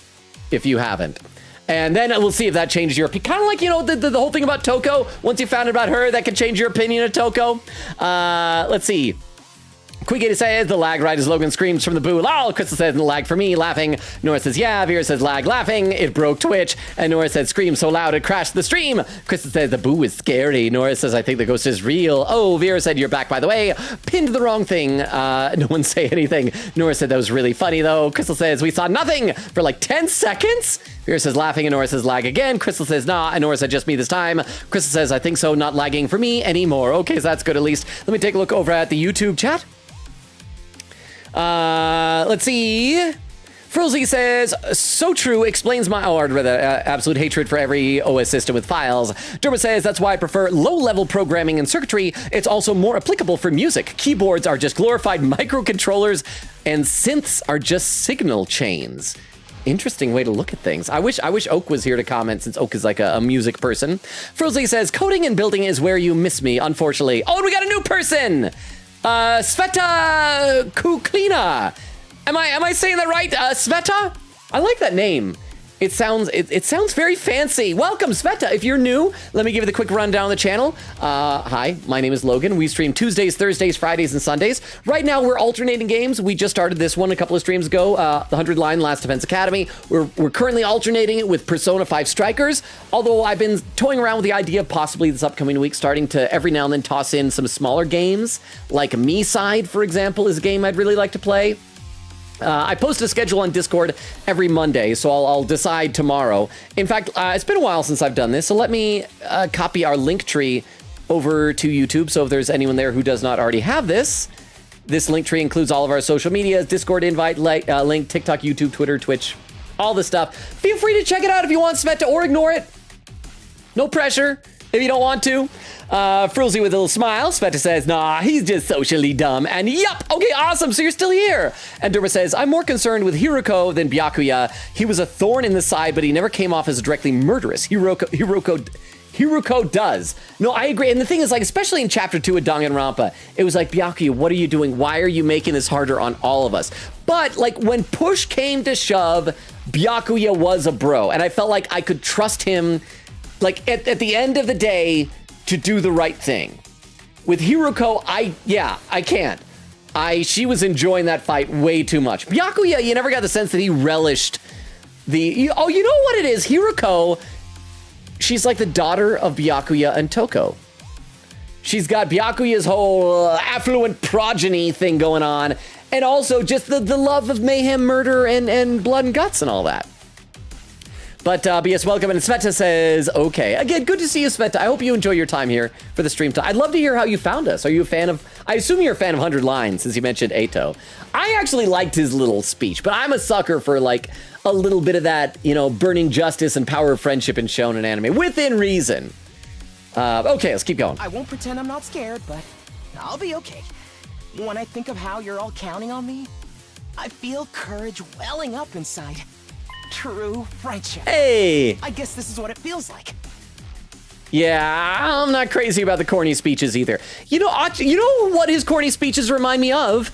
if you haven't. And then we'll see if that changes your opinion. Kind of like, the whole thing about Toko. Once you found out about her, that could change your opinion of Toko. Let's see. Quigator says, the lag right as Logan screams from the boo. Lol. Crystal says, the lag for me, laughing. Nora says, yeah. Vera says, lag, laughing. It broke Twitch. And Nora said, scream so loud it crashed the stream. Crystal says, the boo is scary. Nora says, I think the ghost is real. Oh, Vera said, you're back, by the way. Pinned the wrong thing. No one say anything. Nora said, that was really funny, though. Crystal says, we saw nothing for like 10 seconds. Vera says, laughing, and Nora says, lag again. Crystal says, nah, and Nora said, just me this time. Crystal says, I think so, not lagging for me anymore. Okay, so that's good at least. Let me take a look over at the YouTube chat. Let's see. Frozy says, so true, explains my absolute hatred for every OS system with files. Derma says, that's why I prefer low-level programming and circuitry. It's also more applicable for music. Keyboards are just glorified microcontrollers, and synths are just signal chains. Interesting way to look at things. I wish Oak was here to comment, since Oak is like a music person. Frozy says, coding and building is where you miss me, unfortunately. Oh, and we got a new person! Sveta Kuklina. Am I saying that right? Sveta? I like that name. It sounds very fancy. Welcome, Sveta. If you're new, let me give you the quick rundown of the channel. Hi, my name is Logan. We stream Tuesdays, Thursdays, Fridays, and Sundays. Right now, we're alternating games. We just started this one a couple of streams ago, the 100 Line Last Defense Academy. We're currently alternating it with Persona 5 Strikers, although I've been toying around with the idea of possibly this upcoming week starting to every now and then toss in some smaller games, like Me Side, for example, is a game I'd really like to play. I post a schedule on Discord every Monday, so I'll decide tomorrow. In fact, it's been a while since I've done this, so let me copy our link tree over to YouTube. So if there's anyone there who does not already have this link tree includes all of our social medias, Discord invite, link, TikTok, YouTube, Twitter, Twitch, all this stuff. Feel free to check it out if you want, Sveta, or ignore it. No pressure if you don't want to. Frilzy with a little smile. Sveta says, nah, he's just socially dumb. And yup, okay, awesome, so you're still here. And Durba says, I'm more concerned with Hiroko than Byakuya. He was a thorn in the side, but he never came off as directly murderous. Hiroko does. No, I agree. And the thing is, like, especially in Chapter 2 of Danganronpa, it was like, Byakuya, what are you doing? Why are you making this harder on all of us? But, like, when push came to shove, Byakuya was a bro. And I felt like I could trust him, like, at the end of the day, to do the right thing. With Hiroko, I can't. She was enjoying that fight way too much. Byakuya, you never got the sense that he relished you know what it is? Hiroko, she's like the daughter of Byakuya and Toko. She's got Byakuya's whole affluent progeny thing going on, and also just the love of mayhem, murder, and blood and guts and all that. But BS, welcome, and Sveta says, okay. Again, good to see you, Sveta. I hope you enjoy your time here for the stream time. I'd love to hear how you found us. Are you a fan of, I assume you're a fan of 100 Lines, since you mentioned Eito. I actually liked his little speech, but I'm a sucker for, like, a little bit of that, burning justice and power of friendship in shonen anime, within reason. Okay, let's keep going. I won't pretend I'm not scared, but I'll be okay. When I think of how you're all counting on me, I feel courage welling up inside. True friendship. Hey! I guess this is what it feels like. Yeah, I'm not crazy about the corny speeches either. You know what his corny speeches remind me of?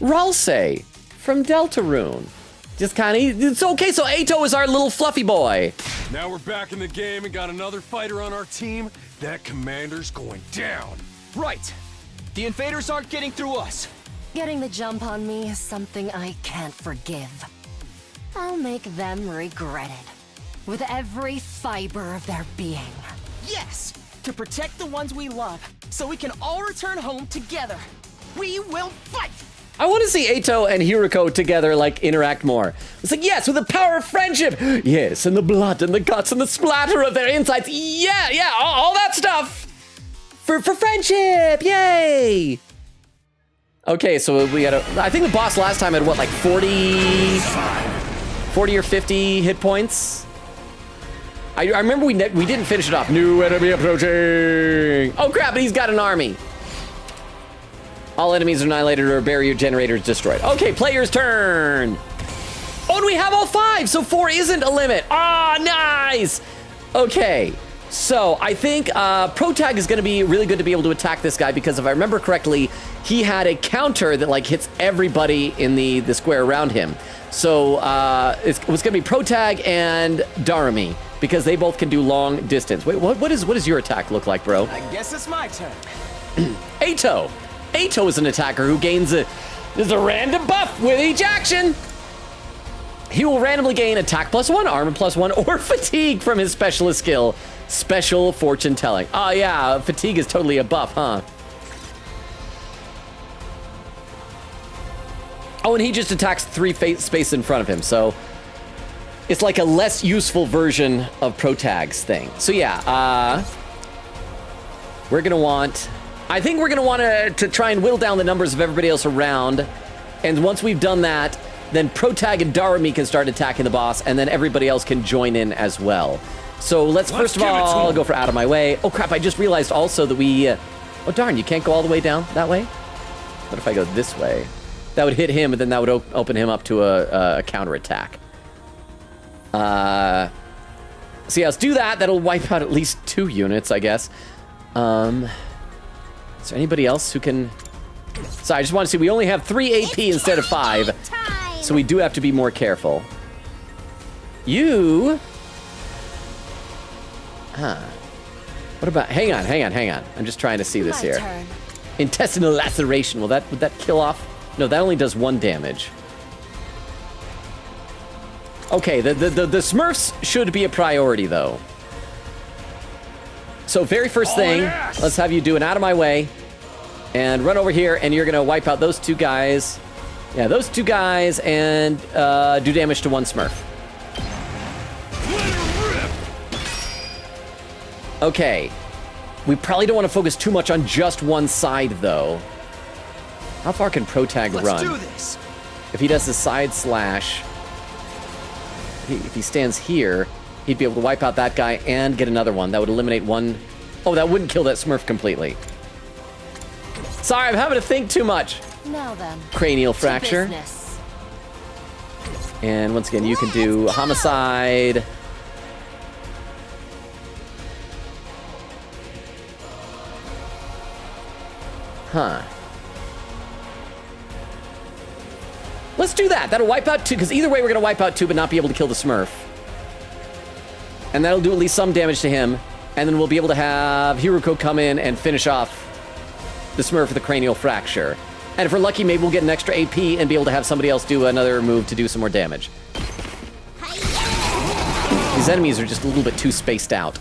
Ralsei from Deltarune. Just kind of, it's okay, so Eito is our little fluffy boy. Now we're back in the game and got another fighter on our team. That commander's going down. Right. The invaders aren't getting through us. Getting the jump on me is something I can't forgive. I'll make them regret it. with every fiber of their being. Yes! To protect the ones we love, so we can all return home together. We will fight! I want to see Eito and Hiruko together, like, interact more. It's like, yes, with the power of friendship. Yes, and the blood and the guts and the splatter of their insides. Yeah, all that stuff. For friendship, yay! Okay, so we gotta, I think the boss last time had what, like 40 or 50 hit points? I remember we didn't finish it off. New enemy approaching. Oh crap, but he's got an army. All enemies are annihilated or barrier generators destroyed. Okay, player's turn. Oh, and we have all 5, so 4 isn't a limit. Ah, nice. Okay, so I think Protag is gonna be really good to be able to attack this guy because if I remember correctly, he had a counter that like hits everybody in the square around him. So it was gonna be Protag and Darumi because they both can do long distance. Wait, what does your attack look like, bro? I guess it's my turn. Eito. Eito is an attacker who gains a random buff with each action. He will randomly gain attack +1, armor +1, or fatigue from his specialist skill, special fortune telling. Oh yeah, fatigue is totally a buff, huh? Oh, and he just attacks 3 space in front of him, so it's like a less useful version of Protag's thing. So yeah, we're gonna want, I think we're gonna want to try and whittle down the numbers of everybody else around, and once we've done that, then Protag and Darumi can start attacking the boss, and then everybody else can join in as well. So let's first of all go for out of my way. Oh crap, I just realized also that we, oh darn, you can't go all the way down that way? What if I go this way? That would hit him, and then that would open him up to a counterattack. So yeah, let's do that. That'll wipe out at least 2 units, I guess. Is there anybody else who can... So I just want to see, we only have 3 AP instead of 5. So we do have to be more careful. You... Huh. What about... Hang on. I'm just trying to see this here. Turn. Intestinal laceration. Would that kill off? No, that only does 1 damage. Okay, the Smurfs should be a priority, though. So very first thing, let's have you do an out of my way. And run over here, and you're going to wipe out those 2 guys. Yeah, those 2 guys, and do damage to 1 Smurf. Okay. We probably don't want to focus too much on just one side, though. How far can Protag run? Let's do this. If he does the side slash, if he stands here, he'd be able to wipe out that guy and get another one. That would eliminate 1. Oh, that wouldn't kill that Smurf completely. Sorry, I'm having to think too much. Now then. Cranial fracture. Business. And once again, you can do homicide. Huh. Let's do that. That'll wipe out 2, because either way we're going to wipe out 2 but not be able to kill the Smurf. And that'll do at least some damage to him. And then we'll be able to have Hiruko come in and finish off the Smurf with the cranial fracture. And if we're lucky, maybe we'll get an extra AP and be able to have somebody else do another move to do some more damage. These enemies are just a little bit too spaced out.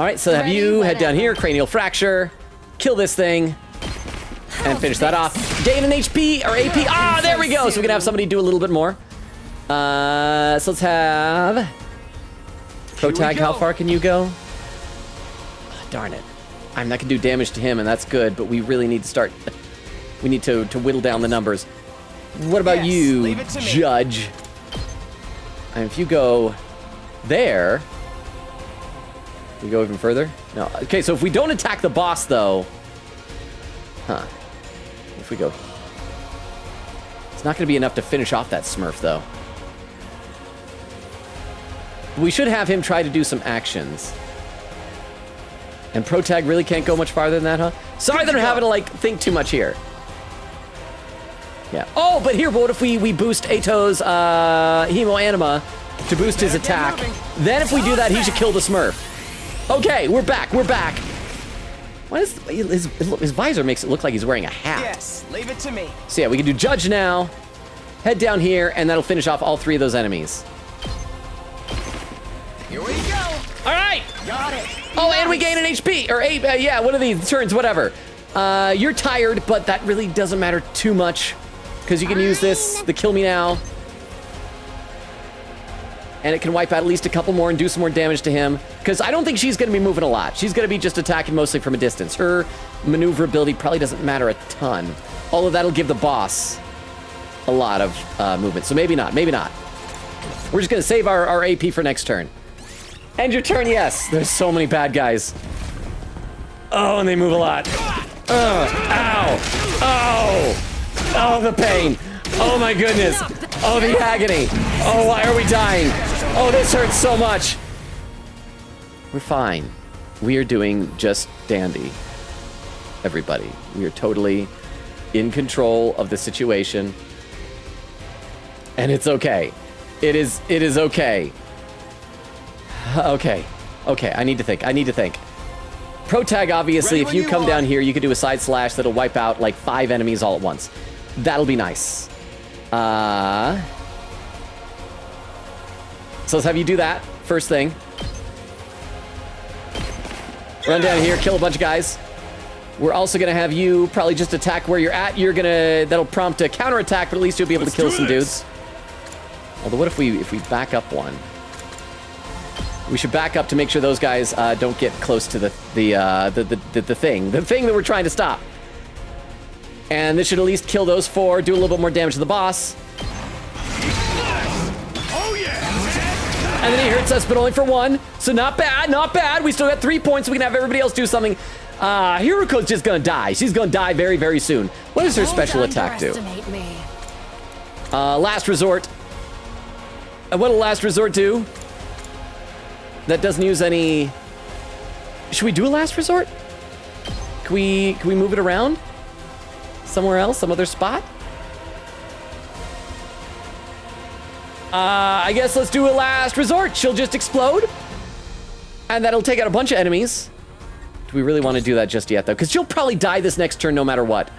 All right, so have you head down here, cranial fracture, kill this thing, and finish that off. Gain an HP or AP. Ah, there we go. So we can have somebody do a little bit more. So let's have Protag. How far can you go? Oh, darn it. I mean, that can do damage to him, and that's good, but we really need to start... We need to whittle down the numbers. What about you, Judge? And if you go there... We go even further? No. Okay, so if we don't attack the boss, though... Huh. If we go... It's not going to be enough to finish off that Smurf, though. We should have him try to do some actions. And Protag really can't go much farther than that, huh? Sorry that I'm having to, like, think too much here. Yeah. Oh, but here, what if we boost Eito's Hemo Anima to boost his attack? Then if we do that, he should kill the Smurf. Okay, we're back. Why is his visor makes it look like he's wearing a hat? Yes, leave it to me. So yeah, we can do Judge now. Head down here, and that'll finish off all 3 of those enemies. All right. Got it. Oh, and we gain an HP, or yeah, one of these turns, whatever. You're tired, but that really doesn't matter too much, because you can use this, the kill me now. And it can wipe out at least a couple more and do some more damage to him, because I don't think she's going to be moving a lot. She's going to be just attacking mostly from a distance. Her maneuverability probably doesn't matter a ton, although that'll give the boss a lot of movement. So maybe not, maybe not. We're just going to save our AP for next turn. End your turn, yes. There's so many bad guys. Oh, and they move a lot. Ow. Oh. Oh, the pain. Oh, my goodness. Oh, the agony. Oh, why are we dying? Oh, this hurts so much. We're fine. We are doing just dandy. Everybody. We are totally in control of the situation. And it's okay. It is okay. Okay. Okay, I need to think. Pro tag, obviously, if you come down here, you can do a side slash that'll wipe out like 5 enemies all at once. That'll be nice. So let's have you do that first thing. Run down here, kill a bunch of guys. We're also gonna have you probably just attack where you're at. That'll prompt a counterattack, but at least you'll be able to kill some dudes. Although, what if we back up one? We should back up to make sure those guys don't get close to the thing that we're trying to stop. And this should at least kill those 4, do a little bit more damage to the boss. Oh yeah! And then he hurts us, but only for 1. So not bad, not bad. We still got 3 points, so we can have everybody else do something. Hiruko's just gonna die. She's gonna die very, very soon. What does her special attack do? Last resort. And what'll last resort do? That doesn't use any... Should we do a last resort? Can we move it around? Somewhere else? Some other spot? I guess let's do a last resort. She'll just explode. And that'll take out a bunch of enemies. Do we really want to do that just yet, though? Because she'll probably die this next turn no matter what.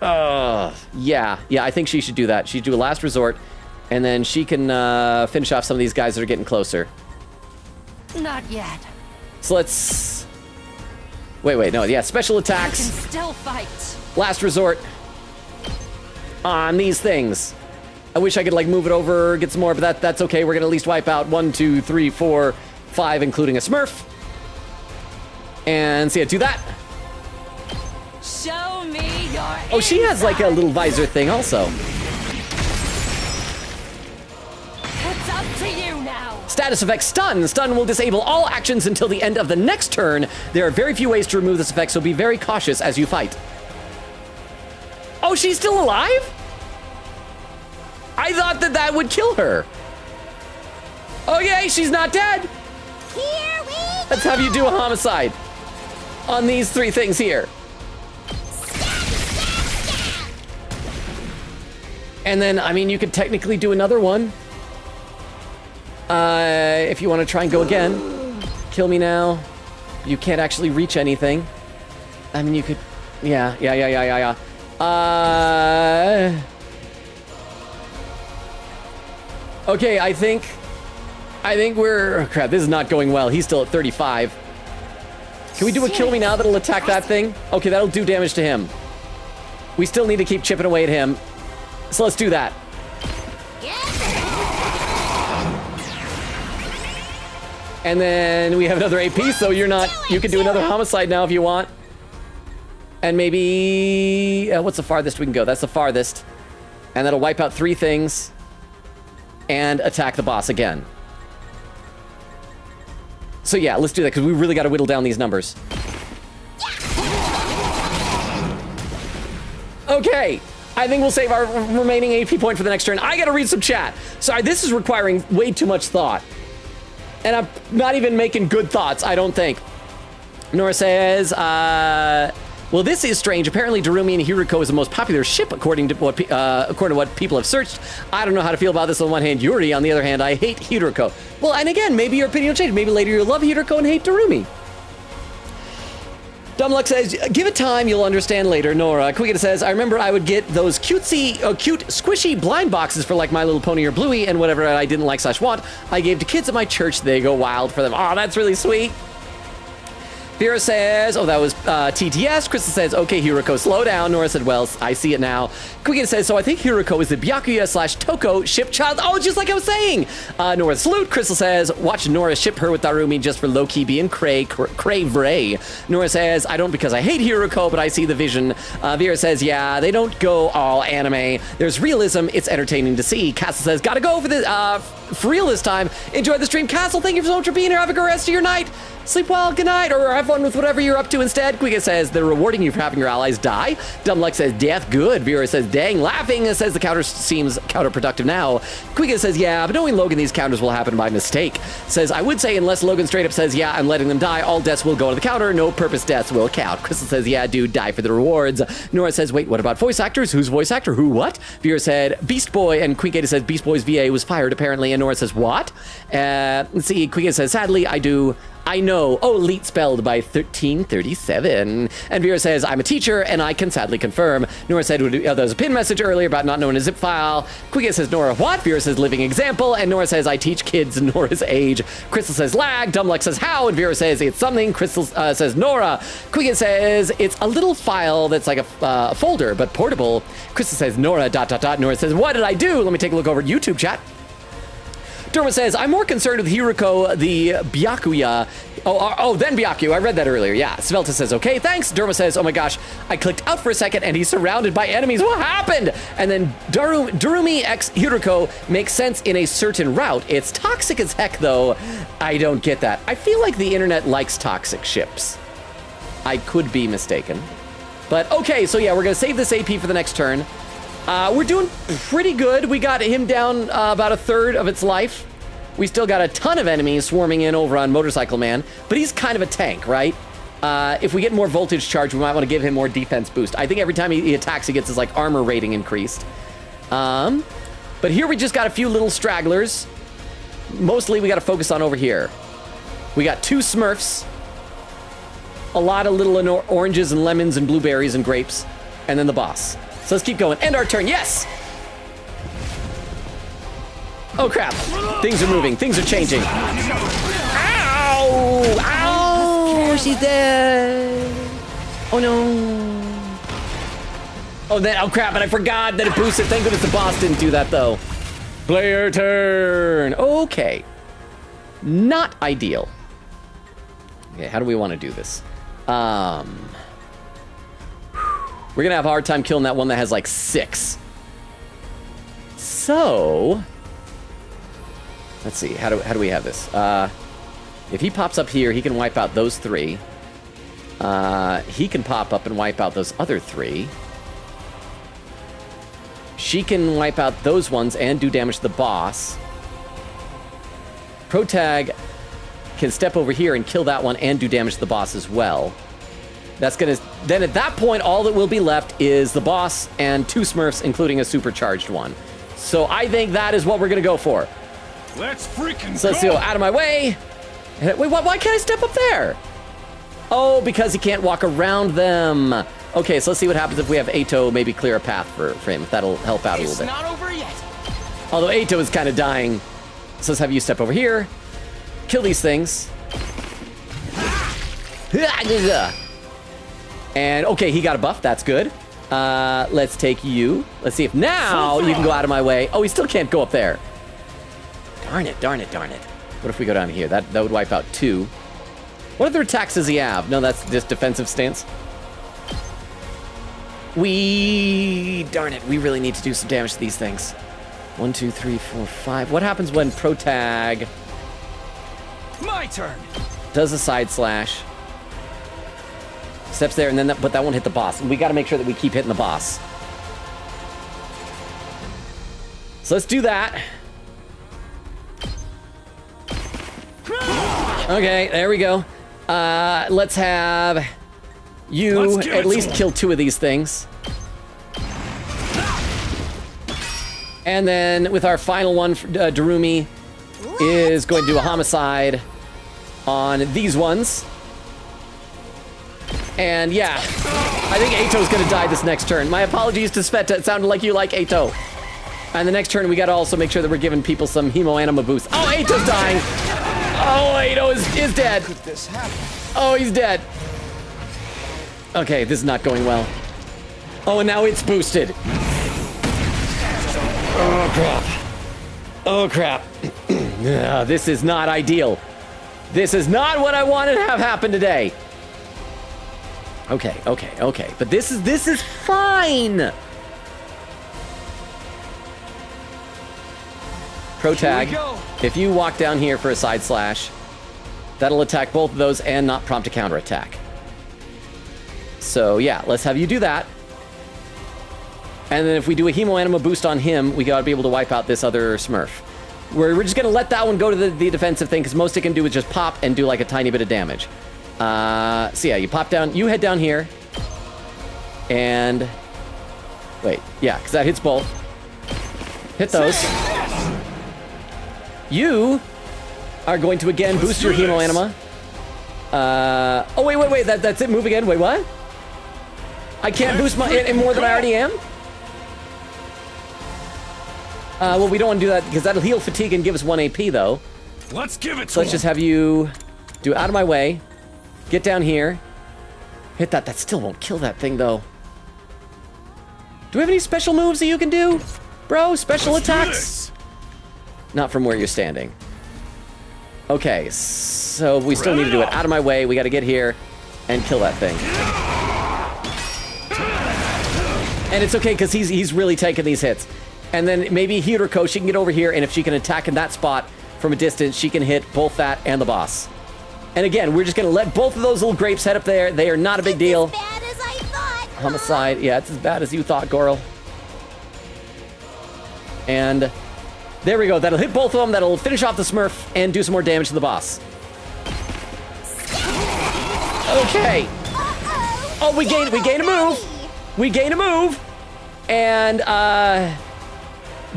Yeah, I think she should do that. She'd do a last resort. And then she can finish off some of these guys that are getting closer. Not yet. So let's... Wait, no, yeah, special attacks. I can still fight. Last resort. On these things. I wish I could, like, move it over, get some more, but that's okay. We're gonna at least wipe out 1, 2, 3, 4, 5, including a Smurf. And so yeah, do that. Show me your Oh, she has, like, a little visor thing also. It's up to you now. Status effect stun. Stun will disable all actions until the end of the next turn. There are very few ways to remove this effect, so be very cautious as you fight. Oh, she's still alive? I thought that would kill her. Okay, she's not dead. Here we go. Let's have you do a homicide on these 3 things here. And then, I mean, you could technically do another one. If you want to try and go again. Kill me now. You can't actually reach anything. I mean, you could... Yeah. Okay, I think we're... Oh, crap, this is not going well. He's still at 35. Can we do a kill me now that'll attack that thing? Okay, that'll do damage to him. We still need to keep chipping away at him. So let's do that. And then we have another AP, so you can do another homicide now if you want. And maybe... what's the farthest we can go? That's the farthest. And that'll wipe out 3 things. And attack the boss again. So yeah, let's do that, because we really got to whittle down these numbers. Okay, I think we'll save our remaining AP point for the next turn. I got to read some chat. Sorry, this is requiring way too much thought. And I'm not even making good thoughts, I don't think. Nora says, well, this is strange. Apparently, Darumi and Hiruko is the most popular ship, according to what people have searched. I don't know how to feel about this. On one hand, Yuri. On the other hand, I hate Hiruko. Well, and again, maybe your opinion will change. Maybe later you'll love Hiruko and hate Darumi. Dumbluck says, give it time, you'll understand later. Nora. Quiggita says, I remember I would get those cute, squishy blind boxes for like My Little Pony or Bluey, and whatever I didn't like / want, I gave to kids at my church. They go wild for them. Oh, that's really sweet. Vera says, oh, that was TTS. Crystal says, okay, Hiroko, slow down. Nora said, well, I see it now. Quiggita says, so I think Hiroko is the Byakuya / Toko ship child. Oh, just like I was saying. Nora salute. Crystal says, watch Nora ship her with Darumi just for low-key being cray. Nora says, I don't because I hate Hiroko, but I see the vision. Vera says, yeah, they don't go all anime. There's realism. It's entertaining to see. Castle says, gotta go for the for real this time. Enjoy the stream. Castle, thank you so much for being here. Have a good rest of your night. Sleep well, good night, or have fun with whatever you're up to instead. Quiggita says, they're rewarding you for having your allies die. Dumbluck says, death, good. Vera says, dang, laughing. Says the counter seems counterproductive now. Quiggita says, yeah, but knowing Logan, these counters will happen by mistake. Says, I would say, unless Logan straight up says, yeah, I'm letting them die, all deaths will go to the counter, no purpose deaths will count. Crystal says, yeah, dude, die for the rewards. Nora says, wait, what about voice actors? Who's voice actor? Who, what? Vera said, Beast Boy, and Quiggita says, Beast Boy's VA was fired, apparently, and Nora says, what? Let's see, Quiggita says, sadly, I know. Oh, elite spelled by 1337. And Vera says, I'm a teacher, and I can sadly confirm. Nora said, there was a pin message earlier about not knowing a zip file. Quiggita says, Nora, what? Vera says, living example. And Nora says, I teach kids Nora's age. Crystal says, lag. Dumbluck says, how? And Vera says, it's something. Crystal says, Nora. Quiggita says, it's a little file that's like a folder, but portable. Crystal says, Nora, ... Nora says, what did I do? Let me take a look over at YouTube chat. Durma says, I'm more concerned with Hiroko, the Byakuya. Then Byaku. I read that earlier. Yeah. Svelta says, okay, thanks. Durma says, oh my gosh, I clicked out for a second and he's surrounded by enemies. What happened? And then Darumi x Hiroko makes sense in a certain route. It's toxic as heck, though. I don't get that. I feel like the internet likes toxic ships. I could be mistaken. But okay, so yeah, we're going to save this AP for the next turn. We're doing pretty good. We got him down about a third of its life. We still got a ton of enemies swarming in over on Motorcycle Man, but he's kind of a tank, right? If we get more voltage charge, we might want to give him more defense boost. I think every time he attacks, he gets his like armor rating increased. But here we just got a few little stragglers. Mostly we got to focus on over here. We got 2 Smurfs, a lot of little oranges and lemons and blueberries and grapes, and then the boss. So let's keep going. End our turn. Yes! Oh, crap. Things are moving. Things are changing. Ow! Ow! She's dead. Oh, no. Oh, crap. And I forgot that it boosted. Thank goodness the boss didn't do that, though. Player turn. Okay. Not ideal. Okay, how do we want to do this? We're gonna have a hard time killing that one that has like 6. So, let's see. How do we have this? If he pops up here, he can wipe out those 3. He can pop up and wipe out those other 3. She can wipe out those ones and do damage to the boss. Protag can step over here and kill that one and do damage to the boss as well. That's gonna, then at that point, all that will be left is the boss and 2 Smurfs, including a supercharged one. So I think that is what we're gonna go for. Let's freaking So let's go out of my way. Wait, why can't I step up there? Oh, because he can't walk around them. Okay, so let's see what happens if we have Ato maybe clear a path for him, if that'll help out a little bit. It's not over yet. Although Ato is kind of dying. So let's have you step over here. Kill these things. And okay, he got a buff. That's good. Let's take you. Let's see if now you can go out of my way. Oh, he still can't go up there. Darn it, darn it, darn it. What if we go down here? That would wipe out 2. What other attacks does he have? No, that's just defensive stance. Darn it, we really need to do some damage to these things. 1, 2, 3, 4, 5. What happens when Protag... My turn. Does a side slash. Steps there, and then but that won't hit the boss. We got to make sure that we keep hitting the boss. So let's do that. Okay, there we go. Let's have you at least kill 2 of these things. And then with our final one, Darumi is going to do a homicide on these ones. And yeah, I think Ato's gonna die this next turn. My apologies to Sveta, it sounded like you like Ato. And the next turn, we gotta also make sure that we're giving people some Hemo Anima boosts. Oh, Ato's dying! Oh, Ato is dead. Oh, he's dead. Okay, this is not going well. Oh, and now it's boosted. Oh, crap. Oh, crap. This is not ideal. This is not what I wanted to have happen today. Okay. But this is fine. Pro tag. If you walk down here for a side slash, that'll attack both of those and not prompt a counterattack. So yeah, let's have you do that. And then if we do a Hemo Anima boost on him, we gotta be able to wipe out this other Smurf. We're just gonna let that one go to the defensive thing, because most it can do is just pop and do like a tiny bit of damage. So yeah, you pop down, you head down here. And wait, yeah, because that hits both. Hit those. You are going to again boost your Hemo Anima. Oh wait, that's it, move again, wait, what? I can't boost my any more than I already am? Well, we don't want to do that, because that'll heal fatigue and give us 1 AP, though. Let's give it to So let's just have you do out of my way. Get down here. Hit that. That still won't kill that thing, though. Do we have any special moves that you can do? Bro, special attacks? Not from where you're standing. Okay, so we still need to do it out of my way. We got to get here and kill that thing. And it's okay, because he's really taking these hits. And then maybe Hiroko, she can get over here, and if she can attack in that spot from a distance, she can hit both that and the boss. And again, we're just going to let both of those little grapes head up there. They are not a big deal. As bad as I thought. Homicide. Yeah, it's as bad as you thought, Goral. And there we go. That'll hit both of them. That'll finish off the Smurf and do some more damage to the boss. Okay. Oh, we gain a move. We gain a move. And,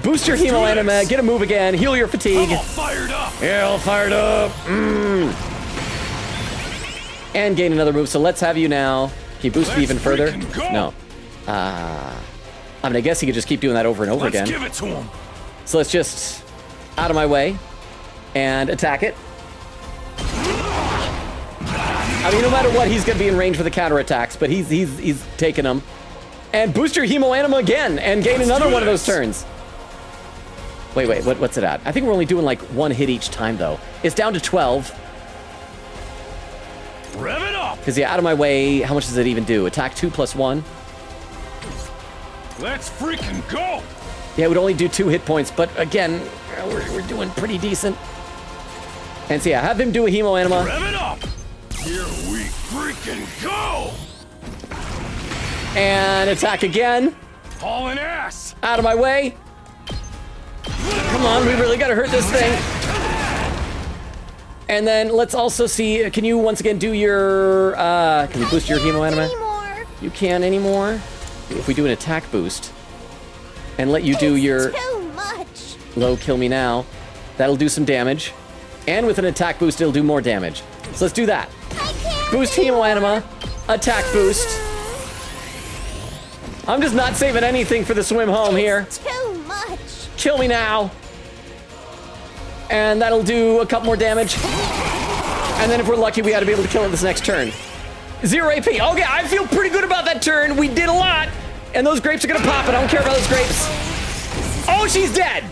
boost your Hemo Anima, get a move again, heal your fatigue. I'm all fired up. Yeah, all fired up. And gain another move, so let's have you now. Can you boost it even further? No. I mean, I guess he could just keep doing that over and over again. Let's give it to him. So let's just, out of my way, and attack it. I mean, no matter what, he's going to be in range for the counterattacks, but he's taking them. And boost your Hemo Anima again, and gain another one of those turns. Wait, what's it at? I think we're only doing like 1 hit each time, though. It's down to 12. Rev it up! Because, yeah, out of my way, how much does it even do? Attack 2 plus 1? Let's freaking go! Yeah, it would only do 2 hit points, but again, we're doing pretty decent. And so, yeah, have him do a Hemo Anima. Rev it up! Here we freaking go! And attack again. Hauling ass! Out of my way. Come on, we really gotta hurt this thing. And then let's also see, can you once again do your, can you boost your Hemo Anima? Anymore. You can't anymore? If we do an attack boost and let you do your Too much. low kill me now, that'll do some damage. And with an attack boost, it'll do more damage. So let's do that. I can't Boost Hemo Anima, attack boost. I'm just not saving anything for the swim home here. Too much. Kill me now. And that'll do a couple more damage. And then if we're lucky, we ought to be able to kill it this next turn. 0 AP. Okay, I feel pretty good about that turn. We did a lot. And those grapes are gonna pop, and I don't care about those grapes. Oh, she's dead.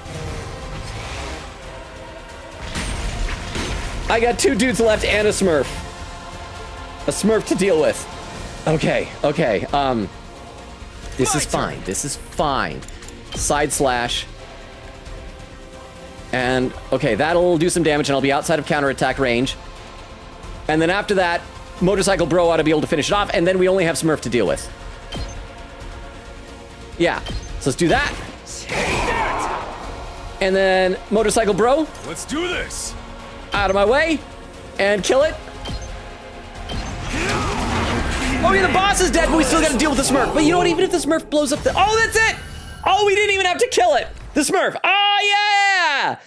I got 2 dudes left and a Smurf. A Smurf to deal with. Okay. This is fine. This is fine. Side slash. And, okay, that'll do some damage, and I'll be outside of counterattack range. And then after that, Motorcycle Bro ought to be able to finish it off, and then we only have Smurf to deal with. Yeah, so let's do that. And then Motorcycle Bro. Let's do this. Out of my way. And kill it. Oh, yeah, the boss is dead, but we still gotta deal with the Smurf. But you know what, even if the Smurf blows up the... Oh, that's it! Oh, we didn't even have to kill it! The Smurf. Oh, yeah!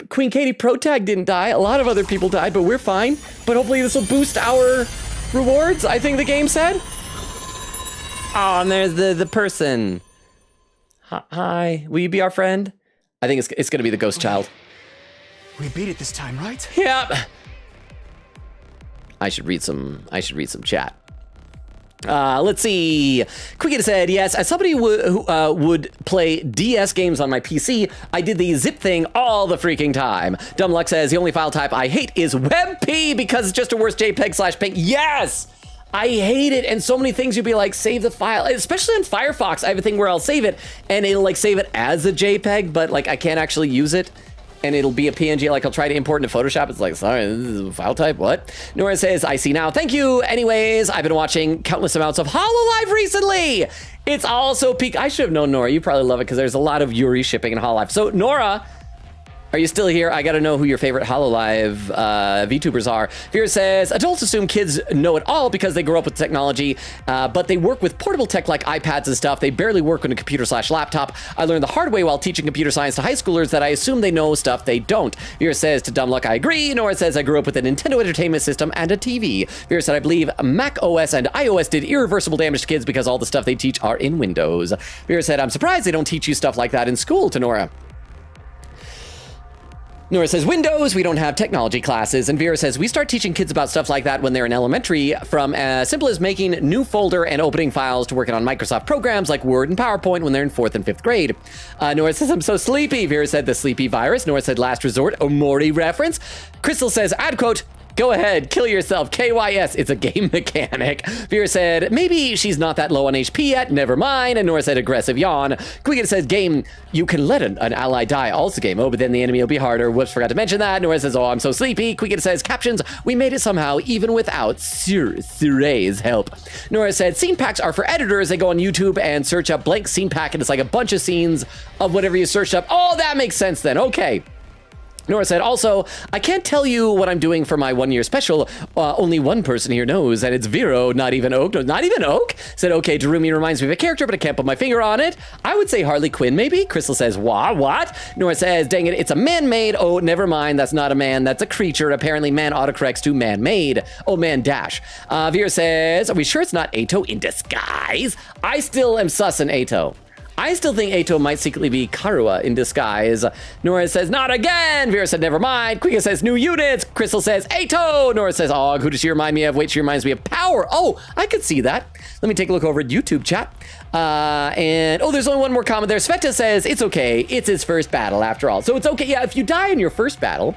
Queen Katie Pro Tag didn't die. A lot of other people died, but we're fine. But hopefully this will boost our rewards, I think the game said. Oh, and there's the person. Hi, will you be our friend? I think it's gonna be the ghost child. We beat it this time, right? Yep. I should read some chat. Let's see. Quicket said, yes, as somebody who would play DS games on my PC, I did the zip thing all the freaking time. Dumb Luck says, the only file type I hate is WebP because it's just a worse JPEG/PNG. Yes! I hate it, and so many things you'd be like, save the file, especially in Firefox. I have a thing where I'll save it, and it'll like save it as a JPEG, but like I can't actually use it. And it'll be a PNG, like I'll try to import into Photoshop. It's like, sorry, this is a file type, what? Nora says, I see now, thank you. Anyways, I've been watching countless amounts of HoloLive recently. It's also peak. I should have known, Nora, you probably love it because there's a lot of Yuri shipping in HoloLive. So Nora, are you still here? I gotta know who your favorite HoloLive VTubers are. Vera says, adults assume kids know it all because they grow up with technology, but they work with portable tech like iPads and stuff. They barely work on a computer/laptop. I learned the hard way while teaching computer science to high schoolers that I assume they know stuff they don't. Vera says, to dumb luck, I agree. Nora says, I grew up with a Nintendo Entertainment System and a TV. Vera said, I believe Mac OS and iOS did irreversible damage to kids because all the stuff they teach are in Windows. Vera said, I'm surprised they don't teach you stuff like that in school, to Nora. Nora says, Windows, we don't have technology classes. And Vera says, we start teaching kids about stuff like that when they're in elementary, from as simple as making new folder and opening files to working on Microsoft programs like Word and PowerPoint when they're in 4th and 5th grade. Nora says, I'm so sleepy. Vera said, the sleepy virus. Nora said, last resort, Omori reference. Crystal says, ad quote, go ahead, kill yourself, KYS, it's a game mechanic. Vera said, maybe she's not that low on HP yet, never mind. And Nora said, aggressive yawn. Quicket says, game, you can let an ally die, also game. Oh, but then the enemy will be harder. Whoops, forgot to mention that. Nora says, oh, I'm so sleepy. Quicket says, captions, we made it somehow, even without Suray's help. Nora said, scene packs are for editors. They go on YouTube and search up blank scene pack, and it's like a bunch of scenes of whatever you searched up. Oh, that makes sense then, okay. Nora said, also, I can't tell you what I'm doing for my 1 year special. Only one person here knows, and it's Vero, not even Oak. No, not even Oak? Said, okay, Darumi reminds me of a character, but I can't put my finger on it. I would say Harley Quinn, maybe. Crystal says, what? Nora says, dang it, it's a man-made. Oh, never mind, that's not a man, that's a creature. Apparently, man autocorrects to man-made. Oh, man dash. Vera says, are we sure it's not Ato in disguise? I still am sussing Ato. I still think Ato might secretly be Karua in disguise. Nora says, not again. Vera said, never mind. Quika says, new units. Crystal says, Ato. Nora says, oh, who does she remind me of? Wait, she reminds me of Power. Oh, I could see that. Let me take a look over at YouTube chat. And, oh, there's only one more comment there. Sveta says, it's okay. It's his first battle after all. So it's okay. Yeah, if you die in your first battle,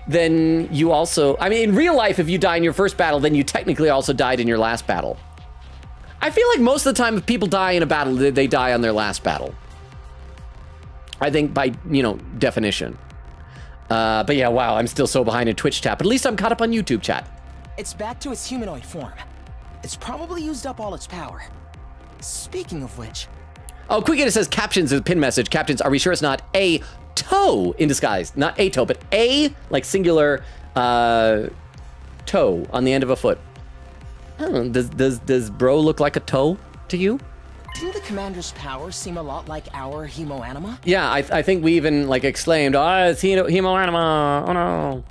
then you also, I mean, in real life, if you die in your first battle, then you technically also died in your last battle. I feel like most of the time if people die in a battle, they die on their last battle. I think by, definition. But yeah, wow, I'm still so behind in Twitch chat, but at least I'm caught up on YouTube chat. It's back to its humanoid form. It's probably used up all its power. Speaking of which... Oh, Quick says captions is a pin message. Captions, are we sure it's not a toe in disguise? Not a toe, but a, like singular, toe on the end of a foot. Oh, does bro look like a toe to you? Didn't the commander's power seem a lot like our hemoanima? Yeah, I think we even like exclaimed, oh, it's hemoanima, oh no.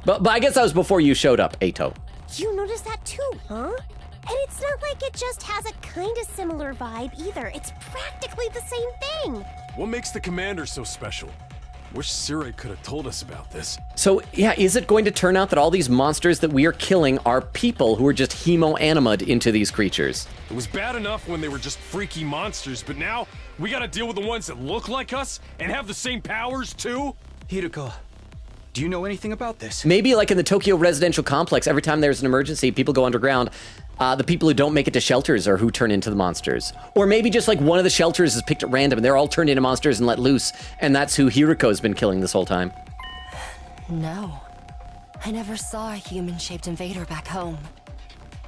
But I guess that was before you showed up, Ato. You noticed that too, huh? And it's not like it just has a kind of similar vibe either. It's practically the same thing. What makes the commander so special? Wish Suray could have told us about this. So, yeah, is it going to turn out that all these monsters that we are killing are people who are just hemo-animaed into these creatures? It was bad enough when they were just freaky monsters, but now we gotta deal with the ones that look like us and have the same powers too? Hiroko, do you know anything about this? Maybe like in the Tokyo residential complex, every time there's an emergency, people go underground. The people who don't make it to shelters are who turn into the monsters. Or maybe just like one of the shelters is picked at random and they're all turned into monsters and let loose. And that's who Hiriko's been killing this whole time. No. I never saw a human-shaped invader back home.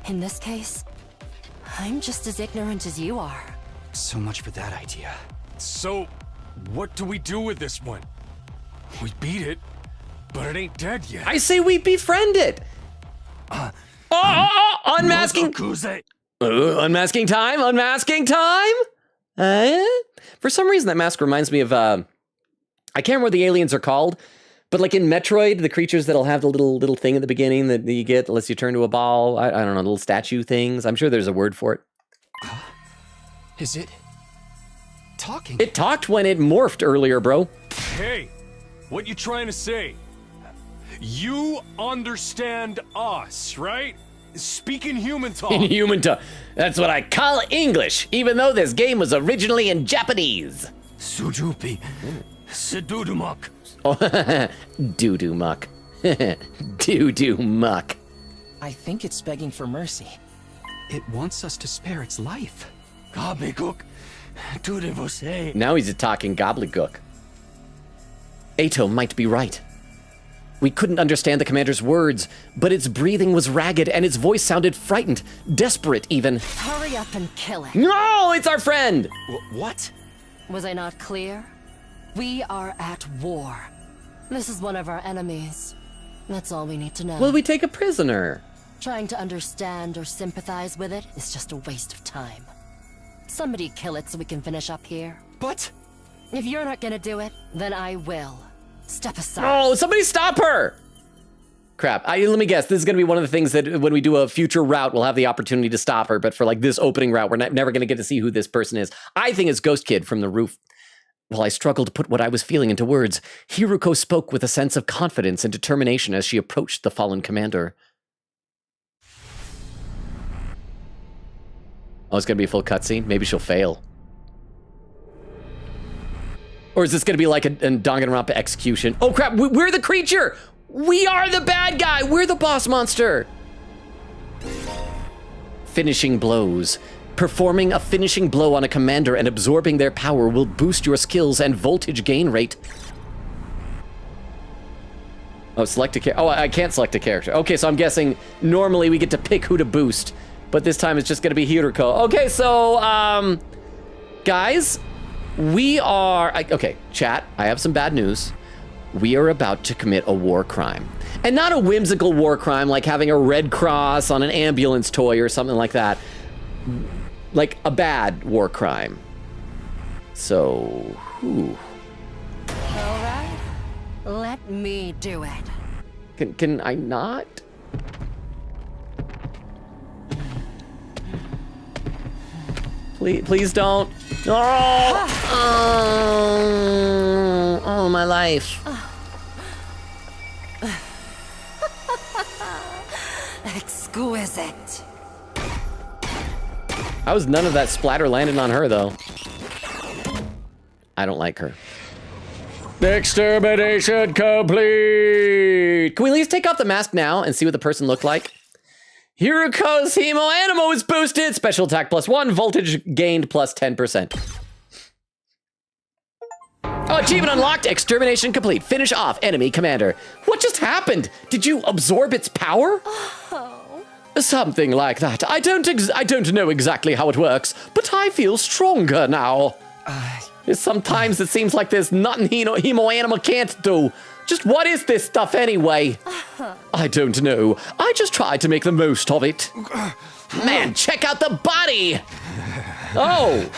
In this case, I'm just as ignorant as you are. So much for that idea. So, what do we do with this one? We beat it, but it ain't dead yet. I say we befriend it! Unmasking! Unmasking time! Unmasking time! For some reason, that mask reminds me of, I can't remember what the aliens are called, But like in Metroid, the creatures that'll have the little thing at the beginning that you get that lets you turn to a ball, I don't know, little statue things. I'm sure there's a word for it. Is it talking? It talked when it morphed earlier, bro. Hey, what you trying to say? You understand us, right? Speaking human talk. In human talk. That's what I call English, even though this game was originally in Japanese. Sujupi. Sedudumak. Oh, doo-doo muck. Doo-doo muck. I think it's begging for mercy. It wants us to spare its life. Gobbledygook. Tudo você. Now he's a talking gobbledygook. Ato might be right. We couldn't understand the commander's words, but its breathing was ragged and its voice sounded frightened, desperate even. Hurry up and kill it. No, it's our friend! What? Was I not clear? We are at war. This is one of our enemies. That's all we need to know. Will we take a prisoner? Trying to understand or sympathize with it is just a waste of time. Somebody kill it so we can finish up here. But... If you're not gonna do it, then I will. Step aside. Oh, somebody stop her! Crap, let me guess, this is gonna be one of the things that when we do a future route, we'll have the opportunity to stop her, but for like this opening route, we're never gonna get to see who this person is. I think it's Ghost Kid from the roof. While I struggled to put what I was feeling into words, Hiruko spoke with a sense of confidence and determination as she approached the fallen commander. Oh, it's gonna be a full cutscene? Maybe she'll fail. Or is this gonna be like a Danganronpa execution? Oh crap, we're the creature! We are the bad guy! We're the boss monster! Finishing blows. Performing a finishing blow on a commander and absorbing their power will boost your skills and voltage gain rate. Oh, select a character. Oh, I can't select a character. Okay, so I'm guessing normally we get to pick who to boost, but this time it's just gonna be Hiruko. Okay, so, guys, we are... Okay, chat, I have some bad news. We are about to commit a war crime. And not a whimsical war crime like having a red cross on an ambulance toy or something like that. Like a bad war crime. So, whew. All right, let me do it. Can I not? Please don't. Oh, oh my life. Exquisite. How was none of that splatter landing on her, though? I don't like her. Extermination complete! Can we at least take off the mask now and see what the person looked like? Hiruko's Hemo Animo is boosted! Special attack +1, voltage gained plus 10%. Oh, achievement unlocked, extermination complete. Finish off enemy commander. What just happened? Did you absorb its power? Oh. Something like that. I don't know exactly how it works, but I feel stronger now. Sometimes it seems like there's nothing Hemo Anima can't do. Just what is this stuff anyway? I don't know. I just tried to make the most of it. Man, check out the body! Oh!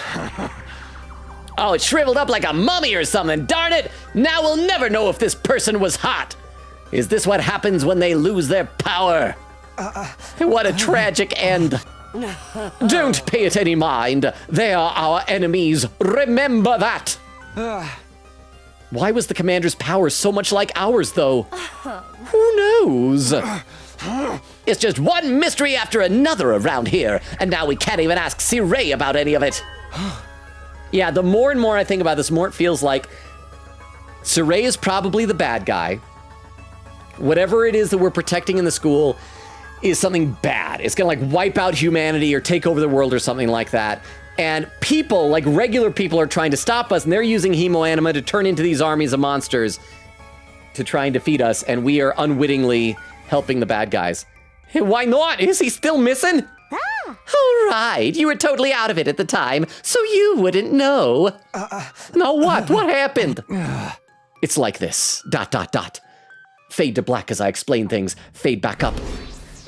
Oh, it shriveled up like a mummy or something, darn it! Now we'll never know if this person was hot. Is this what happens when they lose their power? What a tragic end. Don't pay it any mind. They are our enemies. Remember that. Why was the commander's power so much like ours, though? Who knows? It's just one mystery after another around here, and now we can't even ask Sirei about any of it. Yeah, the more and more I think about this, the more it feels like Sirei is probably the bad guy. Whatever it is that we're protecting in the school is something bad. It's gonna like wipe out humanity or take over the world or something like that. And people, like regular people, are trying to stop us, and they're using Hemo Anima to turn into these armies of monsters to try and defeat us, and we are unwittingly helping the bad guys. Hey, why not? Is he still missing? All right, you were totally out of it at the time, so you wouldn't know. Now what? What happened? It's like this, ... Fade to black as I explain things, fade back up.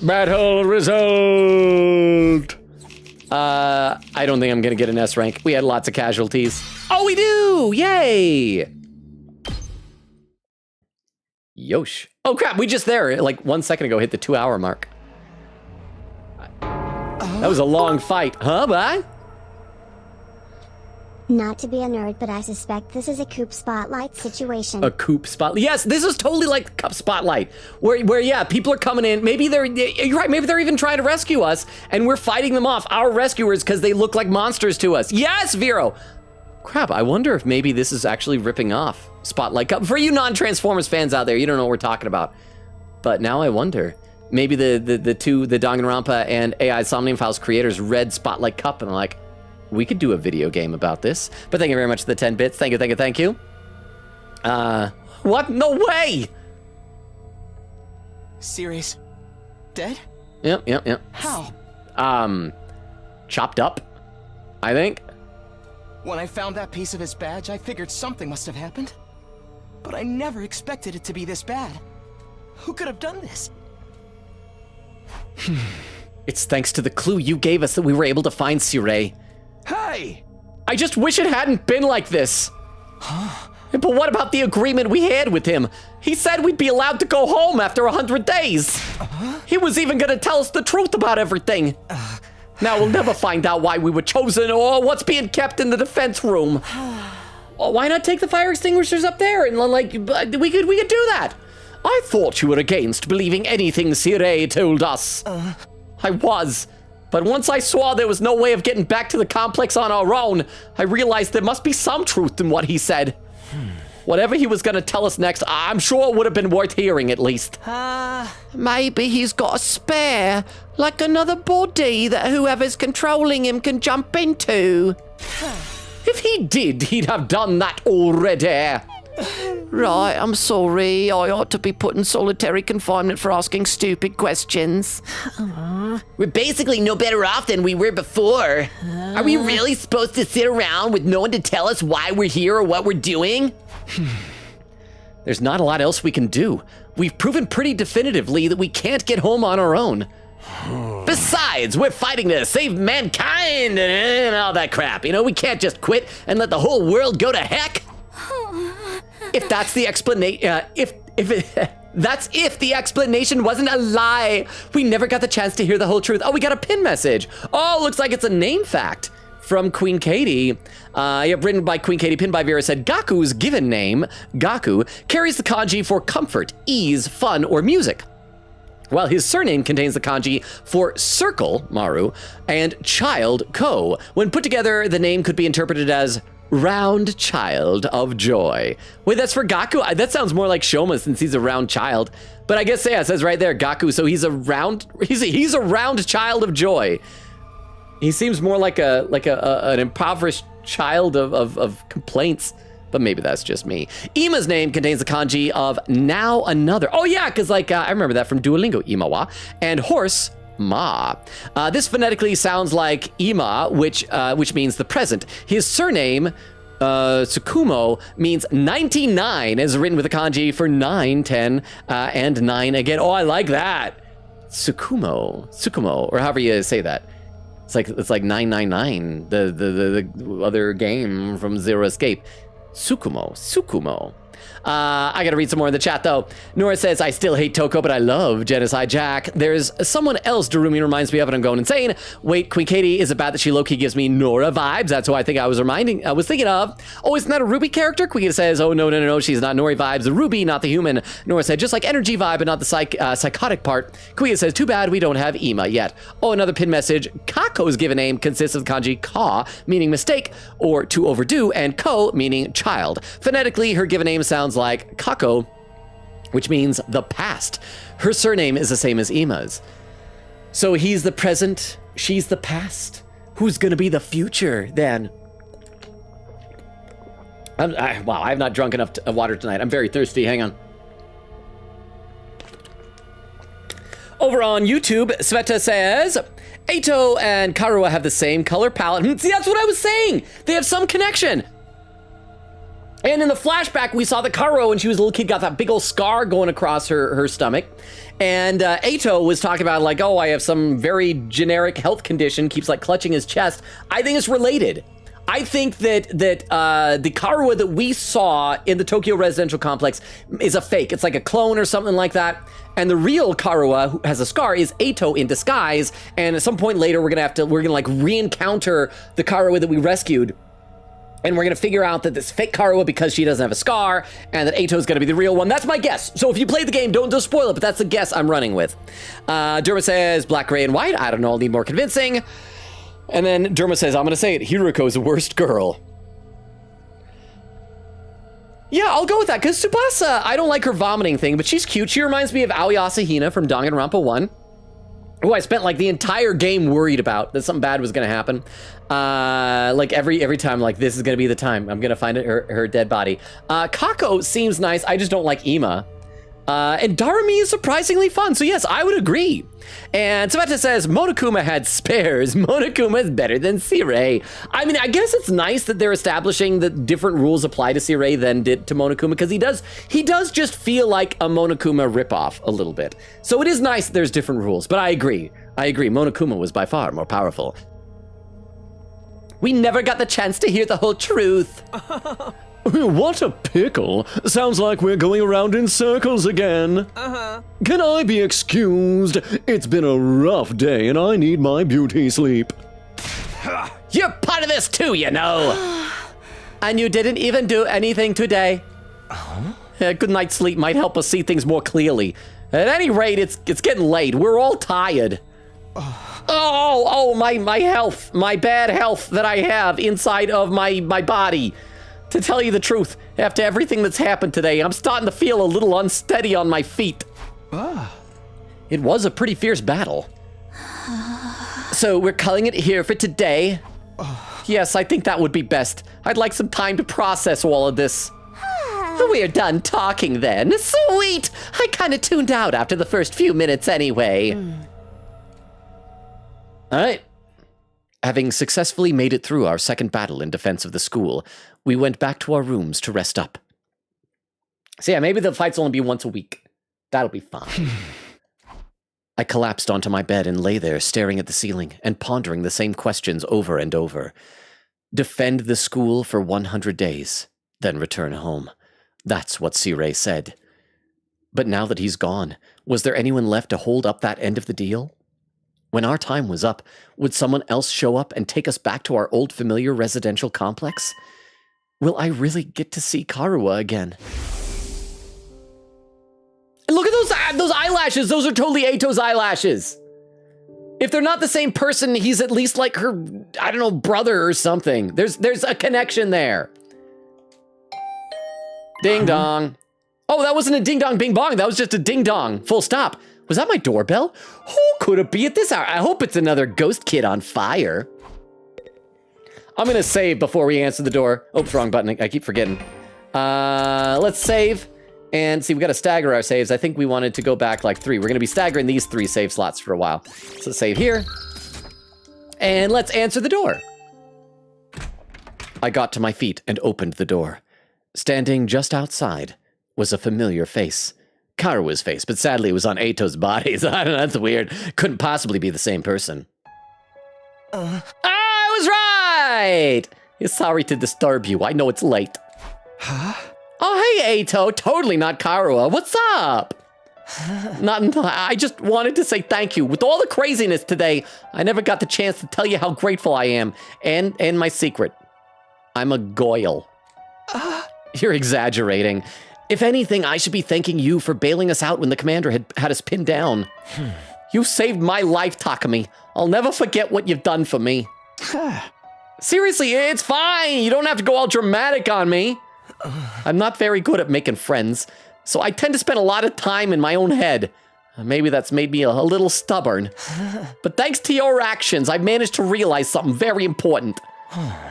Battle result! I don't think I'm gonna get an S rank. We had lots of casualties. Oh, we do! Yay! Yosh. Oh crap, we just there, like 1 second ago, hit the 2-hour mark. That was a long fight. Huh, bye? Not to be a nerd, but I suspect this is a Coop Spotlight situation. A Coop Spotlight. Yes, this is totally like Cup Spotlight. Where yeah, people are coming in. Maybe you're right, maybe they're even trying to rescue us, and we're fighting them off, our rescuers, because they look like monsters to us. Yes, Vero! Crap, I wonder if maybe this is actually ripping off Spotlight Cup. For you non-Transformers fans out there, you don't know what we're talking about. But now I wonder. Maybe the Danganronpa and AI Somnium Files creators read Spotlight Cup and are like, we could do a video game about this. But thank you very much for the 10 bits. Thank you. What? No way! Serious? Dead? Yep. How? Chopped up, I think. When I found that piece of his badge, I figured something must have happened. But I never expected it to be this bad. Who could have done this? It's thanks to the clue you gave us that we were able to find Sirei. Hey! I just wish it hadn't been like this. But what about the agreement we had with him? He said we'd be allowed to go home after 100 days. He was even gonna tell us the truth about everything. Now we'll never find out why we were chosen or what's being kept in the defense room. Why not take the fire extinguishers up there and like we could do that? I thought you were against believing anything Sirei told us. I was. But once I saw there was no way of getting back to the complex on our own, I realized there must be some truth in what he said. Whatever he was gonna tell us next, I'm sure it would have been worth hearing at least. Maybe he's got a spare, like another body that whoever's controlling him can jump into. If he did, he'd have done that already. Right, I'm sorry. I ought to be put in solitary confinement for asking stupid questions. We're basically no better off than we were before. Are we really supposed to sit around with no one to tell us why we're here or what we're doing? There's not a lot else we can do. We've proven pretty definitively that we can't get home on our own. Besides, we're fighting to save mankind and all that crap. You know, we can't just quit and let the whole world go to heck. If that's the explanation, that's if the explanation wasn't a lie. We never got the chance to hear the whole truth. Oh, we got a pin message. Oh, looks like it's a name fact from Queen Katie. Written by Queen Katie, pinned by Vera, said, Gaku's given name, Gaku, carries the kanji for comfort, ease, fun, or music. While his surname contains the kanji for circle, Maru, and child, Ko. When put together, the name could be interpreted as round child of joy. Wait, that's for Gaku? That sounds more like Shoma since he's a round child. But I guess, yeah, it says right there, Gaku, so he's a round child of joy. He seems more like an impoverished child of complaints. But maybe that's just me. Ima's name contains the kanji of now another. Oh yeah, because I remember that from Duolingo, Imawa. And horse, Ma. This phonetically sounds like Ima, which means the present. His surname, Tsukumo, means 99, as written with the kanji for 9, 10, and 9 again. Oh, I like that. Tsukumo, or however you say that. It's like 999, the other game from Zero Escape. Sukumo. I gotta read some more in the chat though. Nora says, I still hate Toko, but I love Genocide Jack. There's someone else Darumi reminds me of, and I'm going insane. Wait, Queen Katie, is it bad that she low-key gives me Nora vibes? That's who I think I was thinking of. Oh, isn't that a Ruby character? Queen Katie says, oh, no, she's not Nori vibes. Ruby, not the human. Nora said, just like energy vibe, but not the psychotic part. Queen Katie says, too bad we don't have Ima yet. Oh, another pin message. Kako's given name consists of the kanji ka, meaning mistake, or to overdo, and ko, meaning child. Phonetically, her given name sounds like Kako, which means the past. Her surname is the same as Ima's. So he's the present, she's the past. Who's gonna be the future then? Wow, I have not drunk enough water tonight. I'm very thirsty, hang on. Over on YouTube, Sveta says, Eito and Karua have the same color palette. See, that's what I was saying. They have some connection. And in the flashback, we saw that Karo, when she was a little kid, got that big old scar going across her stomach. And Eito was talking about like, oh, I have some very generic health condition, keeps like clutching his chest. I think it's related. I think that the Karuwa that we saw in the Tokyo Residential Complex is a fake. It's like a clone or something like that. And the real Karuwa, who has a scar, is Eito in disguise. And at some point later, we're gonna like re-encounter the Karuwa that we rescued. And we're gonna figure out that this fake Karuwa, because she doesn't have a scar, and that Eito's gonna be the real one. That's my guess. So if you played the game, don't spoil it, but that's the guess I'm running with. Derma says black, gray, and white. I don't know, I'll need more convincing. And then Derma says, I'm gonna say it, Hiruko's the worst girl. Yeah, I'll go with that, because Tsubasa, I don't like her vomiting thing, but she's cute. She reminds me of Aoi Asahina from Danganronpa 1, who I spent like the entire game worried about that something bad was gonna happen. Like every time, like, this is gonna be the time I'm gonna find her dead body. Kako seems nice, I just don't like Ima. And Darumi is surprisingly fun, so yes, I would agree. And Sabata says, Monokuma had spares. Monokuma is better than Sirei. I mean, I guess it's nice that they're establishing that different rules apply to Sirei than did to Monokuma, because he does just feel like a Monokuma ripoff a little bit. So it is nice that there's different rules, but I agree. Monokuma was by far more powerful. We never got the chance to hear the whole truth. What a pickle. Sounds like we're going around in circles again. Can I be excused? It's been a rough day and I need my beauty sleep. You're part of this too, you know. And you didn't even do anything today. A good night's sleep might help us see things more clearly. At any rate, it's getting late. We're all tired. My health, my bad health that I have inside of my body. To tell you the truth, after everything that's happened today, I'm starting to feel a little unsteady on my feet. It was a pretty fierce battle. So we're calling it here for today. Yes, I think that would be best. I'd like some time to process all of this. We're done talking then. Sweet! I kind of tuned out after the first few minutes anyway. All right. Having successfully made it through our second battle in defense of the school, we went back to our rooms to rest up. So yeah, maybe the fights only be once a week. That'll be fine. I collapsed onto my bed and lay there staring at the ceiling and pondering the same questions over and over. Defend the school for 100 days, then return home. That's what Sirei said. But now that he's gone, was there anyone left to hold up that end of the deal? When our time was up, would someone else show up and take us back to our old familiar residential complex? Will I really get to see Karuwa again? And look at those eyelashes. Those are totally Eito's eyelashes. If they're not the same person, he's at least like her, I don't know, brother or something. There's a connection there. Ding dong. Oh, that wasn't a ding dong bing bong. That was just a ding dong. Full stop. Was that my doorbell? Who could it be at this hour? I hope it's another ghost kid on fire. I'm gonna save before we answer the door. Oops, wrong button. I keep forgetting. Let's save. And see, we gotta stagger our saves. I think we wanted to go back like 3. We're gonna be staggering these 3 save slots for a while. So save here. And let's answer the door. I got to my feet and opened the door. Standing just outside was a familiar face. Karuwa's face, but sadly it was on Eito's body, so I don't know, that's weird. Couldn't possibly be the same person. I was right! Sorry to disturb you, I know it's late. Huh? Oh, hey, Eito, totally not Karuwa. What's up? I just wanted to say thank you. With all the craziness today, I never got the chance to tell you how grateful I am, and my secret. I'm a goyle. You're exaggerating. If anything, I should be thanking you for bailing us out when the commander had us pinned down. You saved my life, Takumi. I'll never forget what you've done for me. Seriously, it's fine. You don't have to go all dramatic on me. I'm not very good at making friends, so I tend to spend a lot of time in my own head. Maybe that's made me a little stubborn. But thanks to your actions, I've managed to realize something very important.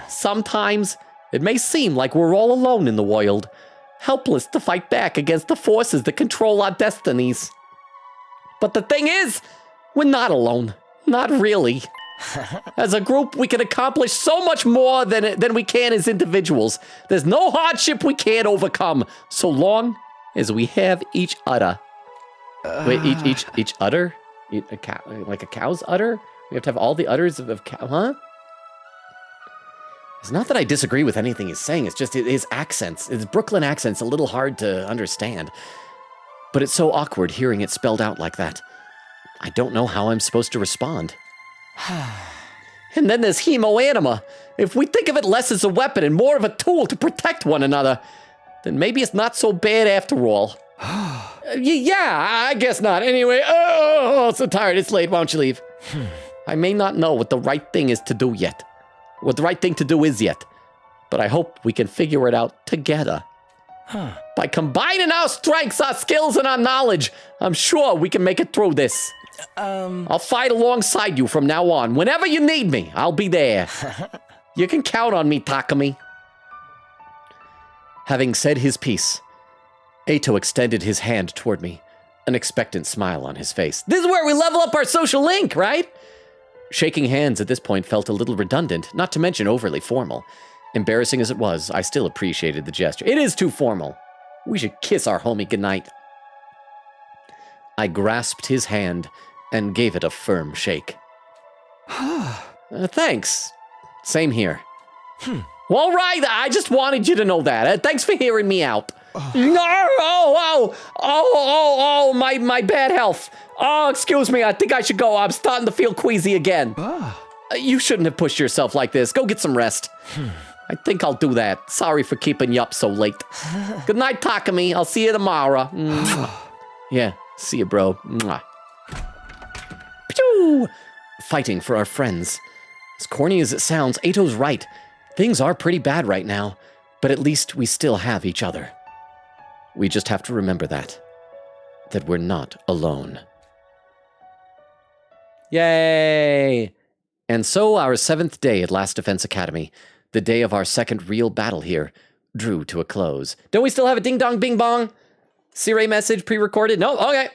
Sometimes, it may seem like we're all alone in the world, helpless to fight back against the forces that control our destinies. But the thing is, we're not alone. Not really. As a group, we can accomplish so much more than we can as individuals. There's no hardship we can't overcome, so long as we have each udder. Wait, each udder? A cow, like a cow's udder? We have to have all the udders of cow, huh? It's not that I disagree with anything he's saying, it's just his accents, his Brooklyn accent's a little hard to understand. But it's so awkward hearing it spelled out like that. I don't know how I'm supposed to respond. And then there's hemoanima. If we think of it less as a weapon and more of a tool to protect one another, then maybe it's not so bad after all. Yeah, I guess not. Anyway, I'm so tired, it's late, why don't you leave? I may not know what the right thing is to do yet. What the right thing to do is yet. But I hope we can figure it out together. By combining our strengths, our skills, and our knowledge, I'm sure we can make it through this. I'll fight alongside you from now on. Whenever you need me, I'll be there. You can count on me, Takumi. Having said his piece, Eito extended his hand toward me, an expectant smile on his face. This is where we level up our social link, right? Shaking hands at this point felt a little redundant, not to mention overly formal. Embarrassing as it was, I still appreciated the gesture. It is too formal. We should kiss our homie goodnight. I grasped his hand and gave it a firm shake. Thanks. Same here. All right, I just wanted you to know that. Thanks for hearing me out. My bad health. Oh, excuse me, I think I should go. I'm starting to feel queasy again. You shouldn't have pushed yourself like this. Go get some rest. I think I'll do that. Sorry for keeping you up so late. Good night, Takumi. I'll see you tomorrow. Yeah, see you, bro. Pew! Fighting for our friends. As corny as it sounds, Eito's right. Things are pretty bad right now, but at least we still have each other. We just have to remember that we're not alone. Yay! And so our 7th day at Last Defense Academy, the day of our second real battle here, drew to a close. Don't we still have a ding dong bing bong? Sirei message pre-recorded? No? Okay.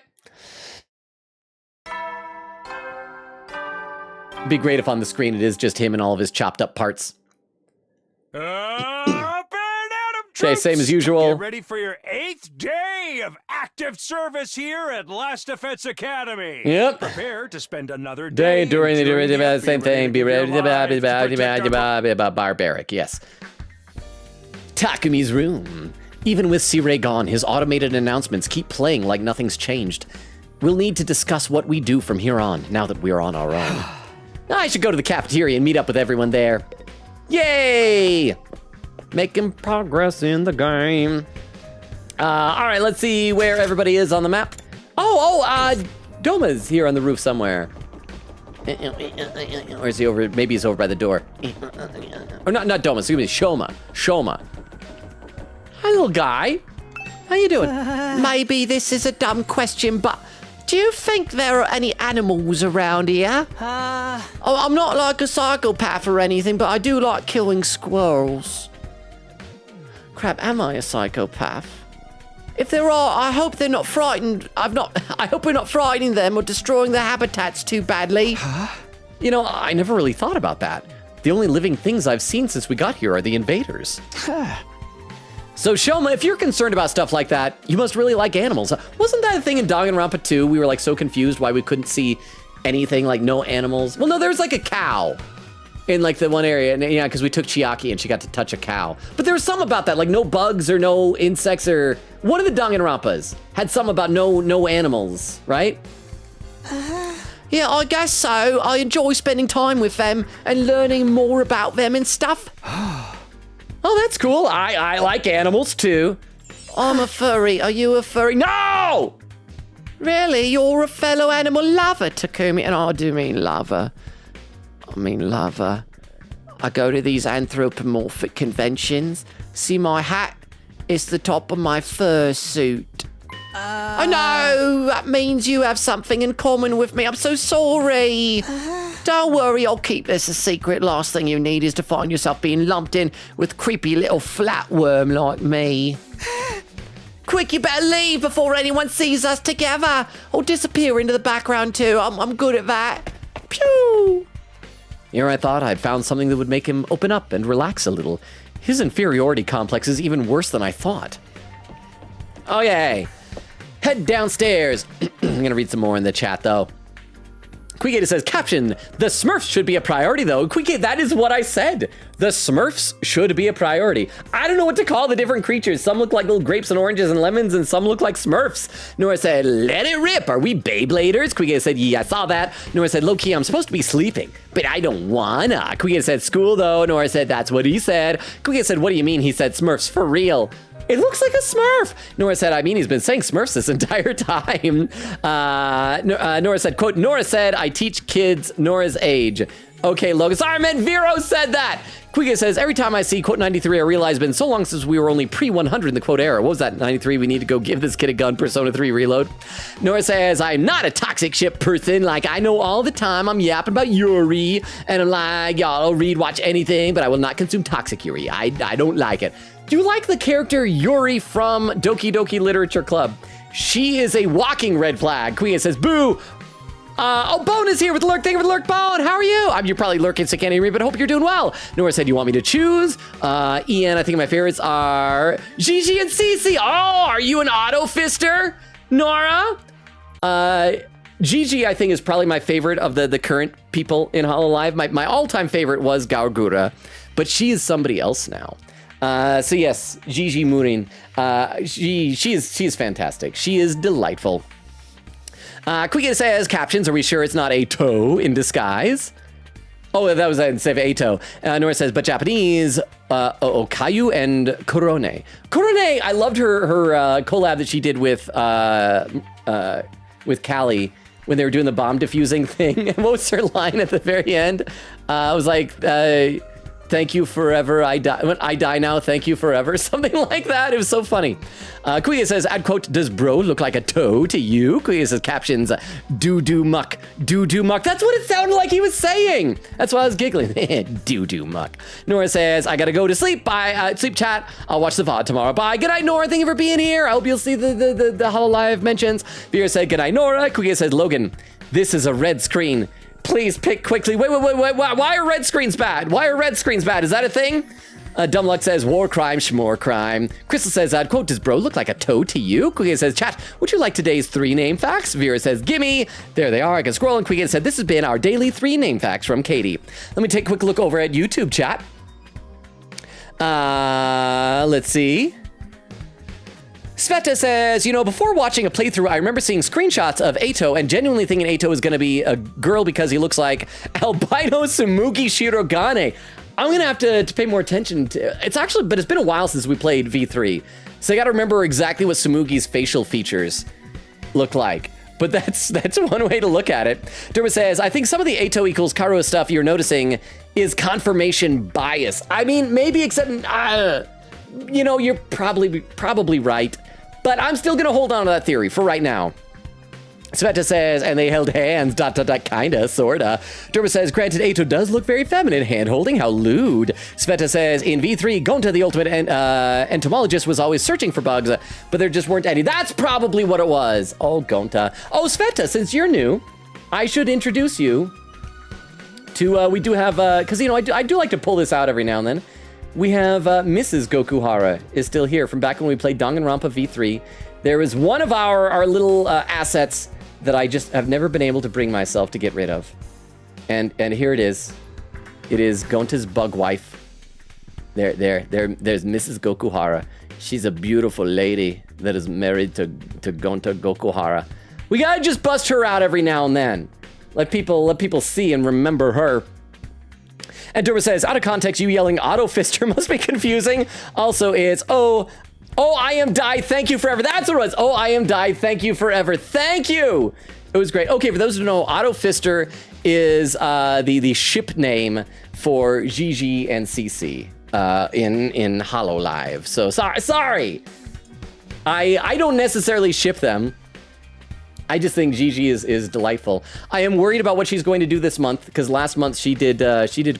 Be great if on the screen it is just him and all of his chopped up parts. Okay, same as usual. Get ready for your 8th day of active service here at Last Defense Academy. Yep. Prepare to spend another day during the same thing. Be ready to barbaric. Yes. Takumi's room. Even with Sirei gone, his automated announcements keep playing like nothing's changed. We'll need to discuss what we do from here on, now that we're on our own. I should go to the cafeteria and meet up with everyone there. Yay! Making progress in the game. All right, let's see where everybody is on the map. Doma's here on the roof somewhere. Or is he over? Maybe he's over by the door. Or not Doma, excuse me, Shoma. Hi, little guy. How you doing? Maybe this is a dumb question, but do you think there are any animals around here? I'm not like a psychopath or anything, but I do like killing squirrels. Crap, am I a psychopath? If there are, I hope they're not frightened. I hope we're not frightening them or destroying their habitats too badly. You know, I never really thought about that. The only living things I've seen since we got here are the invaders. So Shoma, if you're concerned about stuff like that, you must really like animals. Wasn't that a thing in Danganronpa 2? We were like so confused why we couldn't see anything, like no animals. Well, no, there was like a cow in like the one area, and yeah, because we took Chiaki and she got to touch a cow. But there was some about that, like no bugs or no insects, or one of the Danganronpas had some about no animals, right? Yeah, I guess so. I enjoy spending time with them and learning more about them and stuff. Oh, that's cool. I like animals too. I'm a furry. Are you a furry? No! Really? You're a fellow animal lover, Takumi? And I do mean lover. I mean lover. I go to these anthropomorphic conventions. See my hat? It's the top of my fursuit. I know! That means you have something in common with me. I'm so sorry. Don't worry, I'll keep this a secret. Last thing you need is to find yourself being lumped in with creepy little flatworm like me. Quick, you better leave before anyone sees us together. Or disappear into the background too. I'm good at that. Pew! Here I thought I'd found something that would make him open up and relax a little. His inferiority complex is even worse than I thought. Okay. Head downstairs. I'm gonna read some more in the chat though. Quigate says, caption, the Smurfs should be a priority though. Quigate, that is what I said. The Smurfs should be a priority. I don't know what to call the different creatures. Some look like little grapes and oranges and lemons, and some look like Smurfs. Nora said, let it rip. Are we Beybladers? Quiga said, yeah, I saw that. Nora said, low-key, I'm supposed to be sleeping, but I don't wanna. Quiga said, school though. Nora said, that's what he said. Quiga said, what do you mean? He said, Smurfs, for real. It looks like a Smurf. Nora said, I mean, he's been saying Smurfs this entire time. Nora said, quote, Nora said, I teach kids Nora's age. Okay, Logan. Sorry, I meant Vero said that. Quiga says, every time I see quote 93, I realize it's been so long since we were only pre-100 in the quote era. What was that, 93? We need to go give this kid a gun, Persona 3 reload. Nora says, I'm not a toxic ship person. Like, I know all the time I'm yapping about Yuri. And I'm like, y'all, I'll read, watch anything, but I will not consume toxic Yuri. I don't like it. Do you like the character Yuri from Doki Doki Literature Club? She is a walking red flag. Quiga says, boo. Bone is here with the lurk. Thank you for the lurk, Bone. How are you? You're probably lurking, so can't hear me, but hope you're doing well. Nora said, you want me to choose? Ian, I think my favorites are Gigi and Cece. Oh, are you an auto fister, Nora? Gigi, I think, is probably my favorite of the current people in Hololive. My all-time favorite was Gaogura, but she is somebody else now. So yes, Gigi Murin. She is fantastic. She is delightful. Quiga says, captions, are we sure it's not a toe in disguise? Oh, that was instead of Ato. Nora says, but Japanese, Okayu and Korone. Korone, I loved her collab that she did with Callie when they were doing the bomb diffusing thing. What was her line at the very end? It was like, thank you forever, I die now, thank you forever. Something like that. It was so funny. Quiga says, add quote, does bro look like a toe to you? Quiga says, captions, doo-doo muck, doo-doo muck. That's what it sounded like he was saying. That's why I was giggling. Doo-doo muck. Nora says, I gotta go to sleep. Bye, sleep chat. I'll watch the VOD tomorrow. Bye. Good night, Nora. Thank you for being here. I hope you'll see the Hololive mentions. Vera said, good night, Nora. Quiga says, Logan, this is a red screen. Please pick quickly. Wait. Why are red screens bad? Why are red screens bad? Is that a thing? Dumbluck says, war crime, schmore crime. Crystal says, quote, does bro look like a toe to you? Quiga says, chat, would you like today's 3 name facts? Vera says, gimme. There they are. I can scroll. And Quiga said, this has been our daily 3 name facts from Katie. Let me take a quick look over at YouTube chat. Let's see. Sveta says, before watching a playthrough, I remember seeing screenshots of Ato and genuinely thinking Ato is going to be a girl because he looks like albino Tsumugi Shirogane. I'm going to have to pay more attention to but it's been a while since we played V3. So I got to remember exactly what Tsumugi's facial features look like. But that's one way to look at it. Derma says, I think some of the Ato equals Karo stuff you're noticing is confirmation bias. I mean, maybe except, you're probably right. But I'm still going to hold on to that theory for right now. Sveta says, and they held hands, ... kinda, sorta. Derma says, granted, Ato does look very feminine, hand-holding, how lewd. Sveta says, in V3, Gonta, the ultimate entomologist, was always searching for bugs, but there just weren't any. That's probably what it was. Oh, Gonta. Oh, Sveta, since you're new, I should introduce you to, we do have, because, I do like to pull this out every now and then. We have Mrs. Gokuhara is still here from back when we played Danganronpa V3. There is one of our little assets that I just have never been able to bring myself to get rid of. And here it is. It is Gonta's bug wife. There's Mrs. Gokuhara. She's a beautiful lady that is married to Gonta Gokuhara. We gotta just bust her out every now and then. Let people see and remember her. And Durba says, out of context, you yelling auto fister must be confusing. Also, it's, oh, I am die, thank you forever. That's what it was. Oh, I am die, thank you forever. Thank you. It was great. Okay, for those who don't know, auto fister is the ship name for Gigi and Cece in Hololive. So sorry. I don't necessarily ship them. I just think Gigi is delightful. I am worried about what she's going to do this month because last month she did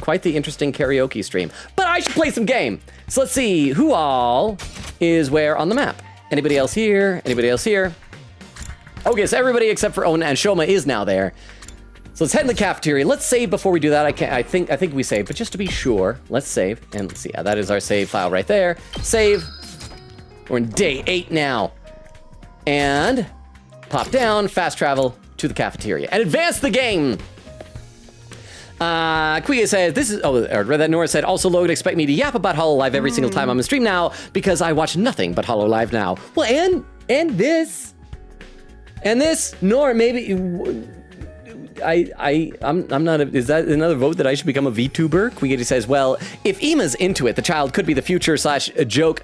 quite the interesting karaoke stream. But I should play some game. So let's see who all is where on the map. Anybody else here? Anybody else here? Okay, so everybody except for Ona and Shoma is now there. So let's head in the cafeteria. Let's save before we do that. I think we save, but just to be sure, let's save. And let's see, yeah, that is our save file right there. Save. We're in day 8 now. And pop down, fast travel to the cafeteria, and advance the game. Kuya says, this is, I read that. Nora said, also, Logan, expect me to yap about HoloLive every single time I'm on stream now because I watch nothing but HoloLive now. Well, and this, Nora, maybe, I'm not, is that another vote that I should become a VTuber? Kuya says, well, if Ima's into it, the child could be the future / joke.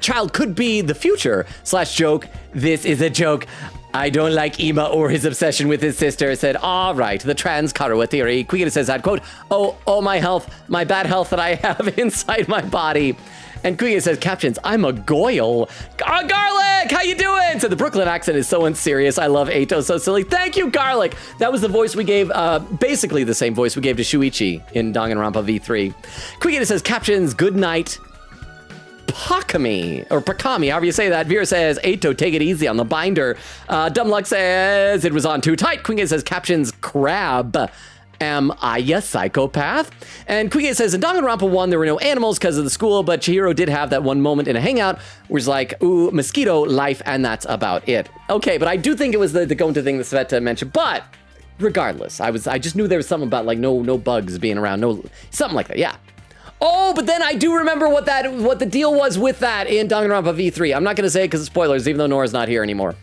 Child could be the future / joke. This is a joke. I don't like Ima or his obsession with his sister. Said, all right, the trans Karawa theory. Kuya says that, quote, oh, my health, my bad health that I have inside my body. And Kuya says, captions, I'm a goyle. Garlic, how you doing? So the Brooklyn accent is so unserious. I love Eito, so silly. Thank you, Garlic. That was the voice we gave, basically the same voice we gave to Shuichi in Danganronpa V3. Kuya says, captions, good night. Pakami, however you say that. Vera says, Eito, take it easy on the binder. Dumbluck says, it was on too tight. Queen says, captions, crab. Am I a psychopath? And Kuya says, in Danganronpa 1, there were no animals because of the school, but Chihiro did have that one moment in a hangout where it's like, ooh, mosquito life, and that's about it. Okay, but I do think it was the Gonta thing that Sveta mentioned, but regardless, I just knew there was something about like no bugs being around, something like that, yeah. Oh, but then I do remember what the deal was with that in Danganronpa V3. I'm not going to say it because of spoilers, even though Nora's not here anymore.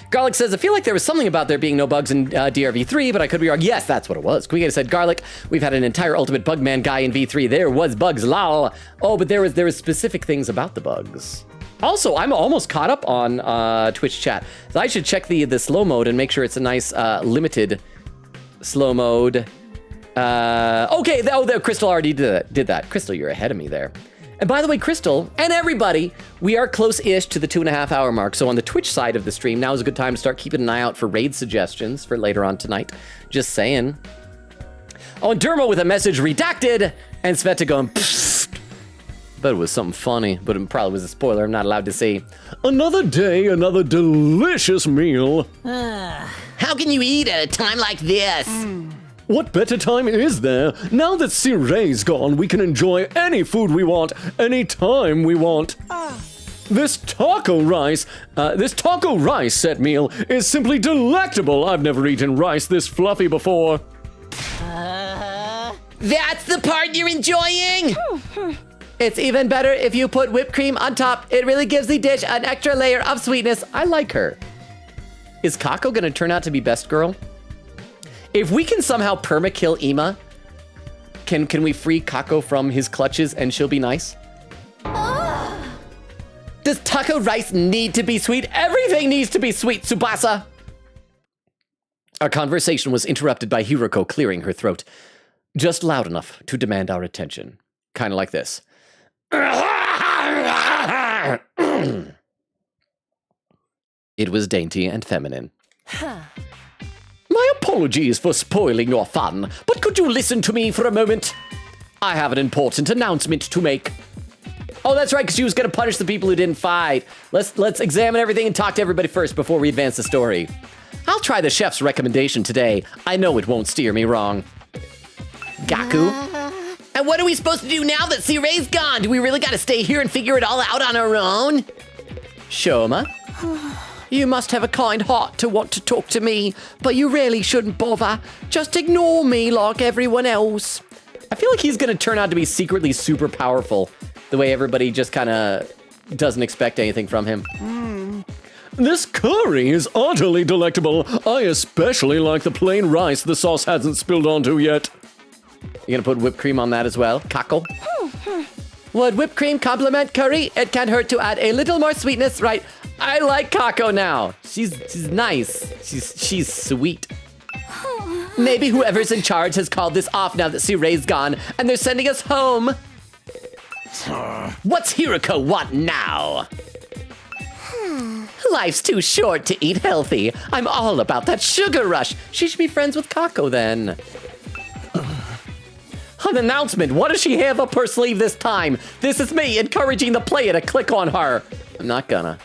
Garlic says, I feel like there was something about there being no bugs in DRV3, but I could be wrong. Yes, that's what it was. Kuya said, Garlic, we've had an entire Ultimate Bugman guy in V3. There was bugs, lol. Oh, but there was specific things about the bugs. Also, I'm almost caught up on Twitch chat. So I should check the slow mode and make sure it's a nice limited slow mode. Okay, Crystal already did that. Crystal, you're ahead of me there. And by the way, Crystal and everybody, we are close-ish to the 2.5 hour mark. So on the Twitch side of the stream, now is a good time to start keeping an eye out for raid suggestions for later on tonight. Just saying. Oh, and Dermo with a message redacted, and Sveta going, pfft. Bet it was something funny, but it probably was a spoiler I'm not allowed to see. Another day, another delicious meal. How can you eat at a time like this? What better time is there? Now that Sirei's gone, we can enjoy any food we want, anytime we want. This taco rice set meal is simply delectable. I've never eaten rice this fluffy before. That's the part you're enjoying? It's even better if you put whipped cream on top. It really gives the dish an extra layer of sweetness. I like her. Is Kako gonna turn out to be best girl? If we can somehow perma-kill Ima, can we free Kako from his clutches and she'll be nice? Does taco rice need to be sweet? Everything needs to be sweet, Tsubasa! Our conversation was interrupted by Hiroko clearing her throat. Just loud enough to demand our attention. Kind of like this. It was dainty and feminine. My apologies for spoiling your fun, but could you listen to me for a moment? I have an important announcement to make. Oh, that's right, because she was going to punish the people who didn't fight. Let's examine everything and talk to everybody first before we advance the story. I'll try the chef's recommendation today. I know it won't steer me wrong. Gaku? And what are we supposed to do now that Sirei's gone? Do we really got to stay here and figure it all out on our own? Shoma? You must have a kind heart to want to talk to me, but you really shouldn't bother. Just ignore me like everyone else. I feel like he's going to turn out to be secretly super powerful, the way everybody just kind of doesn't expect anything from him. This curry is utterly delectable. I especially like the plain rice the sauce hasn't spilled onto yet. You gonna put whipped cream on that as well, Kako? Would whipped cream complement curry? It can't hurt to add a little more sweetness, right? I like Kako now. She's nice. She's sweet. Maybe whoever's in charge has called this off now that Sirei's gone, and they're sending us home. What's Hiroko want now? Life's too short to eat healthy. I'm all about that sugar rush. She should be friends with Kako then. An announcement. What does she have up her sleeve this time? This is me encouraging the player to click on her. I'm not gonna.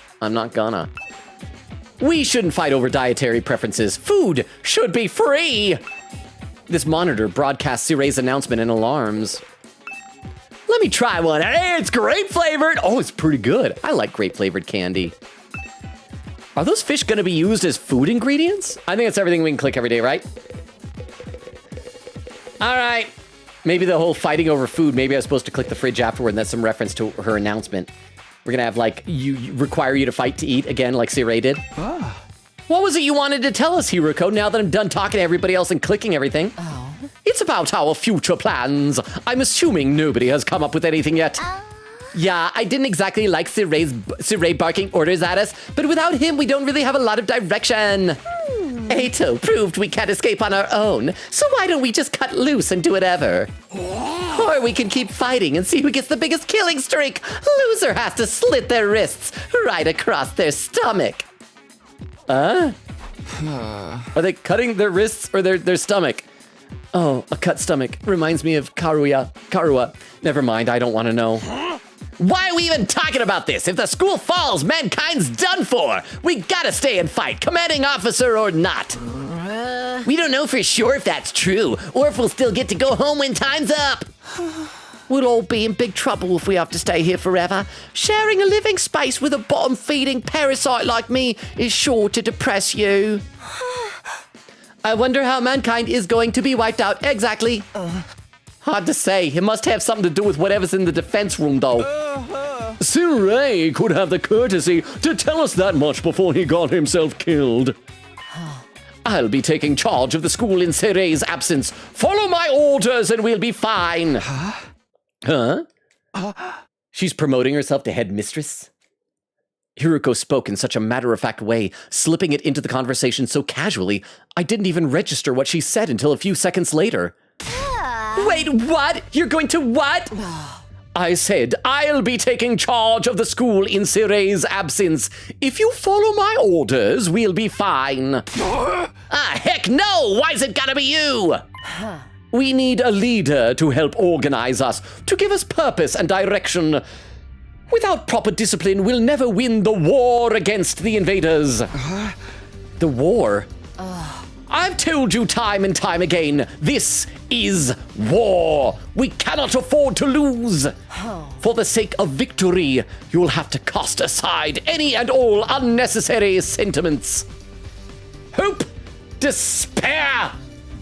We shouldn't fight over dietary preferences. Food should be free. This monitor broadcasts Sirei's announcement and alarms. Let me try one. Hey, it's grape flavored. Oh, it's pretty good. I like grape flavored candy. Are those fish gonna be used as food ingredients? I think it's everything we can click every day, right? All right. Maybe the whole fighting over food, maybe I was supposed to click the fridge afterward, and that's some reference to her announcement. We're gonna have, like, you require you to fight to eat again, like Siray did. Ah. What was it you wanted to tell us, Hiruko, now that I'm done talking to everybody else and clicking everything? Oh. It's about our future plans. I'm assuming nobody has come up with anything yet. Yeah, I didn't exactly like Siray barking orders at us, but without him, we don't really have a lot of direction. Ato proved we can't escape on our own, so why don't we just cut loose and do whatever? Or we can keep fighting and see who gets the biggest killing streak. Loser has to slit their wrists right across their stomach. Are they cutting their wrists or their stomach? Oh, a cut stomach. Reminds me of Karua. Never mind, I don't want to know. Why are we even talking about this? If the school falls, mankind's done for. We gotta stay and fight, commanding officer or not. We don't know for sure if that's true, or if we'll still get to go home when time's up. We'll all be in big trouble if we have to stay here forever. Sharing a living space with a bottom-feeding parasite like me is sure to depress you. I wonder how mankind is going to be wiped out exactly. Hard to say. It must have something to do with whatever's in the defense room, though. Siray could have the courtesy to tell us that much before he got himself killed. I'll be taking charge of the school in Siray's absence. Follow my orders and we'll be fine. Huh? She's promoting herself to headmistress? Hiruko spoke in such a matter-of-fact way, slipping it into the conversation so casually, I didn't even register what she said until a few seconds later. Wait, what? You're going to what? I said, I'll be taking charge of the school in Siray's absence. If you follow my orders, we'll be fine. Heck no! Why's it gotta be you? We need a leader to help organize us, to give us purpose and direction. Without proper discipline, we'll never win the war against the invaders. The war? I've told you time and time again, this is war. We cannot afford to lose. For the sake of victory, you'll have to cast aside any and all unnecessary sentiments. Hope, despair.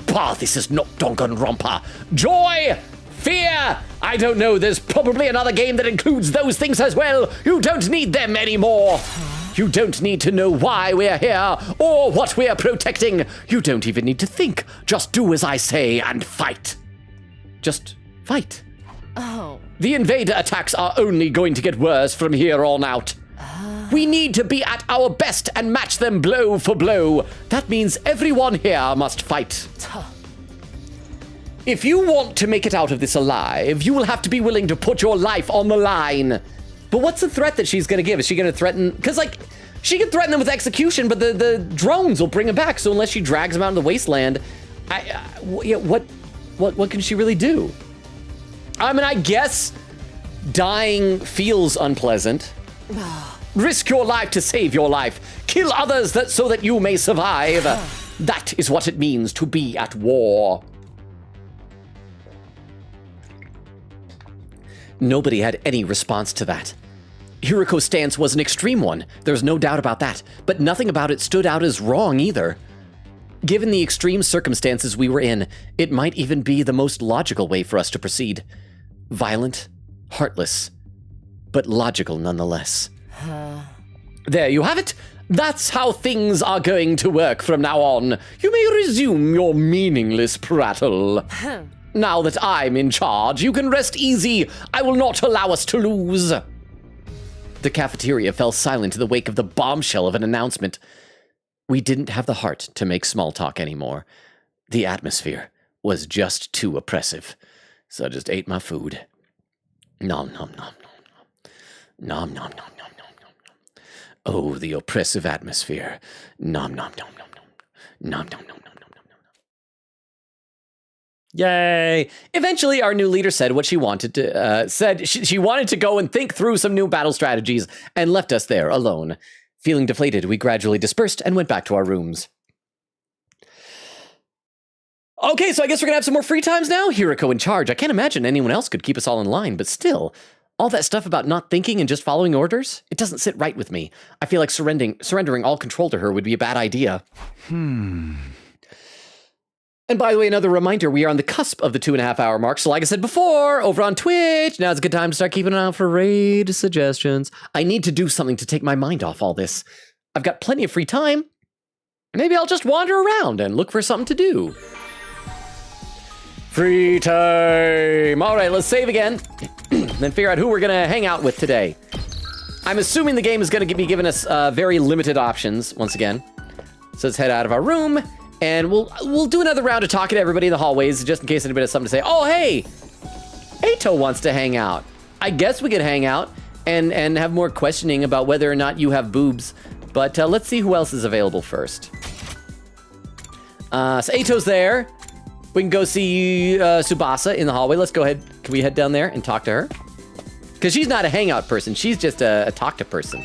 Bah, this is not Danganronpa. Joy, fear. I don't know, there's probably another game that includes those things as well. You don't need them anymore. You don't need to know why we're here or what we're protecting. You don't even need to think. Just do as I say and fight. Just fight. Oh. The invader attacks are only going to get worse from here on out. We need to be at our best and match them blow for blow. That means everyone here must fight. If you want to make it out of this alive, you will have to be willing to put your life on the line. But what's the threat that she's going to give? Is she going to threaten? Because, like, she can threaten them with execution, but the drones will bring him back. So unless she drags him out of the wasteland, what can she really do? I mean, I guess dying feels unpleasant. Risk your life to save your life. Kill others so that you may survive. That is what it means to be at war. Nobody had any response to that. Hiruko's stance was an extreme one, there's no doubt about that, but nothing about it stood out as wrong either. Given the extreme circumstances we were in, it might even be the most logical way for us to proceed. Violent, heartless, but logical nonetheless. There you have it. That's how things are going to work from now on. You may resume your meaningless prattle. Now that I'm in charge, you can rest easy. I will not allow us to lose. The cafeteria fell silent in the wake of the bombshell of an announcement. We didn't have the heart to make small talk anymore. The atmosphere was just too oppressive. So I just ate my food. Nom, nom, nom, nom, nom. Nom, nom, nom, nom, nom, nom. Oh, the oppressive atmosphere. Nom, nom, nom, nom, nom. Nom, nom, nom, nom. Yay! Eventually, our new leader said what she wanted to. She wanted to go and think through some new battle strategies, and left us there alone. Feeling deflated, we gradually dispersed and went back to our rooms. Okay, so I guess we're gonna have some more free times now. Hiruko in charge. I can't imagine anyone else could keep us all in line, but still, all that stuff about not thinking and just following orders, it doesn't sit right with me. I feel like surrendering all control to her would be a bad idea. And by the way, another reminder, we are on the cusp of the 2.5 hour mark. So like I said before, over on Twitch, now's a good time to start keeping an eye out for raid suggestions. I need to do something to take my mind off all this. I've got plenty of free time. Maybe I'll just wander around and look for something to do. Free time. All right, let's save again. Then figure out who we're going to hang out with today. I'm assuming the game is going to be giving us very limited options once again. So let's head out of our room. And we'll do another round of talking to everybody in the hallways, just in case anybody has something to say. Oh, hey, Ato wants to hang out. I guess we could hang out and have more questioning about whether or not you have boobs. But let's see who else is available first. So Ato's there. We can go see Tsubasa in the hallway. Let's go ahead. Can we head down there and talk to her? Because she's not a hangout person. She's just a talk to person.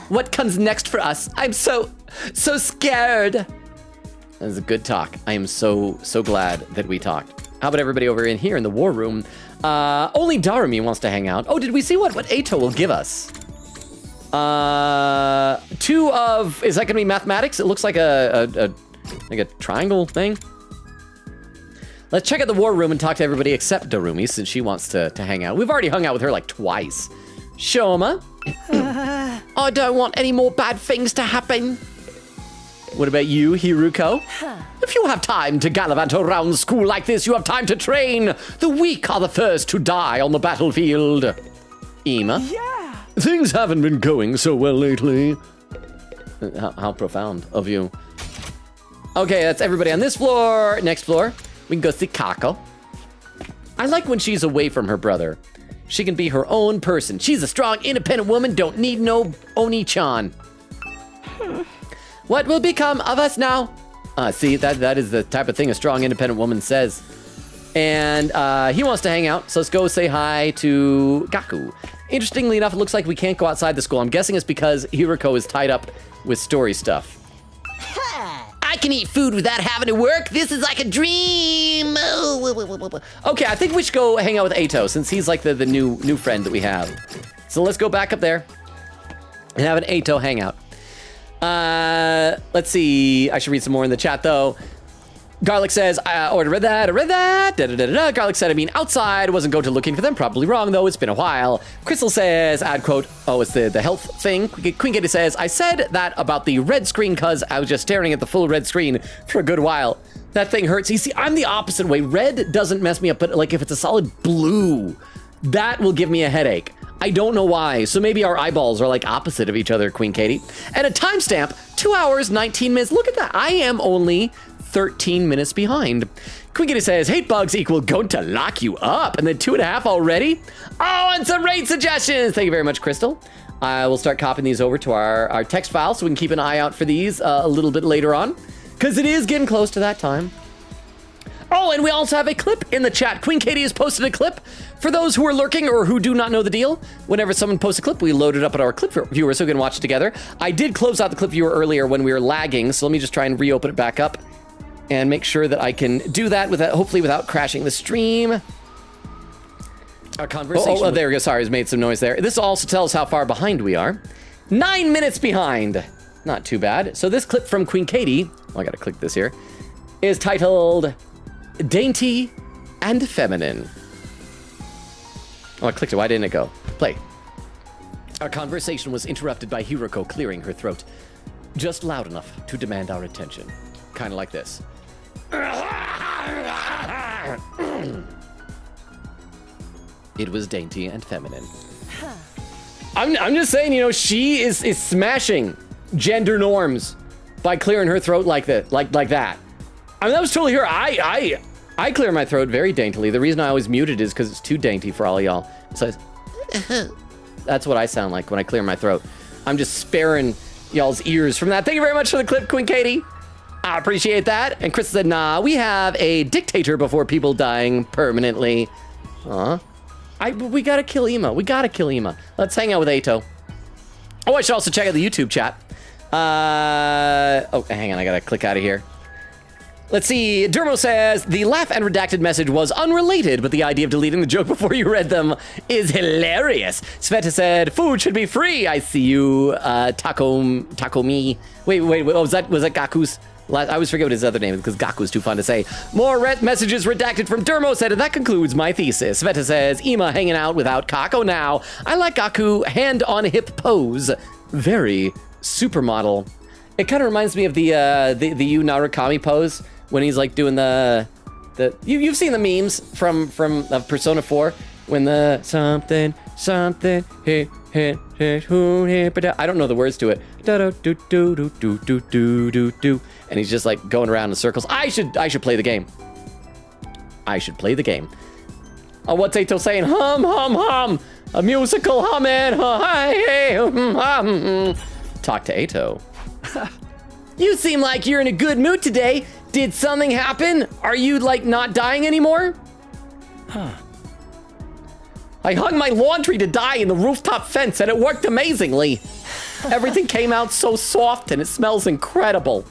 What comes next for us? I'm so scared. That was a good talk. I am so glad that we talked. How about everybody over in here in the war room? Only Darumi wants to hang out. Oh, did we see what Ato will give us? 2 of, is that gonna be mathematics? It looks like a triangle thing. Let's check out the war room and talk to everybody except Darumi, since she wants to hang out. We've already hung out with her like twice. Shoma. I don't want any more bad things to happen. What about you, Hiruko? If you have time to gallivant around school like this, you have time to train. The weak are the first to die on the battlefield. Ima? Yeah! Things haven't been going so well lately. How profound of you. Okay, that's everybody on this floor. Next floor, we can go see Kako. I like when she's away from her brother. She can be her own person. She's a strong, independent woman, don't need no Oni-chan. What will become of us now? See, that is the type of thing a strong, independent woman says. And he wants to hang out, so let's go say hi to Gaku. Interestingly enough, it looks like we can't go outside the school. I'm guessing it's because Hiruko is tied up with story stuff. I can eat food without having to work. This is like a dream. Okay, I think we should go hang out with Ato, since he's like the new friend that we have. So let's go back up there and have an Ato hangout. Let's see. I should read some more in the chat, though. Garlic says, I read that. Garlic said, I mean, outside. Wasn't going to looking for them. Probably wrong, though. It's been a while. Crystal says, add quote, oh, it's the health thing. Queen Kitty says, I said that about the red screen because I was just staring at the full red screen for a good while. That thing hurts. You see, I'm the opposite way. Red doesn't mess me up, but like if it's a solid blue, that will give me a headache. I don't know why. So maybe our eyeballs are like opposite of each other, Queen Katie. And a timestamp, 2 hours, 19 minutes. Look at that. I am only 13 minutes behind. Queen Katie says, hate bugs equal going to lock you up. And then 2.5 already. Oh, and some raid suggestions. Thank you very much, Crystal. I will start copying these over to our text file so we can keep an eye out for these a little bit later on. Because it is getting close to that time. Oh, and we also have a clip in the chat. Queen Katie has posted a clip. For those who are lurking or who do not know the deal, whenever someone posts a clip, we load it up at our clip viewer so we can watch it together. I did close out the clip viewer earlier when we were lagging, so let me just try and reopen it back up and make sure that I can do that hopefully without crashing the stream. Our conversation. Oh, there we go. Sorry, it's made some noise there. This also tells how far behind we are. 9 minutes behind. Not too bad. So this clip from Queen Katie, I gotta click this here, is titled Dainty and Feminine. Oh, I clicked it. Why didn't it go? Play. Our conversation was interrupted by Hiruko clearing her throat. Just loud enough to demand our attention. Kind of like this. It was dainty and feminine. I'm just saying, you know, she is smashing gender norms by clearing her throat like that, like that. I mean, that was totally her. I clear my throat very daintily. The reason I always mute it is because it's too dainty for all of y'all. So that's what I sound like when I clear my throat. I'm just sparing y'all's ears from that. Thank you very much for the clip, Queen Katie. I appreciate that. And Chris said, nah, we have a dictator before people dying permanently. We gotta kill Ima. We gotta kill Ima. Let's hang out with Ato. Oh, I should also check out the YouTube chat. Oh, hang on. I gotta click out of here. Let's see. Dermo says, the laugh and redacted message was unrelated, but the idea of deleting the joke before you read them is hilarious. Sveta said, food should be free. I see you, Takomi. Wait, was that Gaku's I always forget what his other name is because Gaku is too fun to say. More messages redacted from Dermo said, and that concludes my thesis. Veta says, Ima hanging out without Kako now. I like Gaku hand on hip pose. Very supermodel. It kind of reminds me of the Yu Narukami pose when he's like doing you've seen the memes from Persona 4 when the something hit I don't know the words to it. And he's just like going around in circles. I should play the game. I should play the game. Oh, what's Eito saying? Hum, hum, hum. A musical humming. Talk to Eito. You seem like you're in a good mood today. Did something happen? Are you like not dying anymore? I hung my laundry to dye in the rooftop fence and it worked amazingly. Everything came out so soft and it smells incredible.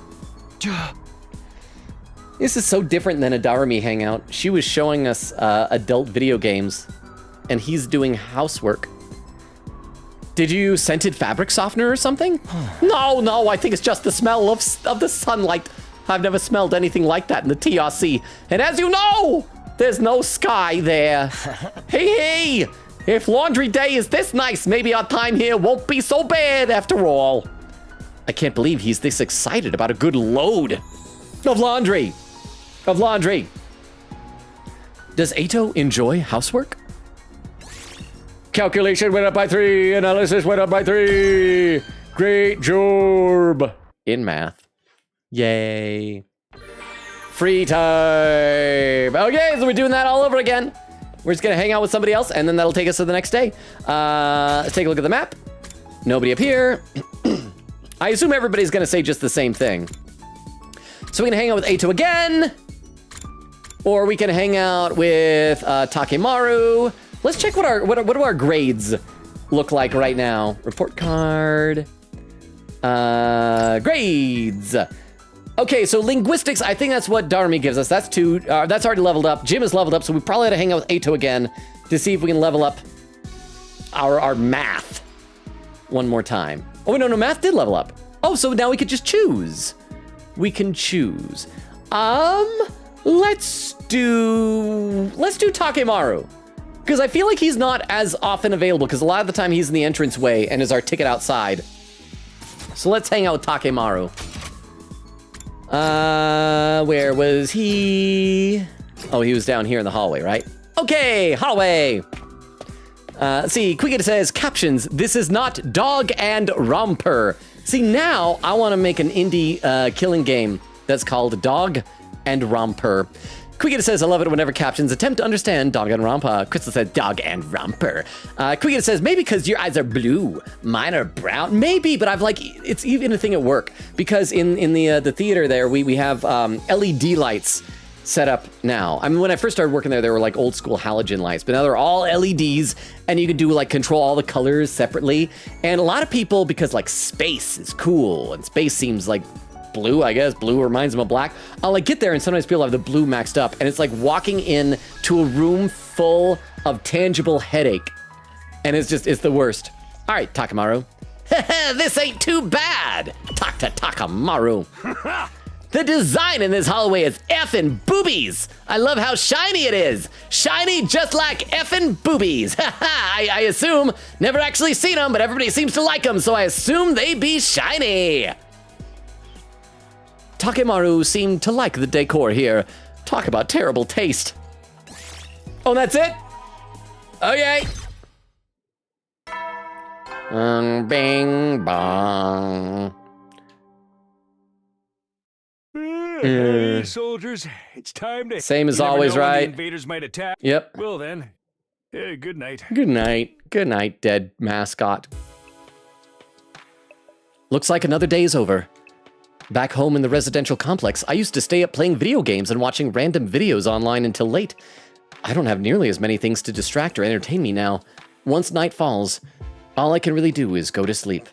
This is so different than a Darumi hangout. She was showing us adult video games and he's doing housework. Did you scented fabric softener or something? No, I think it's just the smell of the sunlight. I've never smelled anything like that in the TRC. And as you know, there's no sky there. Hey, if laundry day is this nice, maybe our time here won't be so bad after all. I can't believe he's this excited about a good load of laundry. Does Eito enjoy housework? Calculation went up by 3. Analysis went up by 3. Great job in math. Yay. Free time. Okay, so we're doing that all over again. We're just gonna hang out with somebody else and then that'll take us to the next day. Let's take a look at the map. Nobody up here. I assume everybody's gonna say just the same thing. So we can hang out with Eito again. Or we can hang out with Takemaru. Let's check what do our grades look like right now. Report card. Grades. Okay, so linguistics, I think that's what Darumi gives us. That's 2. That's already leveled up. Jim is leveled up, so we probably had to hang out with Eito again to see if we can level up our math one more time. Oh, no, math did level up. Oh, so now we could just choose. We can choose. Let's do Takemaru. Because I feel like he's not as often available, because a lot of the time he's in the entranceway and is our ticket outside. So let's hang out with Takemaru. Where was he? Oh, he was down here in the hallway, right? Okay, hallway. Let's see, Quiggett says, captions, this is not Dog and Romper. See, now I want to make an indie killing game that's called Dog and Romper. Quiggett says, I love it whenever captions attempt to understand Dog and Romper. Crystal says, Dog and Romper. Quiggett says, maybe because your eyes are blue, mine are brown. Maybe, but I've it's even a thing at work. Because in the theater there, we have LED lights set up now. I mean, when I first started working there were like old school halogen lights, but now they're all LEDs and you can do control all the colors separately. And a lot of people, because space is cool and space seems like blue, I guess. Blue reminds them of black. I'll get there and sometimes people have the blue maxed up and it's like walking in to a room full of tangible headache. And it's the worst. All right, Takemaru. This ain't too bad. Talk to Takemaru. The design in this hallway is effing boobies. I love how shiny it is. Shiny just like effing boobies. I assume, never actually seen them, but everybody seems to like them, so I assume they be shiny. Takemaru seemed to like the decor here. Talk about terrible taste. Oh, that's it? Okay. Bing bong. Hey, soldiers, it's time to... Same as always, right? The invaders might attack. Yep. Well then, good night. Good night. Good night, dead mascot. Looks like another day is over. Back home in the residential complex, I used to stay up playing video games and watching random videos online until late. I don't have nearly as many things to distract or entertain me now. Once night falls, all I can really do is go to sleep.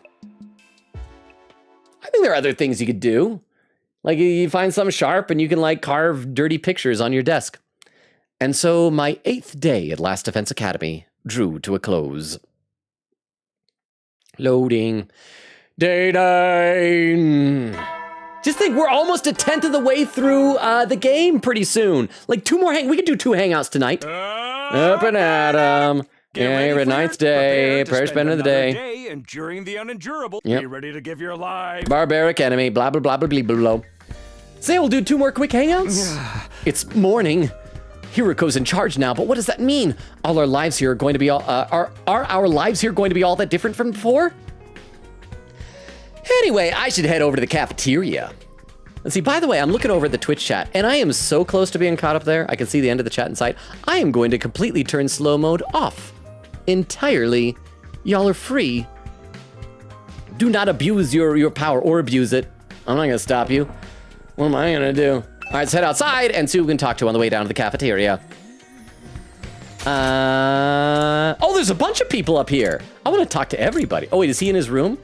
I think there are other things you could do. You find something sharp and you can carve dirty pictures on your desk. And so my 8th day at Last Defense Academy drew to a close. Loading. Day 9. Just think, we're almost a 10th of the way through the game pretty soon. Like 2 more we could do 2 hangouts tonight. Up and at 'em. Yeah, you're at ninth day. Prayer spend of the day. Enduring the unendurable. Yep. Be ready to give your life. Barbaric enemy. Blah blah blah blah blah blah blah. Say we'll do 2 more quick hangouts. It's morning. Hiruko's in charge now, but what does that mean? All our lives here are going to be all. Are our lives here going to be all that different from before? Anyway, I should head over to the cafeteria. Let's see, by the way, I'm looking over at the Twitch chat, and I am so close to being caught up there. I can see the end of the chat in sight. I am going to completely turn slow mode off. Entirely. Y'all are free. Do not abuse your power or abuse it. I'm not gonna stop you. What am I gonna do? All right, let's head outside and see who we can talk to on the way down to the cafeteria. Oh, there's a bunch of people up here. I want to talk to everybody. Oh, wait, is he in his room?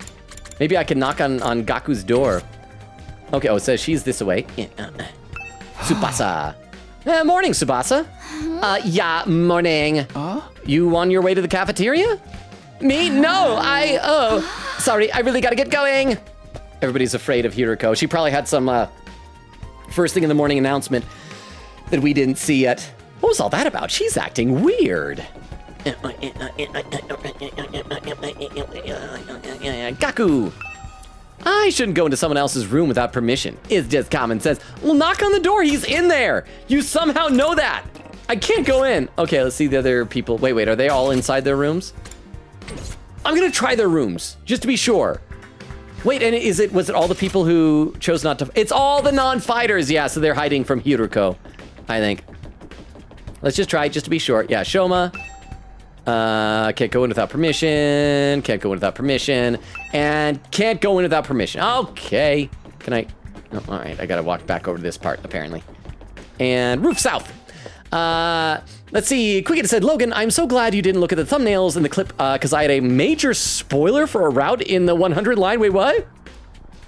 Maybe I can knock on Gaku's door. Okay, oh, it says she's this way. Tsubasa. Morning, Tsubasa. Yeah, morning. You on your way to the cafeteria? Me? No, sorry, I really gotta get going. Everybody's afraid of Hiruko. She probably had some, first thing in the morning announcement that we didn't see yet. What was all that about? She's acting weird. Gaku! I shouldn't go into someone else's room without permission. It's just common sense. Well, knock on the door. He's in there. You somehow know that. I can't go in. Okay, let's see the other people. Wait, are they all inside their rooms? I'm gonna try their rooms, just to be sure. Wait, and was it all the people who chose not to? It's all the non-fighters, yeah, so they're hiding from Hiruko, I think. Let's just try, just to be sure. Yeah, Shoma. Can't go in without permission. Can't go in without permission. And can't go in without permission. Okay. Can I? Oh, all right, I gotta walk back over to this part, apparently. And roof south. Let's see. Quicket said, Logan, I'm so glad you didn't look at the thumbnails in the clip, because I had a major spoiler for a route in the 100 line. Wait, what?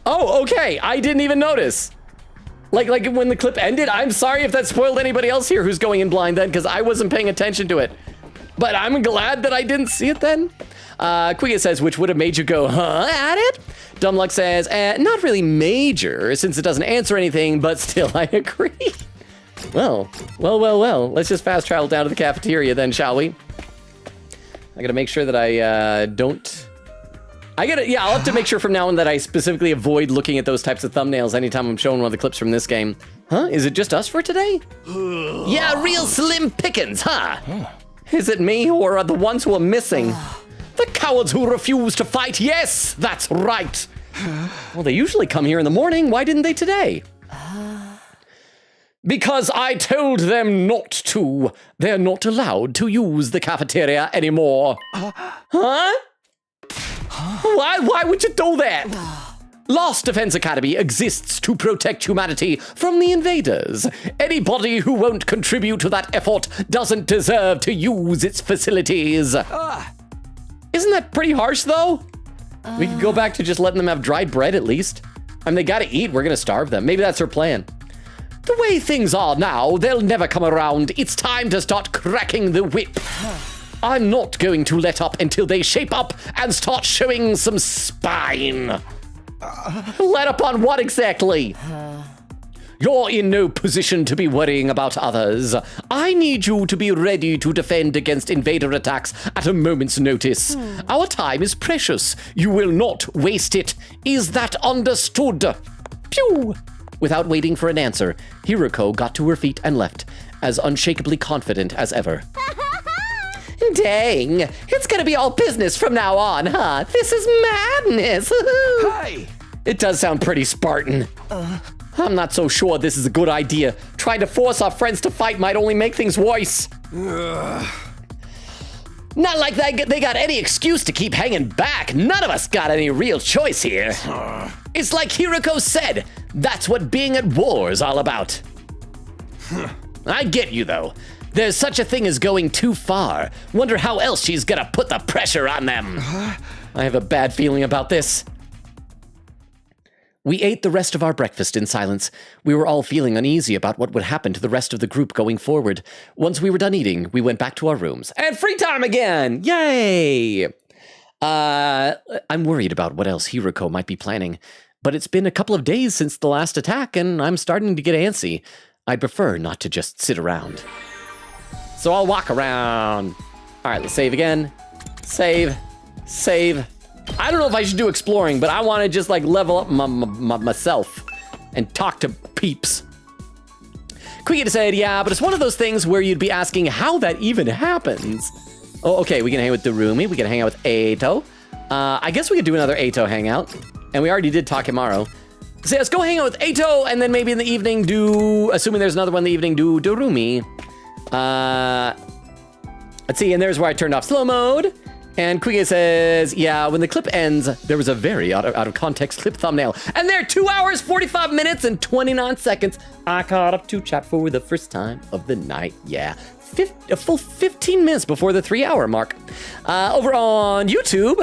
Oh, okay. I didn't even notice. Like when the clip ended, I'm sorry if that spoiled anybody else here who's going in blind then, because I wasn't paying attention to it. But I'm glad that I didn't see it then. Quicket says, which would have made you go, huh, at it? Dumbluck says, not really major, since it doesn't answer anything, but still, I agree. Well. Let's just fast travel down to the cafeteria then, shall we? I gotta make sure that I don't... I'll have to make sure from now on that I specifically avoid looking at those types of thumbnails anytime I'm showing one of the clips from this game. Huh? Is it just us for today? Yeah, real slim pickings, huh? Is it me, or are the ones who are missing? The cowards who refuse to fight, yes, that's right. Well, they usually come here in the morning. Why didn't they today? Because I told them not to. They're not allowed to use the cafeteria anymore. Huh? Why would you do that? Lost Defense Academy exists to protect humanity from the invaders. Anybody who won't contribute to that effort doesn't deserve to use its facilities. Isn't that pretty harsh, though? We could go back to just letting them have dried bread, at least. I mean, they gotta eat. We're gonna starve them. Maybe that's her plan. The way things are now, they'll never come around. It's time to start cracking the whip. I'm not going to let up until they shape up and start showing some spine. Let up on what exactly? You're in no position to be worrying about others. I need you to be ready to defend against invader attacks at a moment's notice. Our time is precious. You will not waste it. Is that understood? Pew! Without waiting for an answer, Hiruko got to her feet and left, as unshakably confident as ever. Dang, it's gonna be all business from now on, huh? This is madness. Hey! It does sound pretty Spartan. I'm not so sure this is a good idea. Trying to force our friends to fight might only make things worse. Not like they got any excuse to keep hanging back. None of us got any real choice here. It's like Hiruko said, that's what being at war is all about. I get you, though. There's such a thing as going too far. Wonder how else she's gonna put the pressure on them. I have a bad feeling about this. We ate the rest of our breakfast in silence. We were all feeling uneasy about what would happen to the rest of the group going forward. Once we were done eating, we went back to our rooms. And free time again! Yay! I'm worried about what else Hiruko might be planning. but it's been a couple of days since the last attack, and I'm starting to get antsy. I'd prefer not to just sit around. So I'll walk around. All right, let's save again. Save. I don't know if I should do exploring, but I want to just like level up myself and talk to peeps. Quiggy said, yeah, but it's one of those things where you'd be asking how that even happens. Oh, okay, we can hang with Darumi. We can hang out with Eito. I guess we could do another Eito hangout. And we already did Takemaru. So let's go hang out with Eito, and then maybe in the evening do, assuming there's another one in the evening, do Darumi. Let's see, and there's where I turned off slow mode. And Quiggy says, yeah, when the clip ends, there was a very out of context clip thumbnail. And there, 2 hours, 45 minutes, and 29 seconds. I caught up to chat for the first time of the night. Yeah, a full 15 minutes before the 3-hour mark. Over on YouTube,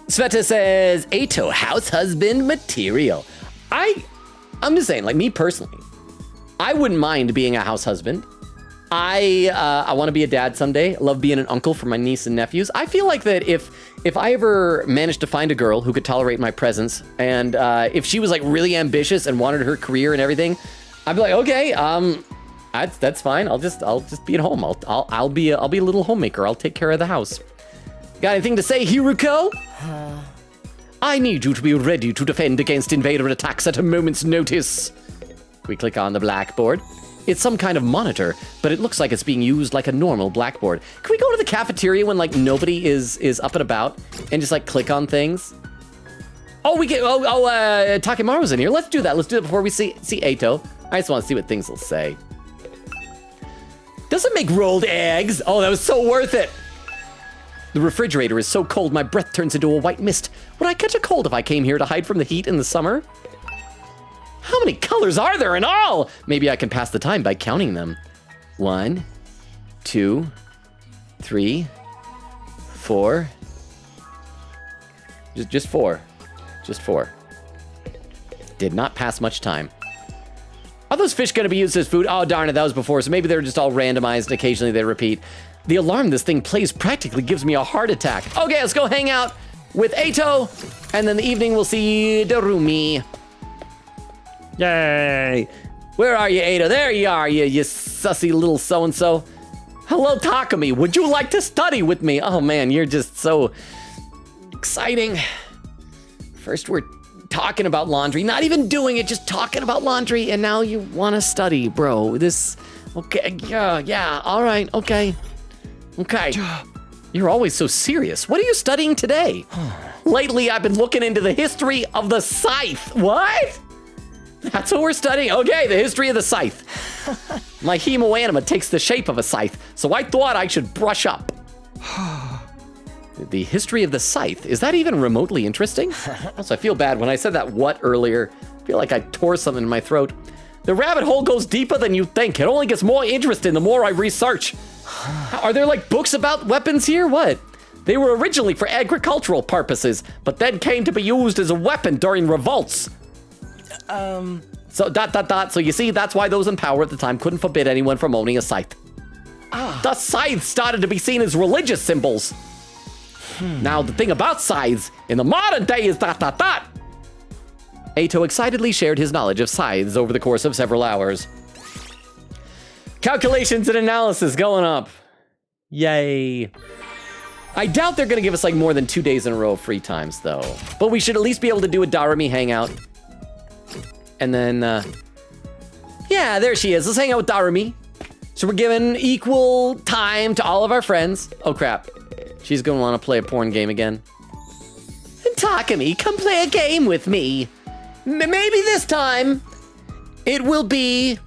Sveta says, Eito, house husband material. I'm just saying, like me personally, I wouldn't mind being a house husband. I want to be a dad someday. I love being an uncle for my niece and nephews. I feel like that if I ever managed to find a girl who could tolerate my presence, and if she was like really ambitious and wanted her career and everything, I'd be like, okay, that's fine. I'll just be at home. I'll be a little homemaker. I'll take care of the house. Got anything to say, Hiruko? I need you to be ready to defend against invader attacks at a moment's notice. We click on the blackboard. It's some kind of monitor, but it looks like it's being used like a normal blackboard. Can we go to the cafeteria when like nobody is up and about and just like click on things? Oh, Takemaru's in here. Let's do that. Let's do it before we see Eito. I just want to see what things will say. Does it make rolled eggs? Oh, that was so worth it. The refrigerator is so cold my breath turns into a white mist. Would I catch a cold if I came here to hide from the heat in the summer? How many colors are there in all? Maybe I can pass the time by counting them. 1, 2, 3, 4. Just 4. Just 4. Did not pass much time. Are those fish going to be used as food? Oh, darn it, that was before, so maybe they're just all randomized and occasionally they repeat. The alarm this thing plays practically gives me a heart attack. Okay, let's go hang out with Eito, and then the evening we'll see Darumi. Yay! Where are you, Eito? There you are, you sussy little so-and-so. Hello, Takumi. Would you like to study with me? Oh, man, you're just so exciting. First, we're talking about laundry. Not even doing it, just talking about laundry. And now you want to study, bro. Okay, yeah, all right, okay. Okay. You're always so serious. What are you studying today? Lately, I've been looking into the history of the scythe. What? That's what we're studying? Okay, the history of the scythe. My hemoanima takes the shape of a scythe, so I thought I should brush up. The history of the scythe, is that even remotely interesting? Also, I feel bad when I said that what earlier. I feel like I tore something in my throat. The rabbit hole goes deeper than you think. It only gets more interesting the more I research. Are there like books about weapons here? What? They were originally for agricultural purposes, but then came to be used as a weapon during revolts. So ... So you see, that's why those in power at the time couldn't forbid anyone from owning a scythe. The scythe started to be seen as religious symbols. Now, the thing about scythes in the modern day is ... Eito excitedly shared his knowledge of scythes over the course of several hours. Calculations and analysis going up. Yay. I doubt they're gonna give us like more than 2 days in a row of free times though. But we should at least be able to do a Darumi hangout. And then, yeah, there she is. Let's hang out with Darumi. So we're giving equal time to all of our friends. Oh crap. She's gonna wanna play a porn game again. Takumi, come play a game with me. Maybe this time it will be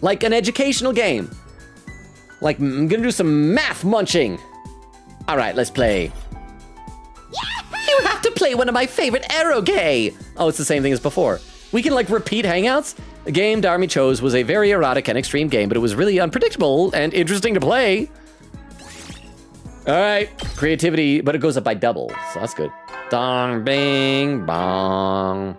like an educational game. Like, I'm gonna do some math munching. All right, let's play. You have to play one of my favorite eroge. Oh, it's the same thing as before. We can like repeat hangouts. The game Darumi chose was a very erotic and extreme game, but it was really unpredictable and interesting to play. All right, creativity, but it goes up by double, so that's good. Dong, bing, bong.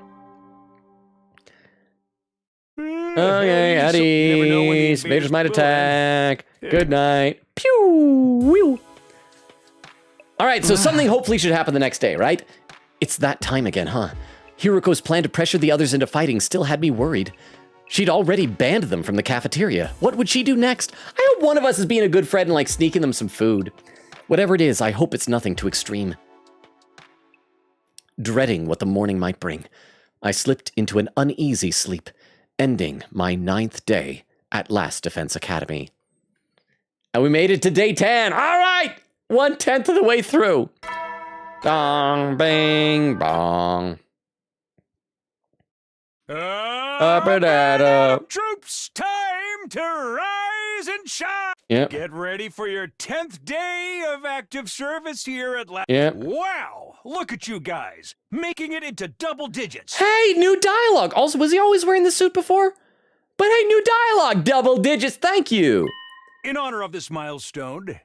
Okay, Addy, invaders might attack. Good night. Pew, whew. All right, so something hopefully should happen the next day, right? It's that time again, huh? Hiruko's plan to pressure the others into fighting still had me worried. She'd already banned them from the cafeteria. What would she do next? I hope one of us is being a good friend and like sneaking them some food. Whatever it is, I hope it's nothing too extreme. Dreading what the morning might bring, I slipped into an uneasy sleep, ending my 9th day at Last Defense Academy. And we made it to day 10. All right, 1/10 of the way through. Dong, bang, bong. Up and at up. Troops, time to rise and shine. Yep. Get ready for your 10th day of active service here at last. Yep. Wow, look at you guys, making it into double digits. Hey, new dialogue. Also, was he always wearing the suit before? But hey, new dialogue, double digits, thank you. In honor of this milestone,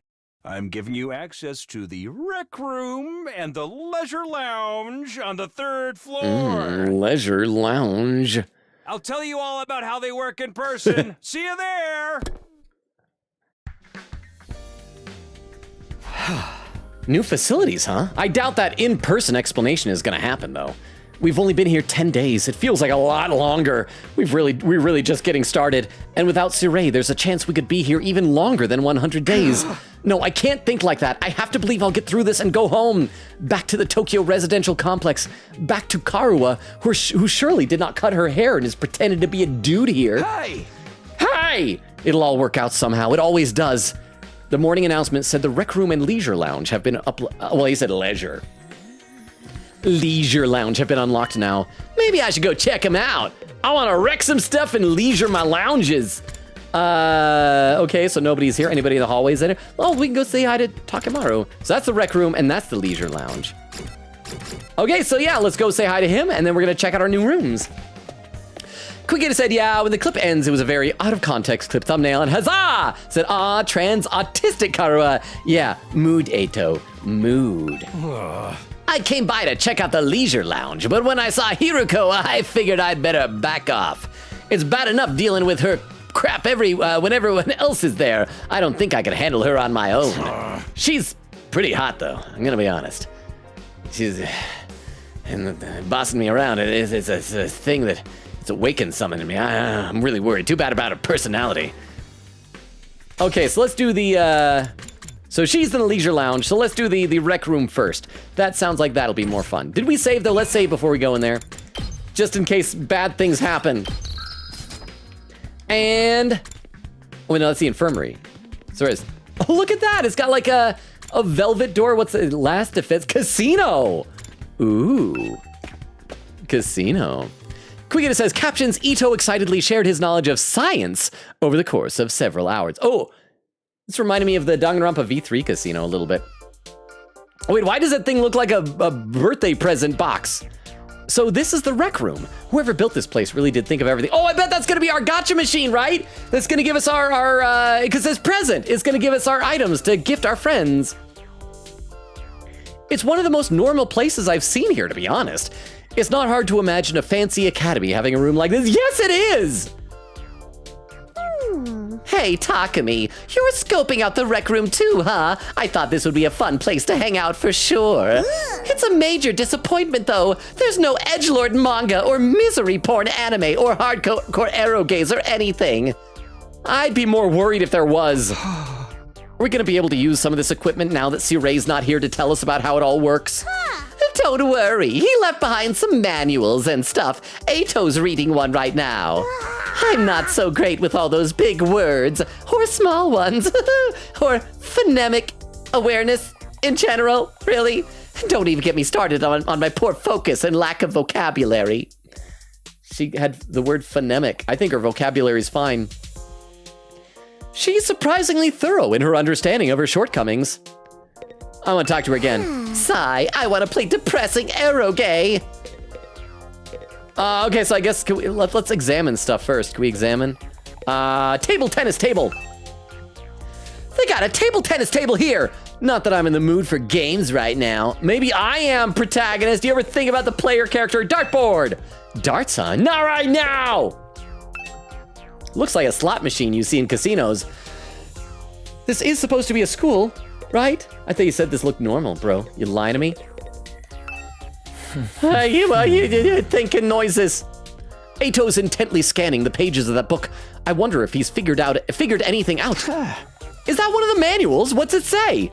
I'm giving you access to the rec room and the leisure lounge on the 3rd floor. Leisure lounge. I'll tell you all about how they work in person. See you there. New facilities, huh? I doubt that in-person explanation is gonna happen, though. We've only been here 10 days. It feels like a lot longer. We're really just getting started. And without Sirei, there's a chance we could be here even longer than 100 days. No, I can't think like that. I have to believe I'll get through this and go home. Back to the Tokyo residential complex. Back to Karuwa, who surely did not cut her hair and is pretending to be a dude here. Hey! Hey! It'll all work out somehow. It always does. The morning announcement said the rec room and leisure lounge have been well, he said leisure. Leisure lounge have been unlocked now. Maybe I should go check them out. I want to wreck some stuff and leisure my lounges. Okay, so nobody's here. Anybody in the hallways there? Oh, we can go say hi to Takemaru. So that's the rec room and that's the leisure lounge. Okay, so yeah, let's go say hi to him and then we're gonna check out our new rooms. Quickita said, yeah, when the clip ends, it was a very out of context clip thumbnail, and huzzah! Said, ah, trans autistic Karua. Yeah, mood, Eito, mood. I came by to check out the leisure lounge, but when I saw Hiruko, I figured I'd better back off. It's bad enough dealing with her crap when everyone else is there. I don't think I can handle her on my own. She's pretty hot, though, I'm gonna be honest. She's bossing me around. It's a thing that it's awakened something in me. I'm really worried. Too bad about her personality. Okay, so let's do the, so she's in the leisure lounge, so let's do the rec room first. That sounds like that'll be more fun. Did we save, though? Let's save before we go in there. Just in case bad things happen. And, oh, no, that's the infirmary. So there is, oh, look at that. It's got like a velvet door. What's the Last Defense? Casino. Ooh, casino. Quiggita says, captions, Ito excitedly shared his knowledge of science over the course of several hours. Oh, this reminded me of the Danganronpa V3 casino a little bit. Oh, wait, why does that thing look like a birthday present box? So this is the rec room. Whoever built this place really did think of everything. Oh, I bet that's gonna be our gacha machine, right? That's gonna give us our because it's present. It's gonna give us our items to gift our friends. It's one of the most normal places I've seen here, to be honest. It's not hard to imagine a fancy academy having a room like this. Yes, it is! Hey, Takumi, you were scoping out the rec room too, huh? I thought this would be a fun place to hang out for sure. It's a major disappointment, though. There's no edgelord manga or misery porn anime or hardcore erogaze or anything. I'd be more worried if there was. Are we gonna be able to use some of this equipment now that Sirei's not here to tell us about how it all works? Don't worry, he left behind some manuals and stuff. Eito's reading one right now. I'm not so great with all those big words, or small ones, or phonemic awareness in general, really. Don't even get me started on my poor focus and lack of vocabulary. She had the word phonemic. I think her vocabulary's fine. She's surprisingly thorough in her understanding of her shortcomings. I want to talk to her again. Sigh, I want to play depressing eroge. Okay, so I guess let's examine stuff first. Can we examine? Table tennis table. They got a table tennis table here. Not that I'm in the mood for games right now. Maybe I am protagonist. Do you ever think about the player character? Dartboard. Darts, huh? Not right now. Looks like a slot machine you see in casinos. This is supposed to be a school, right? I thought you said this looked normal, bro. You lying to me? You thinking noises. Ato's intently scanning the pages of that book. I wonder if he's figured anything out. Is that one of the manuals? What's it say?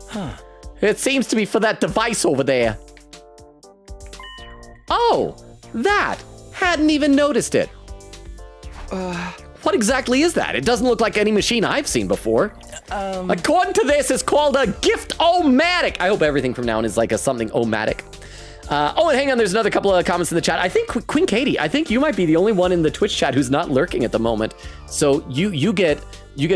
It seems to be for that device over there. Oh, that. Hadn't even noticed it. What exactly is that? It doesn't look like any machine I've seen before. According to this, it's called a gift-o-matic. I hope everything from now on is like a something-o-matic. And hang on, there's another couple of comments in the chat. I think Queen Katie, I think you might be the only one in the Twitch chat who's not lurking at the moment. So you get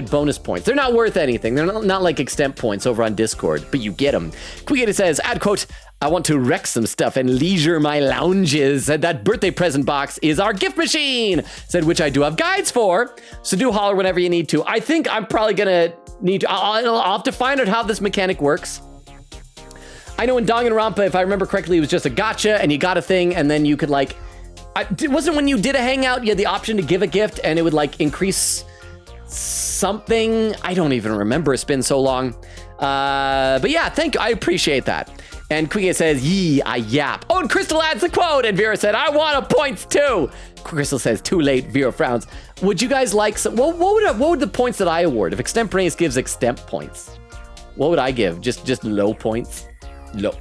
bonus points. They're not worth anything. They're not like extemp points over on Discord, but you get them. Queen Katie says, add quote, I want to wreck some stuff and leisure my lounges. And that birthday present box is our gift machine, said which I do have guides for. So do holler whenever you need to. I think I'm probably gonna need to, I'll have to find out how this mechanic works. I know in Danganronpa, if I remember correctly, it was just a gotcha and you got a thing and then you could like, wasn't when you did a hangout, you had the option to give a gift and it would like increase something. I don't even remember, it's been so long. But yeah, I appreciate that. And Quiggy says, yee, I yap. Oh, and Crystal adds the quote and Vera said, I want a points too. Crystal says, too late, Vera frowns. Would you guys like some, what would the points that I award? If Extemporaneous gives extemp points, what would I give? Just low points? Low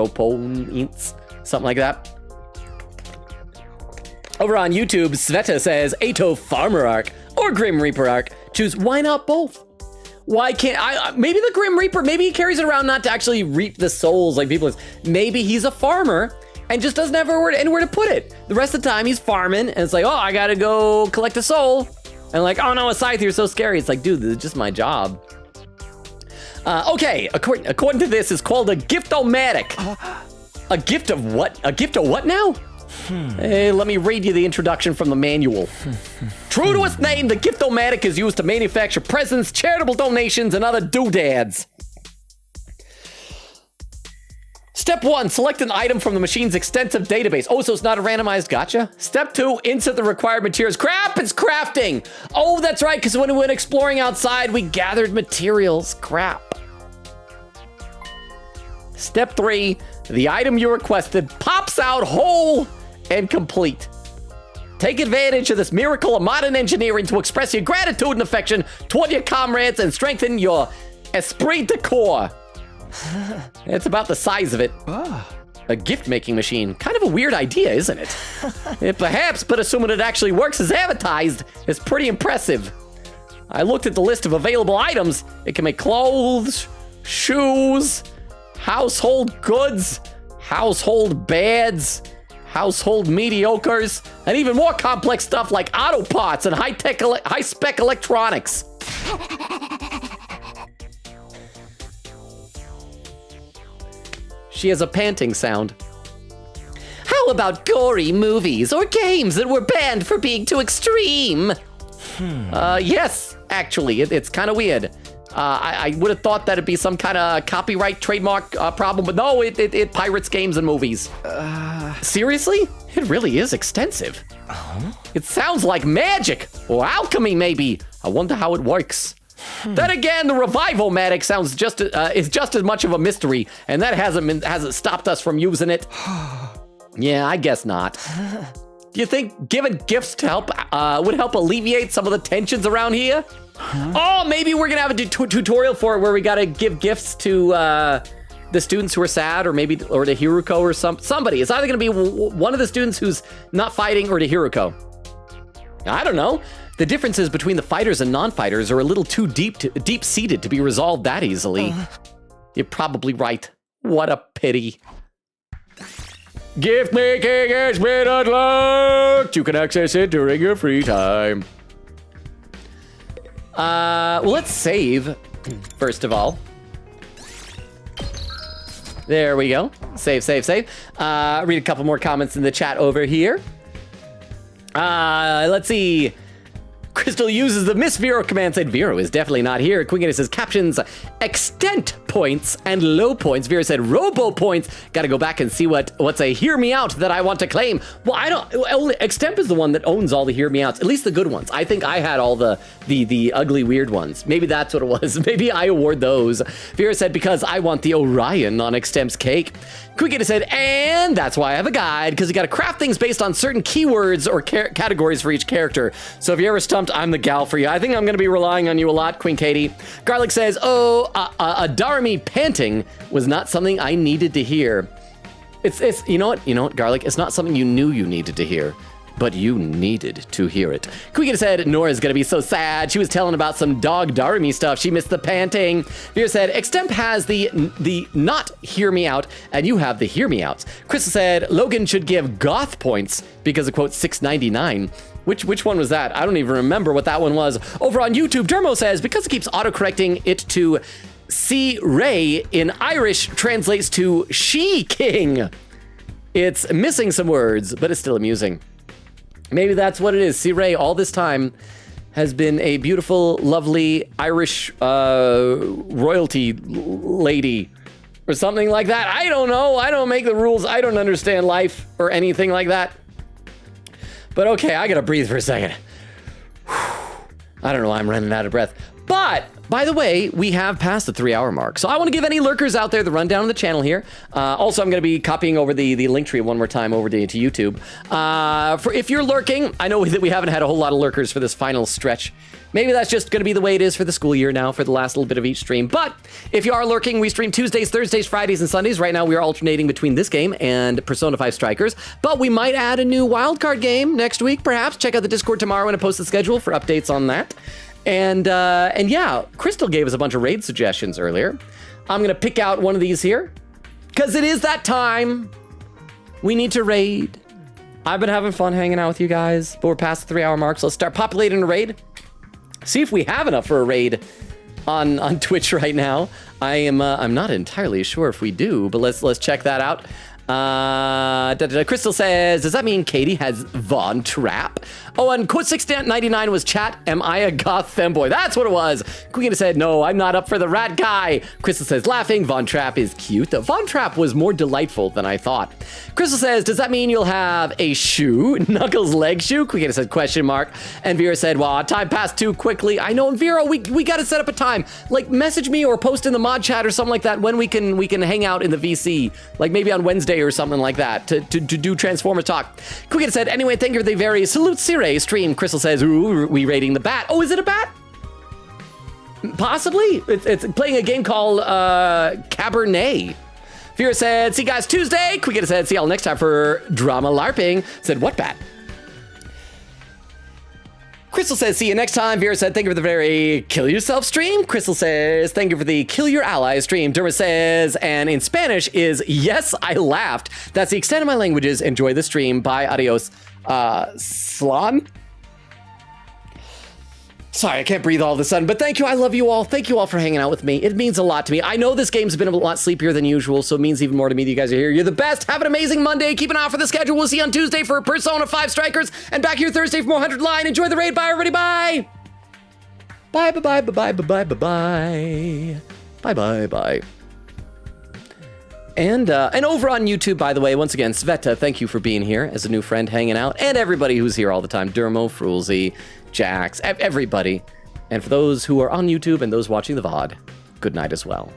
points, something like that. Over on YouTube, Sveta says, Ato Farmer Arc or Grim Reaper Arc. Choose, why not both? Why can't I, maybe the Grim Reaper, maybe he carries it around not to actually reap the souls like people, maybe he's a farmer and just doesn't have anywhere to put it. The rest of the time he's farming and it's like, oh, I gotta go collect a soul. And like, oh no, a scythe, you're so scary. It's like, dude, this is just my job. Okay, according to this, it's called a gift-o-matic. A gift of what? A gift of what now? Hey, let me read you the introduction from the manual. True to its name, the gift-o-matic is used to manufacture presents, charitable donations, and other doodads. Step 1, select an item from the machine's extensive database. Oh, so it's not a randomized gotcha? Step 2, insert the required materials. Crap, it's crafting. Oh, that's right, because when we went exploring outside, we gathered materials. Crap. Step 3, the item you requested pops out whole and complete. Take advantage of this miracle of modern engineering to express your gratitude and affection toward your comrades and strengthen your esprit de corps. It's about the size of it. A gift-making machine. Kind of a weird idea, isn't it? Perhaps, but assuming it actually works as advertised, it's pretty impressive. I looked at the list of available items. It can make clothes, shoes, household goods, household bads, household mediocres, and even more complex stuff like auto parts and high-spec electronics. She has a panting sound. How about gory movies or games that were banned for being too extreme? Yes, actually, it's kind of weird. I would have thought that'd be some kind of copyright trademark problem, but no, it pirates games and movies. Seriously? It really is extensive. It sounds like magic or alchemy, maybe. I wonder how it works. Then again, the Revival-matic sounds is just as much of a mystery, and that hasn't stopped us from using it. Yeah, I guess not. Do you think giving gifts to help would help alleviate some of the tensions around here? Oh, maybe we're gonna have a tutorial for it where we gotta give gifts to the students who are sad, or to Hiruko or somebody. It's either gonna be one of the students who's not fighting or to Hiruko. I don't know. The differences between the fighters and non-fighters are a little too deep-seated to be resolved that easily. You're probably right. What a pity. Gift making has been unlocked. You can access it during your free time. Well, let's save, first of all. There we go. Save. Read a couple more comments in the chat over here. Let's see. Crystal uses the Miss Vero command, said Vero is definitely not here. Queen Gator says captions extent points and low points. Vero said robo points. Got to go back and see what's a hear me out that I want to claim. Well, I don't. Only Extemp is the one that owns all the hear me outs, at least the good ones. I think I had all the ugly weird ones. Maybe that's what it was. Maybe I award those. Vera said because I want the Orion on Extemp's cake. Quickita said, and that's why I have a guide, because you got to craft things based on certain keywords or categories for each character. So if you're ever stumped, I'm the gal for you. I think I'm going to be relying on you a lot, Queen Katie. Garlic says, a Darmy panting was not something I needed to hear. It's you know what, Garlic? It's not something you knew you needed to hear, but you needed to hear it. Quickita said, Nora's gonna be so sad. She was telling about some dog Darmy stuff. She missed the panting. Vera said, Extemp has the not hear me out, and you have the hear me outs. Crystal said, Logan should give goth points because of quote 699. Which one was that? I don't even remember what that one was. Over on YouTube, Dermo says, because it keeps autocorrecting it to C. Ray in Irish translates to she king. It's missing some words, but it's still amusing. Maybe that's what it is. C. Ray all this time has been a beautiful, lovely Irish royalty lady or something like that. I don't know. I don't make the rules. I don't understand life or anything like that. But okay, I gotta breathe for a second. I don't know why I'm running out of breath. But, by the way, we have passed the 3-hour mark. So I want to give any lurkers out there the rundown of the channel here. Also, I'm going to be copying over the link tree one more time over to YouTube. For if you're lurking, I know that we haven't had a whole lot of lurkers for this final stretch. Maybe that's just going to be the way it is for the school year now for the last little bit of each stream. But if you are lurking, we stream Tuesdays, Thursdays, Fridays, and Sundays. Right now, we are alternating between this game and Persona 5 Strikers. But we might add a new wildcard game next week, perhaps. Check out the Discord tomorrow and post the schedule for updates on that. And yeah, Crystal gave us a bunch of raid suggestions earlier. I'm gonna pick out one of these here, because it is that time. We need to raid. I've been having fun hanging out with you guys, but we're past the 3-hour mark, so let's start populating a raid. See if we have enough for a raid on Twitch right now. I'm not entirely sure if we do, but let's check that out. Crystal says, does that mean Katie has Von Trapp? Oh, and quote 699 was chat, am I a goth femboy? That's what it was. Queen said, no, I'm not up for the rat guy. Crystal says, laughing, Von Trapp is cute. Von Trapp was more delightful than I thought. Crystal says, does that mean you'll have a shoe? Knuckles leg shoe? Queen said, question mark. And Vera said, well, time passed too quickly. I know, and Vera, we got to set up a time. Like, message me or post in the mod chat or something like that when we can hang out in the VC. Like, maybe on Wednesday or something like that to do Transformer talk. Quickita said, anyway, thank you for the very Salute Sire stream. Crystal says, ooh, we rating the bat. Oh, is it a bat? Possibly. It's playing a game called Cabernet. Vera said, see you guys Tuesday. Quickita said, see y'all next time for drama LARPing. Said, what bat? Crystal says, see you next time. Vera said, thank you for the very kill yourself stream. Crystal says, thank you for the kill your ally stream. Derma says, and in Spanish is, yes, I laughed. That's the extent of my languages. Enjoy the stream. Bye, adios. Slan? Sorry, I can't breathe all of a sudden, but thank you. I love you all. Thank you all for hanging out with me. It means a lot to me. I know this game's been a lot sleepier than usual, so it means even more to me that you guys are here. You're the best. Have an amazing Monday. Keep an eye out for the schedule. We'll see you on Tuesday for Persona 5 Strikers, and back here Thursday for more 100 Line. Enjoy the raid. Bye, everybody. Bye. Bye, bye, bye, bye, bye, bye, bye, bye. Bye, bye, bye. And over on YouTube, by the way, once again, Sveta, thank you for being here as a new friend hanging out, and everybody who's here all the time. Dermo, Frulzy, Jax, everybody. And for those who are on YouTube and those watching the VOD, good night as well.